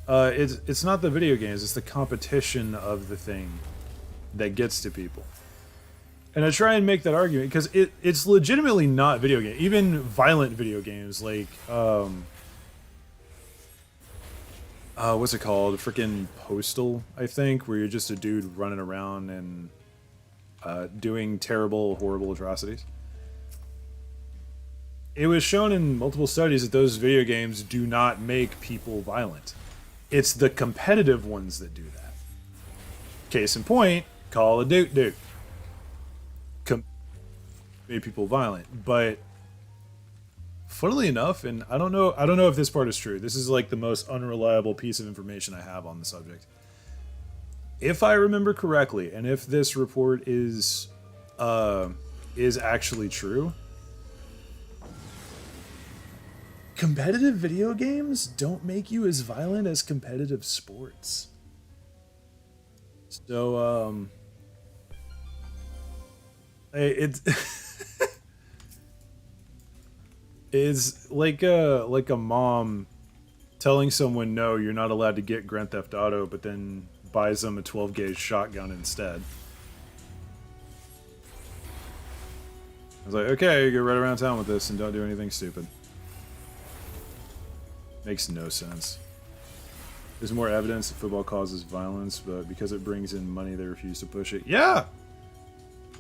it's not the video games, it's the competition of the thing that gets to people. And I try and make that argument because it's legitimately not video game. Even violent video games like what's it called? Freaking Postal, I think, where you're just a dude running around and doing terrible, horrible atrocities. It was shown in multiple studies that those video games do not make people violent. It's the competitive ones that do that. Case in point, Call of Duty. Made people violent, but funnily enough, and I don't know if this part is true. This is like the most unreliable piece of information I have on the subject. If I remember correctly, and if this report is actually true, competitive video games don't make you as violent as competitive sports. So, it's it's like a mom telling someone, no, you're not allowed to get Grand Theft Auto, but then buys them a 12 gauge shotgun instead. I was like, okay, go right around town with this and don't do anything stupid. Makes no sense. There's more evidence that football causes violence, but because it brings in money, they refuse to push it. Yeah!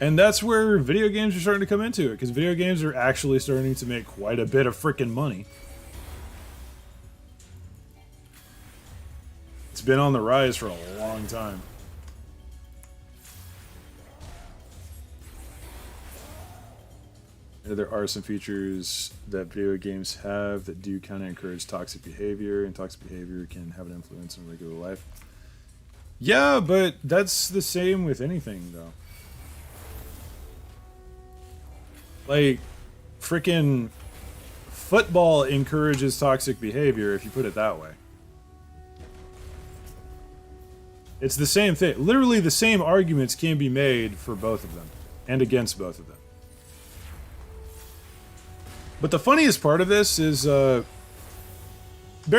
And that's where video games are starting to come into it, because video games are actually starting to make quite a bit of freaking money. It's been on the rise for a long time. There are some features that video games have that do kind of encourage toxic behavior, and toxic behavior can have an influence on regular life. Yeah, but that's the same with anything, though. Like, freaking football encourages toxic behavior, if you put it that way. It's the same thing. Literally the same arguments can be made for both of them, and against both of them. But the funniest part of this is, bear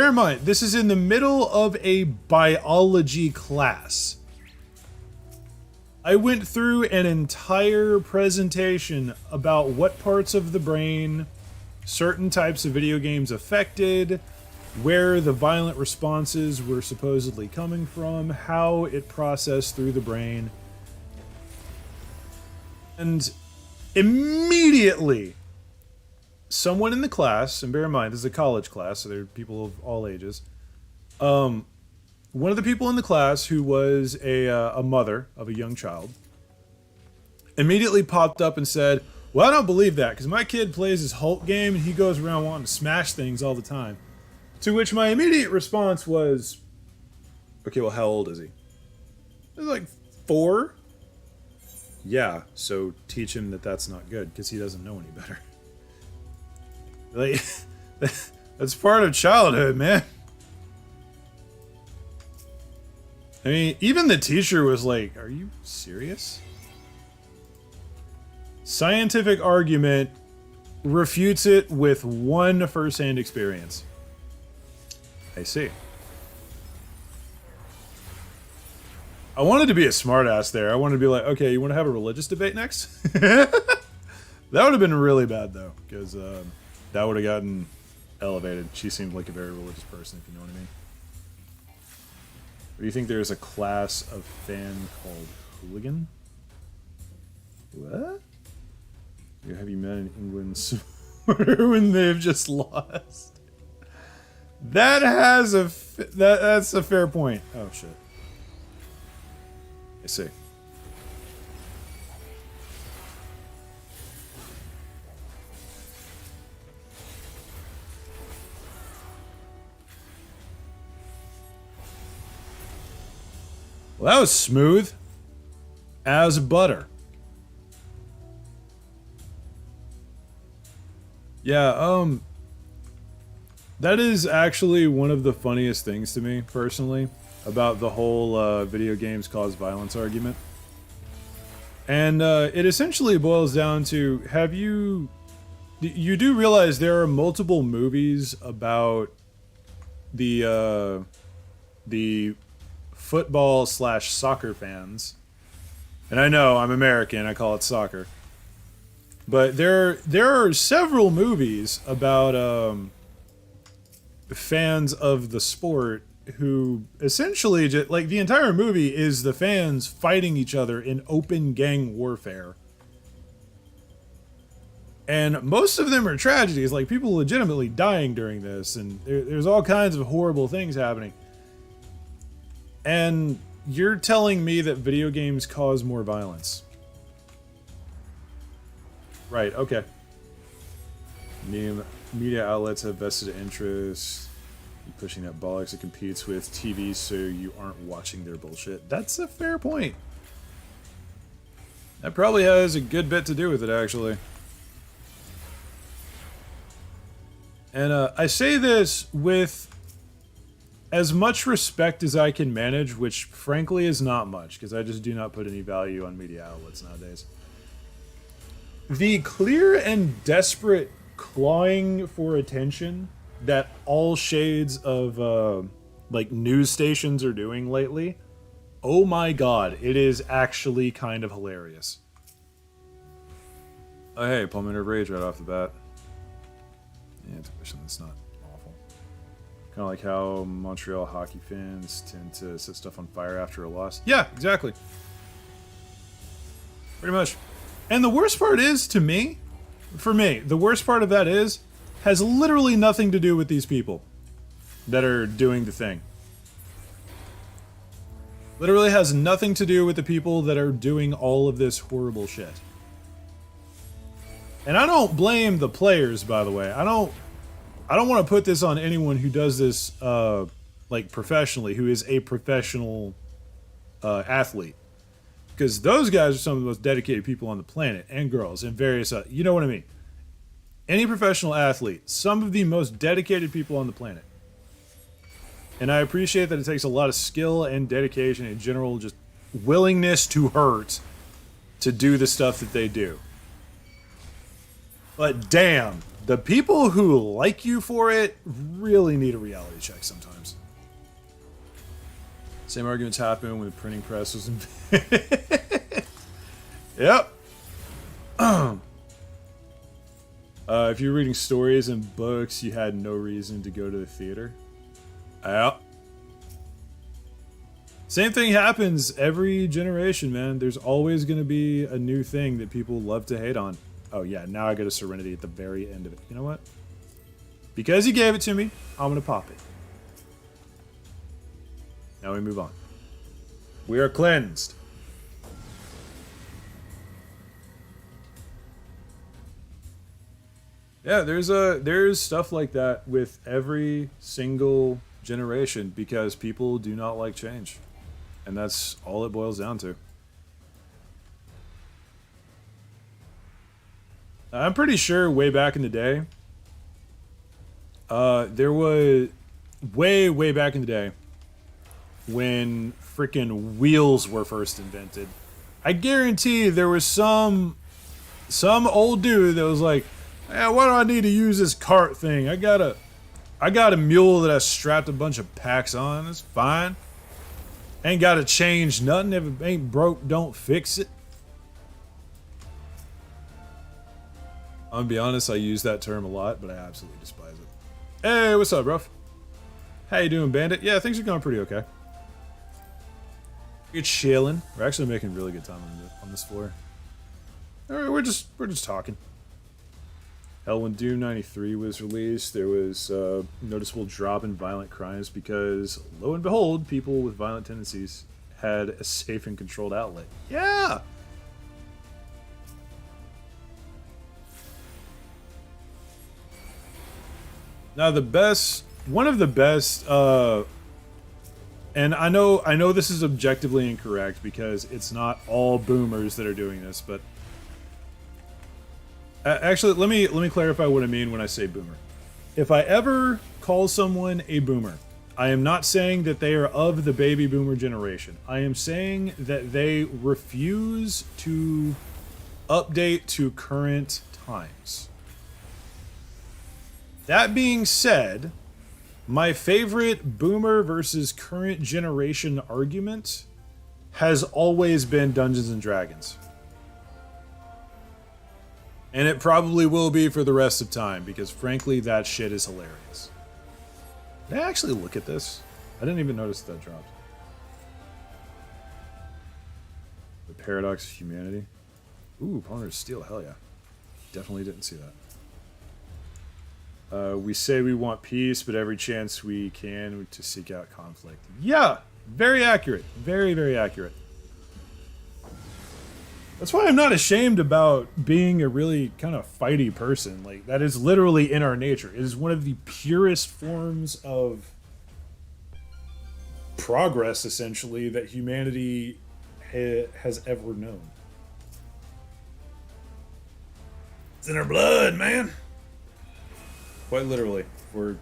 in mind, this is in the middle of a biology class. I went through an entire presentation about what parts of the brain certain types of video games affected, where the violent responses were supposedly coming from, how it processed through the brain. And immediately, someone in the class, and bear in mind, this is a college class, so there are people of all ages, one of the people in the class who was a mother of a young child immediately popped up and said, well, I don't believe that, because my kid plays his Hulk game and he goes around wanting to smash things all the time. To which my immediate response was, okay, well, how old is he? He was like 4. Yeah, so teach him that that's not good, because he doesn't know any better. Like, that's part of childhood, man. I mean, even the teacher was like, are you serious? Scientific argument refutes it with one first-hand experience. I see. I wanted to be a smartass there. I wanted to be like, okay, you want to have a religious debate next? That would have been really bad though, because that would have gotten elevated. She seemed like a very religious person, if you know what I mean. Or do you think there's a class of fan called hooligan? What? Have you met in England supporter when they've just lost? That has a that's a fair point. Oh shit. I see. Well, that was smooth as butter. Yeah, that is actually one of the funniest things to me, personally, about the whole video games cause violence argument. And it essentially boils down to, you do realize there are multiple movies about the football / soccer fans. And I know, I'm American, I call it soccer. But there are several movies about fans of the sport who essentially just, like, the entire movie is the fans fighting each other in open gang warfare. And most of them are tragedies, like people legitimately dying during this, and there's all kinds of horrible things happening. And you're telling me that video games cause more violence. Right, okay. Media outlets have vested interest in pushing that bollocks that competes with TV so you aren't watching their bullshit. That's a fair point. That probably has a good bit to do with it, actually. And I say this with as much respect as I can manage, which frankly is not much, because I just do not put any value on media outlets nowadays. The clear and desperate clawing for attention that all shades of like news stations are doing lately, oh my god, it is actually kind of hilarious. Oh hey, Pulmonary Rage right off the bat. Yeah, it's a question that's not awful. Kind of like how Montreal hockey fans tend to set stuff on fire after a loss. Yeah, exactly. Pretty much. And the worst part is, for me, the worst part of that has literally nothing to do with these people that are doing the thing. Literally has nothing to do with the people that are doing all of this horrible shit. And I don't blame the players, by the way. I don't want to put this on anyone who does this, like, professionally, who is a professional athlete. Because those guys are some of the most dedicated people on the planet, and girls, and various, you know what I mean. Any professional athlete, some of the most dedicated people on the planet. And I appreciate that it takes a lot of skill and dedication and general just willingness to hurt to do the stuff that they do. But damn, the people who like you for it really need a reality check sometimes. Same arguments happen when the printing press was invented. Yep. If you're reading stories and books, you had no reason to go to the theater. Yep. Same thing happens every generation, man. There's always going to be a new thing that people love to hate on. Oh yeah, now I got a Serenity at the very end of it. You know what? Because you gave it to me, I'm going to pop it. Now we move on. We are cleansed. Yeah, there's stuff like that with every single generation because people do not like change. And that's all it boils down to. I'm pretty sure way back in the day, there was way back in the day when frickin' wheels were first invented. I guarantee there was some old dude that was like, "Yeah, why do I need to use this cart thing? I got a mule that I strapped a bunch of packs on. It's fine." Ain't gotta change nothing. If it ain't broke, don't fix it. I'm gonna be honest, I use that term a lot, but I absolutely despise it. Hey, what's up, bro? How you doing, Bandit? Yeah, things are going pretty okay. We're chilling. We're actually making really good time on this floor. Alright, we're just talking. Hell, when Doom 93 was released, there was a noticeable drop in violent crimes because, lo and behold, people with violent tendencies had a safe and controlled outlet. Yeah! Now one of the best, and I know this is objectively incorrect because it's not all boomers that are doing this, but actually, let me clarify what I mean when I say boomer. If I ever call someone a boomer, I am not saying that they are of the baby boomer generation. I am saying that they refuse to update to current times. That being said, my favorite boomer versus current generation argument has always been Dungeons and Dragons. And it probably will be for the rest of time, because frankly, that shit is hilarious. Did I actually look at this? I didn't even notice that dropped. The Paradox of Humanity. Ooh, Ponder of Steel, hell yeah. Definitely didn't see that. We say we want peace, but every chance we can to seek out conflict. Yeah, very accurate. Very, very accurate. That's why I'm not ashamed about being a really kind of fighty person. Like, that is literally in our nature. It is one of the purest forms of progress, essentially, that humanity has ever known. It's in our blood, man. Quite literally, for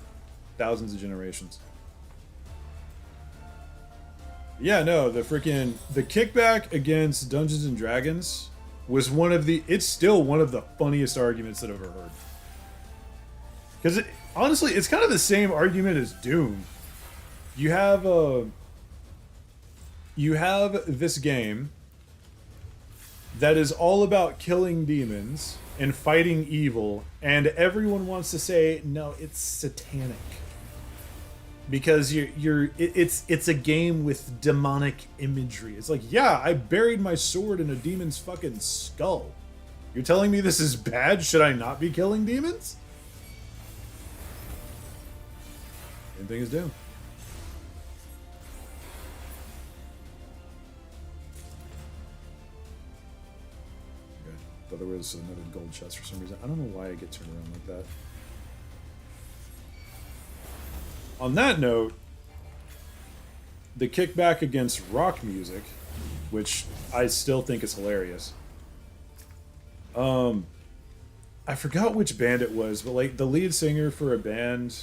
thousands of generations. Yeah, no, the kickback against Dungeons and Dragons was it's still one of the funniest arguments that I've ever heard. Because honestly, it's kind of the same argument as Doom. You have this game that is all about killing demons and fighting evil, and everyone wants to say, no, it's satanic. Because it's a game with demonic imagery. It's like, yeah, I buried my sword in a demon's fucking skull. You're telling me this is bad? Should I not be killing demons? Same thing as Doom. Good. Thought there was another gold chest for some reason. I don't know why I get turned around like that. On that note, the kickback against rock music, which I still think is hilarious. I forgot which band it was, but like the lead singer for a band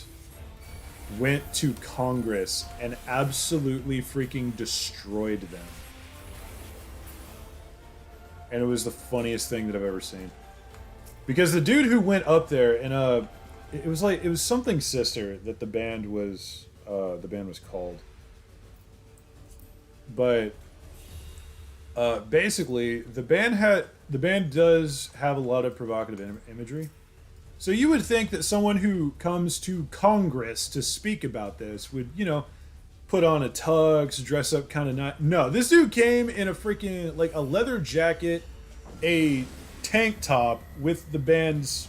went to Congress and absolutely freaking destroyed them. And it was the funniest thing that I've ever seen. Because the dude who went up there and it was something Sister that the band was called. But basically the band does have a lot of provocative imagery. So you would think that someone who comes to Congress to speak about this would, put on a tux, dress up kind of nice. No, this dude came in a freaking like a leather jacket, a tank top with the band's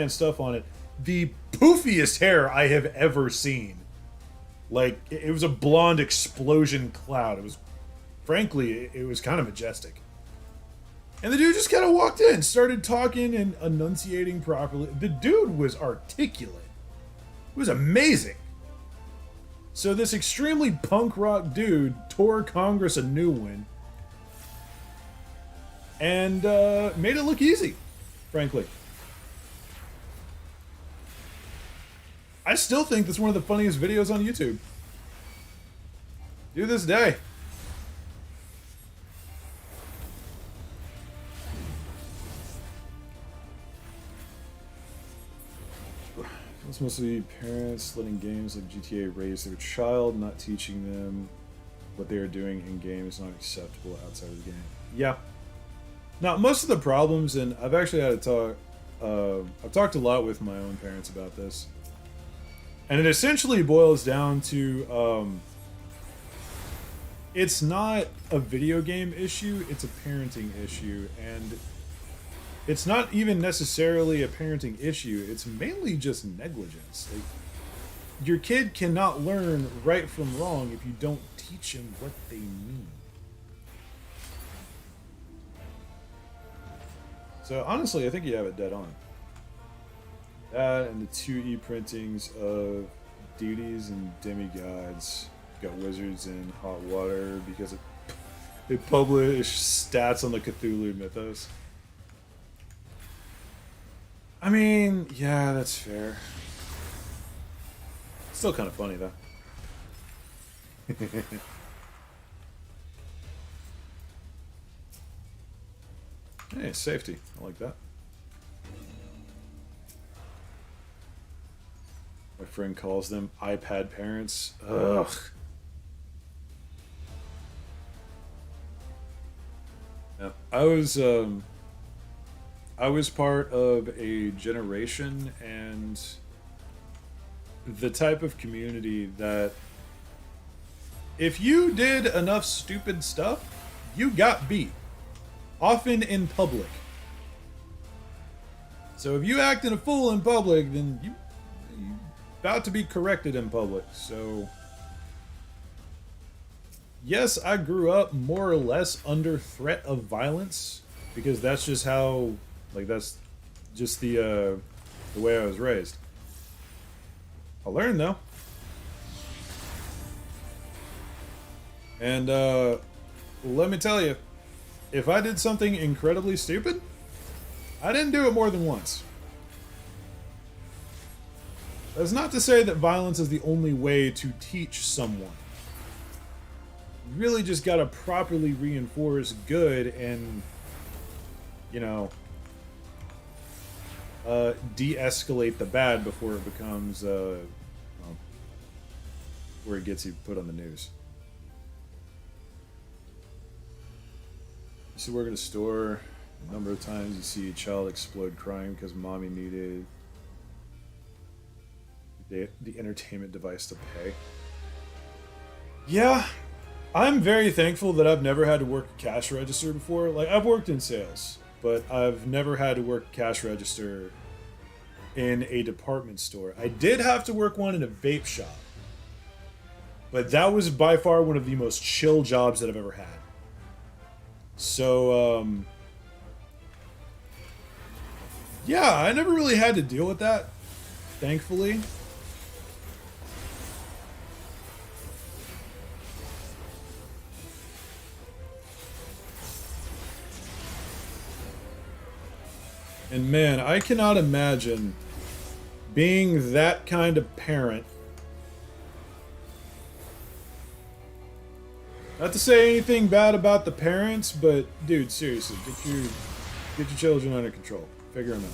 stuff on it. The poofiest hair I have ever seen. Like, it was a blonde explosion cloud. It was, frankly, it was kind of majestic. And the dude just kind of walked in, started talking and enunciating properly. The dude was articulate. It was amazing. So this extremely punk rock dude tore Congress a new one. And made it look easy, frankly. I still think that's one of the funniest videos on YouTube. To this day. It's mostly parents letting games like GTA raise their child, not teaching them what they are doing in game is not acceptable outside of the game. Yeah. Now, most of the problems, and I've actually had to talk, I've talked a lot with my own parents about this, and it essentially boils down to, it's not a video game issue, it's a parenting issue, and it's not even necessarily a parenting issue, it's mainly just negligence. Like, your kid cannot learn right from wrong if you don't teach him what they mean. So honestly, I think you have it dead on. That and the 2E printings of deities and demigods. Got wizards in hot water because they publish stats on the Cthulhu mythos. I mean, yeah, that's fair. Still kind of funny though. Hey, safety. I like that. My friend calls them iPad parents. Ugh. Yeah, I was part of a generation and the type of community that if you did enough stupid stuff, you got beat. Often in public. So if you act in a fool in public, then you about to be corrected in public. So yes, I grew up more or less under threat of violence because that's just how, like, that's just the way I was raised. I learned though. And let me tell you, if I did something incredibly stupid, I didn't do it more than once. That's not to say that violence is the only way to teach someone. You really just gotta properly reinforce good and, you know, de-escalate the bad before it becomes, well, where it gets you put on the news. You see, work at a store, a number of times you see a child explode crying because mommy needed the entertainment device to pay. Yeah, I'm very thankful that I've never had to work a cash register before. Like, I've worked in sales, but I've never had to work a cash register in a department store. I did have to work one in a vape shop, but that was by far one of the most chill jobs that I've ever had. So, yeah, I never really had to deal with that, thankfully. And man, I cannot imagine being that kind of parent. Not to say anything bad about the parents, but dude, seriously, get your children under control. Figure them out.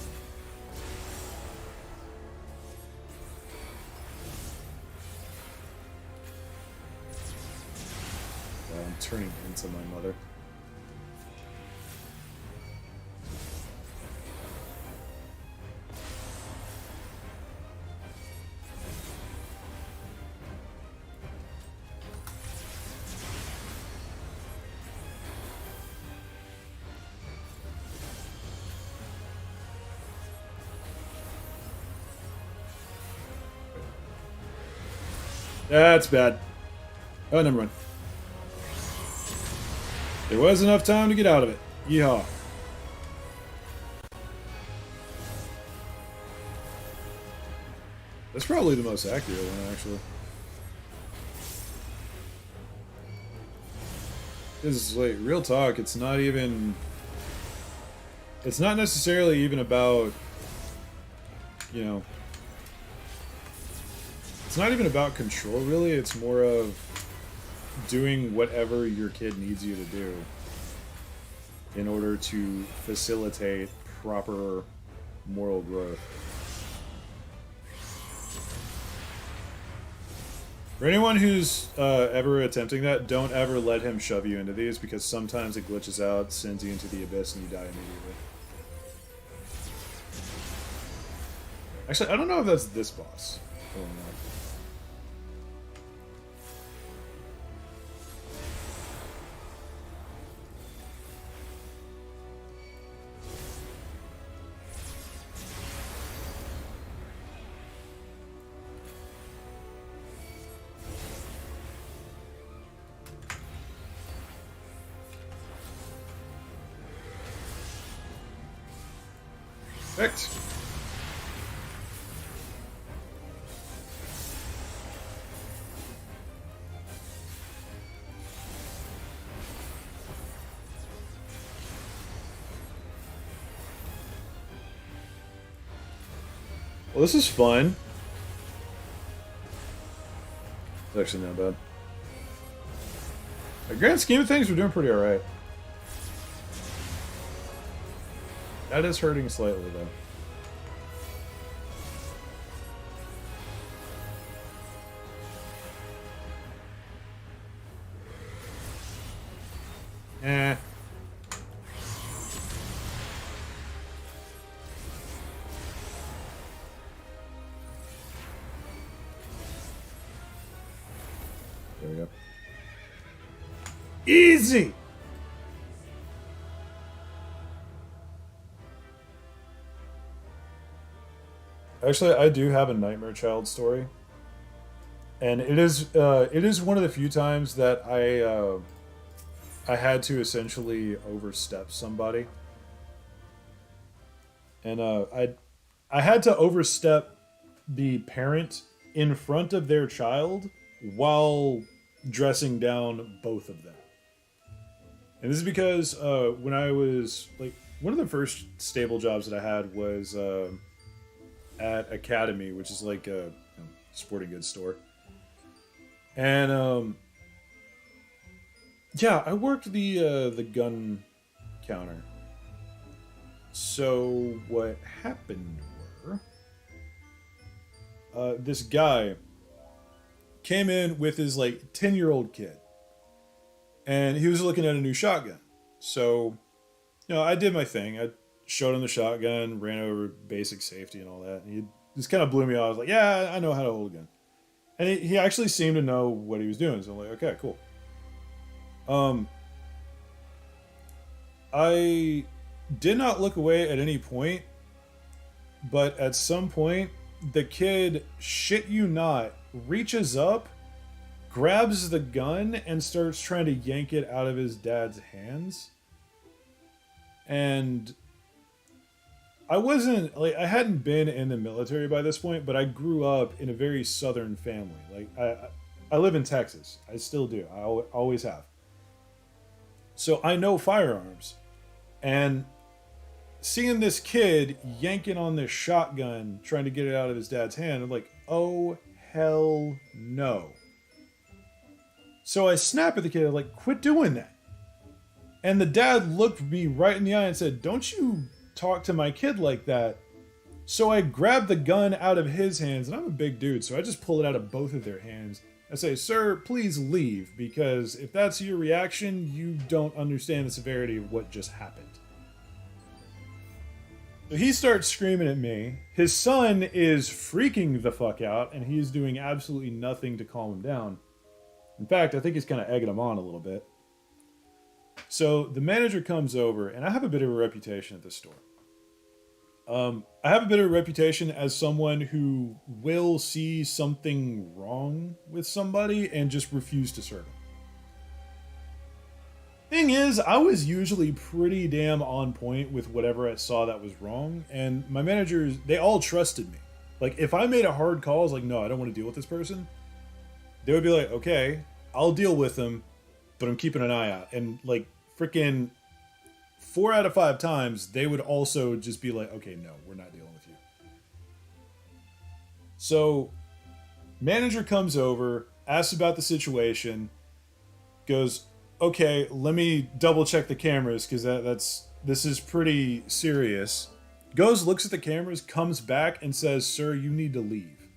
I'm turning into my mother. That's bad. Oh, never mind. There was enough time to get out of it. Yeehaw. That's probably the most accurate one, actually. Because, like, real talk, it's not even... It's not necessarily even about, you know... It's not even about control, really. It's more of doing whatever your kid needs you to do in order to facilitate proper moral growth. For anyone who's ever attempting that, don't ever let him shove you into these because sometimes it glitches out, sends you into the abyss, and you die immediately. Actually, I don't know if that's this boss. Oh, no. Perfect. Well, this is fun. It's actually not bad. In the grand scheme of things, we're doing pretty alright. That is hurting slightly, though. Eh. There we go. Easy! Actually, I do have a Nightmare Child story. And it is one of the few times that I had to essentially overstep somebody. And I had to overstep the parent in front of their child while dressing down both of them. And this is because when I was like one of the first stable jobs that I had was at Academy, which is like a sporting goods store. And yeah, I worked the gun counter. So what happened were this guy came in with his like 10-year-old kid, and he was looking at a new shotgun. So, I did my thing. I showed him the shotgun, ran over basic safety and all that. And he just kind of blew me off. I was like, "Yeah, I know how to hold a gun," and he actually seemed to know what he was doing. So I'm like, "Okay, cool." I did not look away at any point, but at some point, the kid, shit you not, reaches up, grabs the gun, and starts trying to yank it out of his dad's hands. And I wasn't, like, I hadn't been in the military by this point, but I grew up in a very southern family. Like, I live in Texas. I still do. I always have. So I know firearms. And seeing this kid yanking on this shotgun, trying to get it out of his dad's hand, I'm like, oh, hell no. So I snap at the kid, I'm like, quit doing that. And the dad looked me right in the eye and said, don't you talk to my kid like that. So I grabbed the gun out of his hands, and I'm a big dude, so I just pull it out of both of their hands. I say, sir, please leave, because if that's your reaction, you don't understand the severity of what just happened. So he starts screaming at me. His son is freaking the fuck out, and he's doing absolutely nothing to calm him down. In fact, I think he's kind of egging him on a little bit. So the manager comes over, and I have a bit of a reputation at this store. I have a bit of a reputation as someone who will see something wrong with somebody and just refuse to serve them. Thing is, I was usually pretty damn on point with whatever I saw that was wrong, and my managers, they all trusted me. Like, if I made a hard call, I was like, no, I don't want to deal with this person, they would be like, okay, I'll deal with them, but I'm keeping an eye out. And, like, freaking 4 out of 5 times, they would also just be like, okay, no, we're not dealing with you. So, manager comes over, asks about the situation, goes, okay, let me double check the cameras, because this is pretty serious. Goes, looks at the cameras, comes back and says, sir, you need to leave.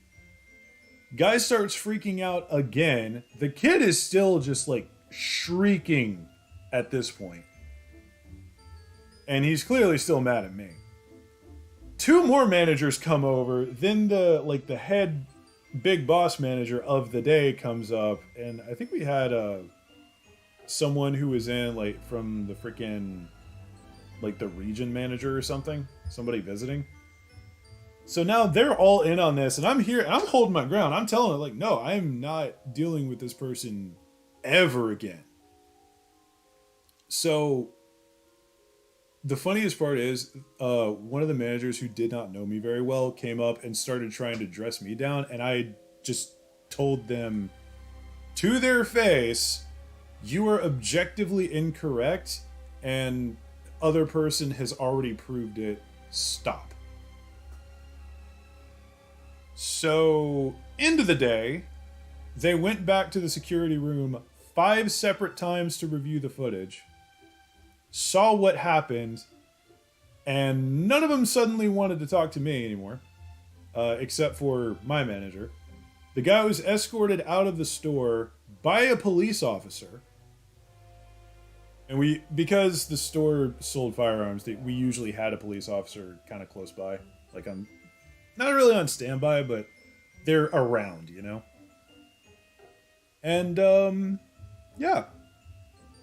Guy starts freaking out again. The kid is still just like shrieking at this point. And he's clearly still mad at me. Two more managers come over, then the head big boss manager of the day comes up, and I think we had someone who was in like from the freaking like the region manager or something, somebody visiting. So now they're all in on this, and I'm here, and I'm holding my ground. I'm telling it like, no, I'm not dealing with this person ever again. So the funniest part is, one of the managers who did not know me very well came up and started trying to dress me down, and I just told them to their face, "You are objectively incorrect, and other person has already proved it. Stop." So, end of the day, they went back to the security room 5 separate times to review the footage, saw what happened, and none of them suddenly wanted to talk to me anymore, except for my manager. The guy was escorted out of the store by a police officer. And because the store sold firearms, we usually had a police officer kind of close by. Like, I'm not really on standby, but they're around, you know? And, yeah.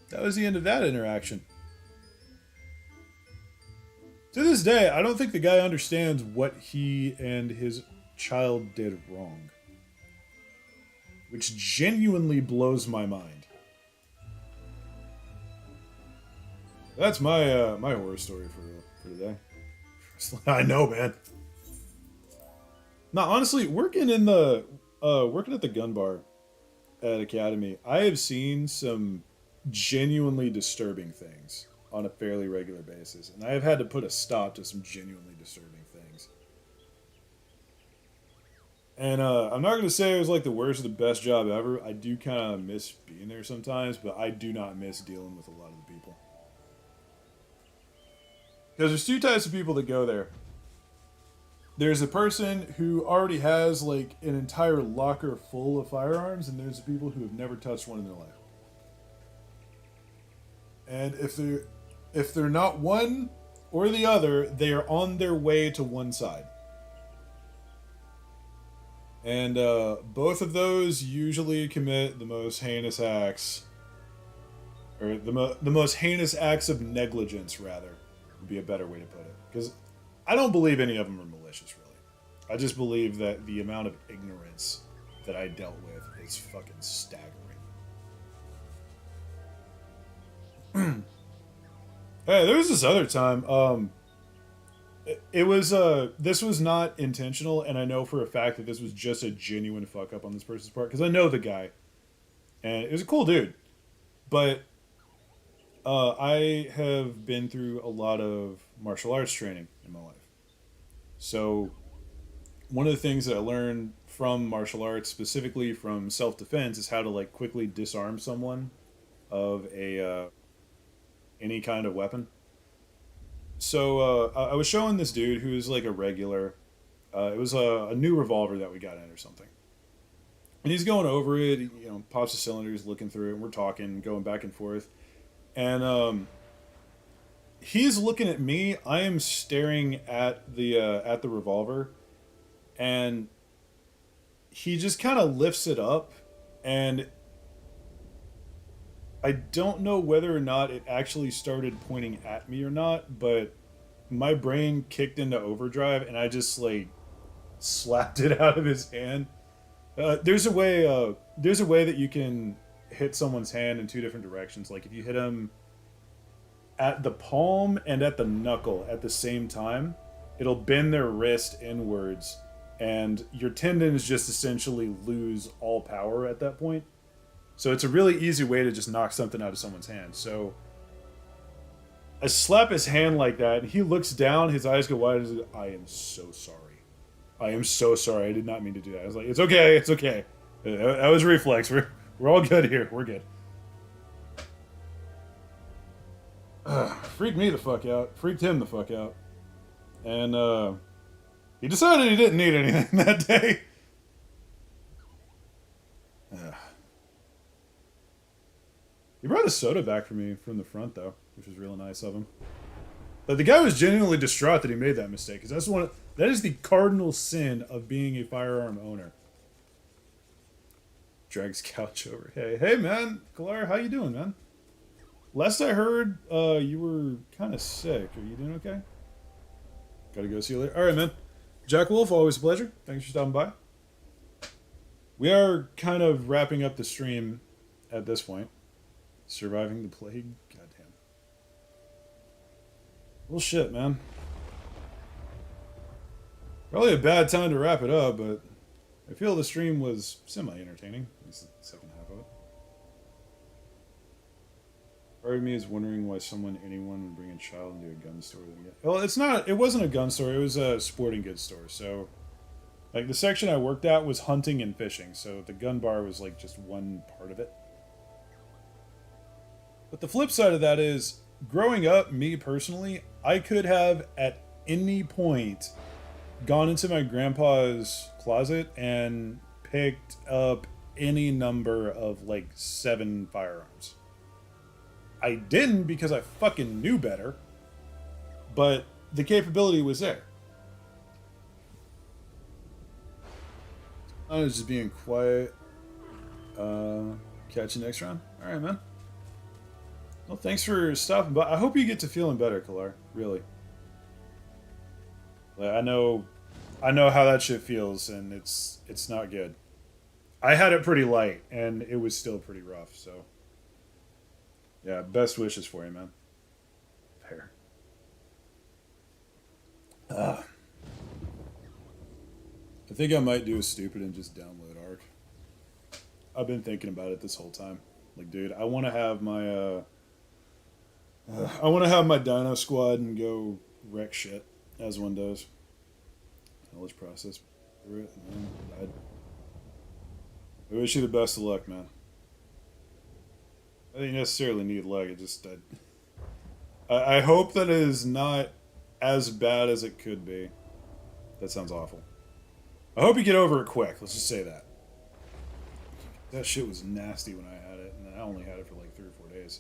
That was the end of that interaction. To this day, I don't think the guy understands what he and his child did wrong. Which genuinely blows my mind. That's my my horror story for today. I know, man. Now, honestly, working at the gun bar at Academy, I have seen some genuinely disturbing things on a fairly regular basis, and I have had to put a stop to some genuinely disturbing things. And I'm not going to say it was like the worst or the best job ever. I do kind of miss being there sometimes, but I do not miss dealing with a lot of the people. Because there's 2 types of people that go there. There's a person who already has like an entire locker full of firearms, and there's the people who have never touched one in their life. And if they're not one or the other, they are on their way to one side. And both of those usually commit the most heinous acts, or the most heinous acts of negligence, rather, would be a better way to put it. Because I don't believe any of them are malicious, really. I just believe that the amount of ignorance that I dealt with is fucking staggering. Hey, there was this other time. This was not intentional, and I know for a fact that this was just a genuine fuck up on this person's part, because I know the guy, and it was a cool dude. But I have been through a lot of martial arts training in my life. So one of the things that I learned from martial arts, specifically from self-defense, is how to like quickly disarm someone of a any kind of weapon. So I was showing this dude who's like a regular. It was a new revolver that we got in or something. And he's going over it, you know, pops the cylinders, looking through it, and we're talking, going back and forth. And he's looking at me. I am staring at the revolver, and he just kind of lifts it up, and I don't know whether or not it actually started pointing at me or not, but my brain kicked into overdrive, and I just like slapped it out of his hand. There's a way that you can hit someone's hand in 2 different directions. Like if you hit them at the palm and at the knuckle at the same time, it'll bend their wrist inwards, and your tendons just essentially lose all power at that point. So it's a really easy way to just knock something out of someone's hand. So I slap his hand like that, and he looks down, his eyes go wide, and says, "I am so sorry. I am so sorry. I did not mean to do that." I was like, "It's okay, it's okay. That was reflex. We're all good here. We're good." Freaked me the fuck out. Freaked him the fuck out. And he decided he didn't need anything that day. He brought the soda back for me from the front, though, which was real nice of him. But the guy was genuinely distraught that he made that mistake, because that is the cardinal sin of being a firearm owner. Drags couch over. Hey, man, Kalar, how you doing, man? Last I heard, you were kind of sick. Are you doing okay? Gotta go see you later. All right, man. Jack Wolf, always a pleasure. Thanks for stopping by. We are kind of wrapping up the stream at this point. Surviving the plague? Goddamn. Well, shit, man. Probably a bad time to wrap it up, but I feel the stream was semi-entertaining. At least the second half of it. Part of me is wondering why anyone would bring a child into a gun store. Well, it wasn't a gun store, it was a sporting goods store, so... Like, the section I worked at was hunting and fishing, so the gun bar was, like, just one part of it. But the flip side of that is, growing up, me personally, I could have, at any point, gone into my grandpa's closet and picked up any number of, like, 7 firearms. I didn't because I fucking knew better, but the capability was there. I was just being quiet. Catch you next round. All right, man. Well, thanks for stopping by. I hope you get to feeling better, Kalar. Really. Like, I know how that shit feels, and it's not good. I had it pretty light, and it was still pretty rough. So, yeah, best wishes for you, man. Fair. I think I might do a stupid and just download Ark. I've been thinking about it this whole time. Like, dude, I want to have my Dino Squad and go wreck shit as one does. Knowledge process through it, and then died. I wish you the best of luck, man. I didn't necessarily need luck. It just I hope that it is not as bad as it could be. That sounds awful. I hope you get over it quick. Let's just say that. That shit was nasty when I had it, and I only had it for like 3 or 4 days.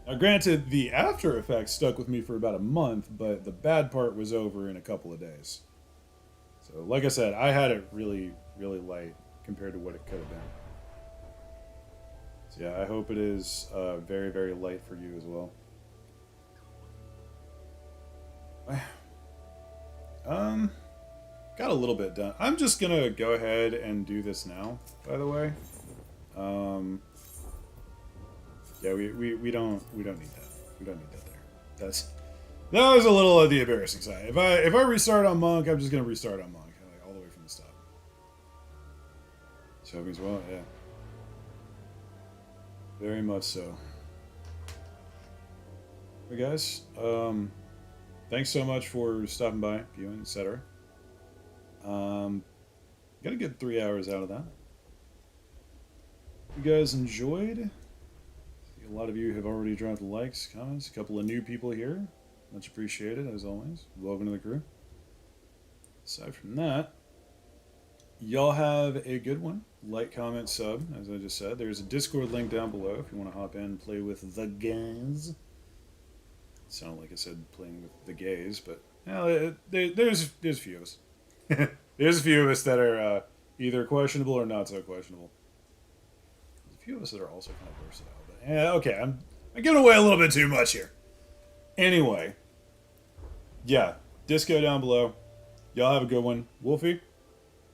Now, granted, the after effects stuck with me for about a month, but the bad part was over in a couple of days. So, like I said, I had it really, really light compared to what it could have been. So, yeah, I hope it is very, very light for you as well. Got a little bit done. I'm just gonna go ahead and do this now, by the way. Yeah, we don't need that. We don't need that there. That was a little of the embarrassing side. If I restart on Monk, I'm just gonna restart on Monk, like, all the way from the stop. So means well, yeah. Very much so. Hey guys, thanks so much for stopping by, viewing, etc. Got a good 3 hours out of that. You guys enjoyed? A lot of you have already dropped likes, comments. A couple of new people here. Much appreciated, as always. Welcome to the crew. Aside from that, y'all have a good one. Like, comment, sub, as I just said. There's a Discord link down below if you want to hop in and play with the guys. Sounded like I said playing with the gays, but there's a few of us. There's a few of us that are either questionable or not so questionable. There's a few of us that are also kind of versatile. But yeah, okay, I'm giving away a little bit too much here. Anyway, yeah, Disco down below. Y'all have a good one. Wolfie,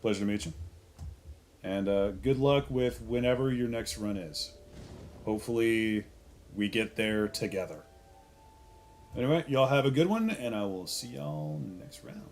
pleasure to meet you. And good luck with whenever your next run is. Hopefully we get there together. Anyway, y'all have a good one, and I will see y'all next round.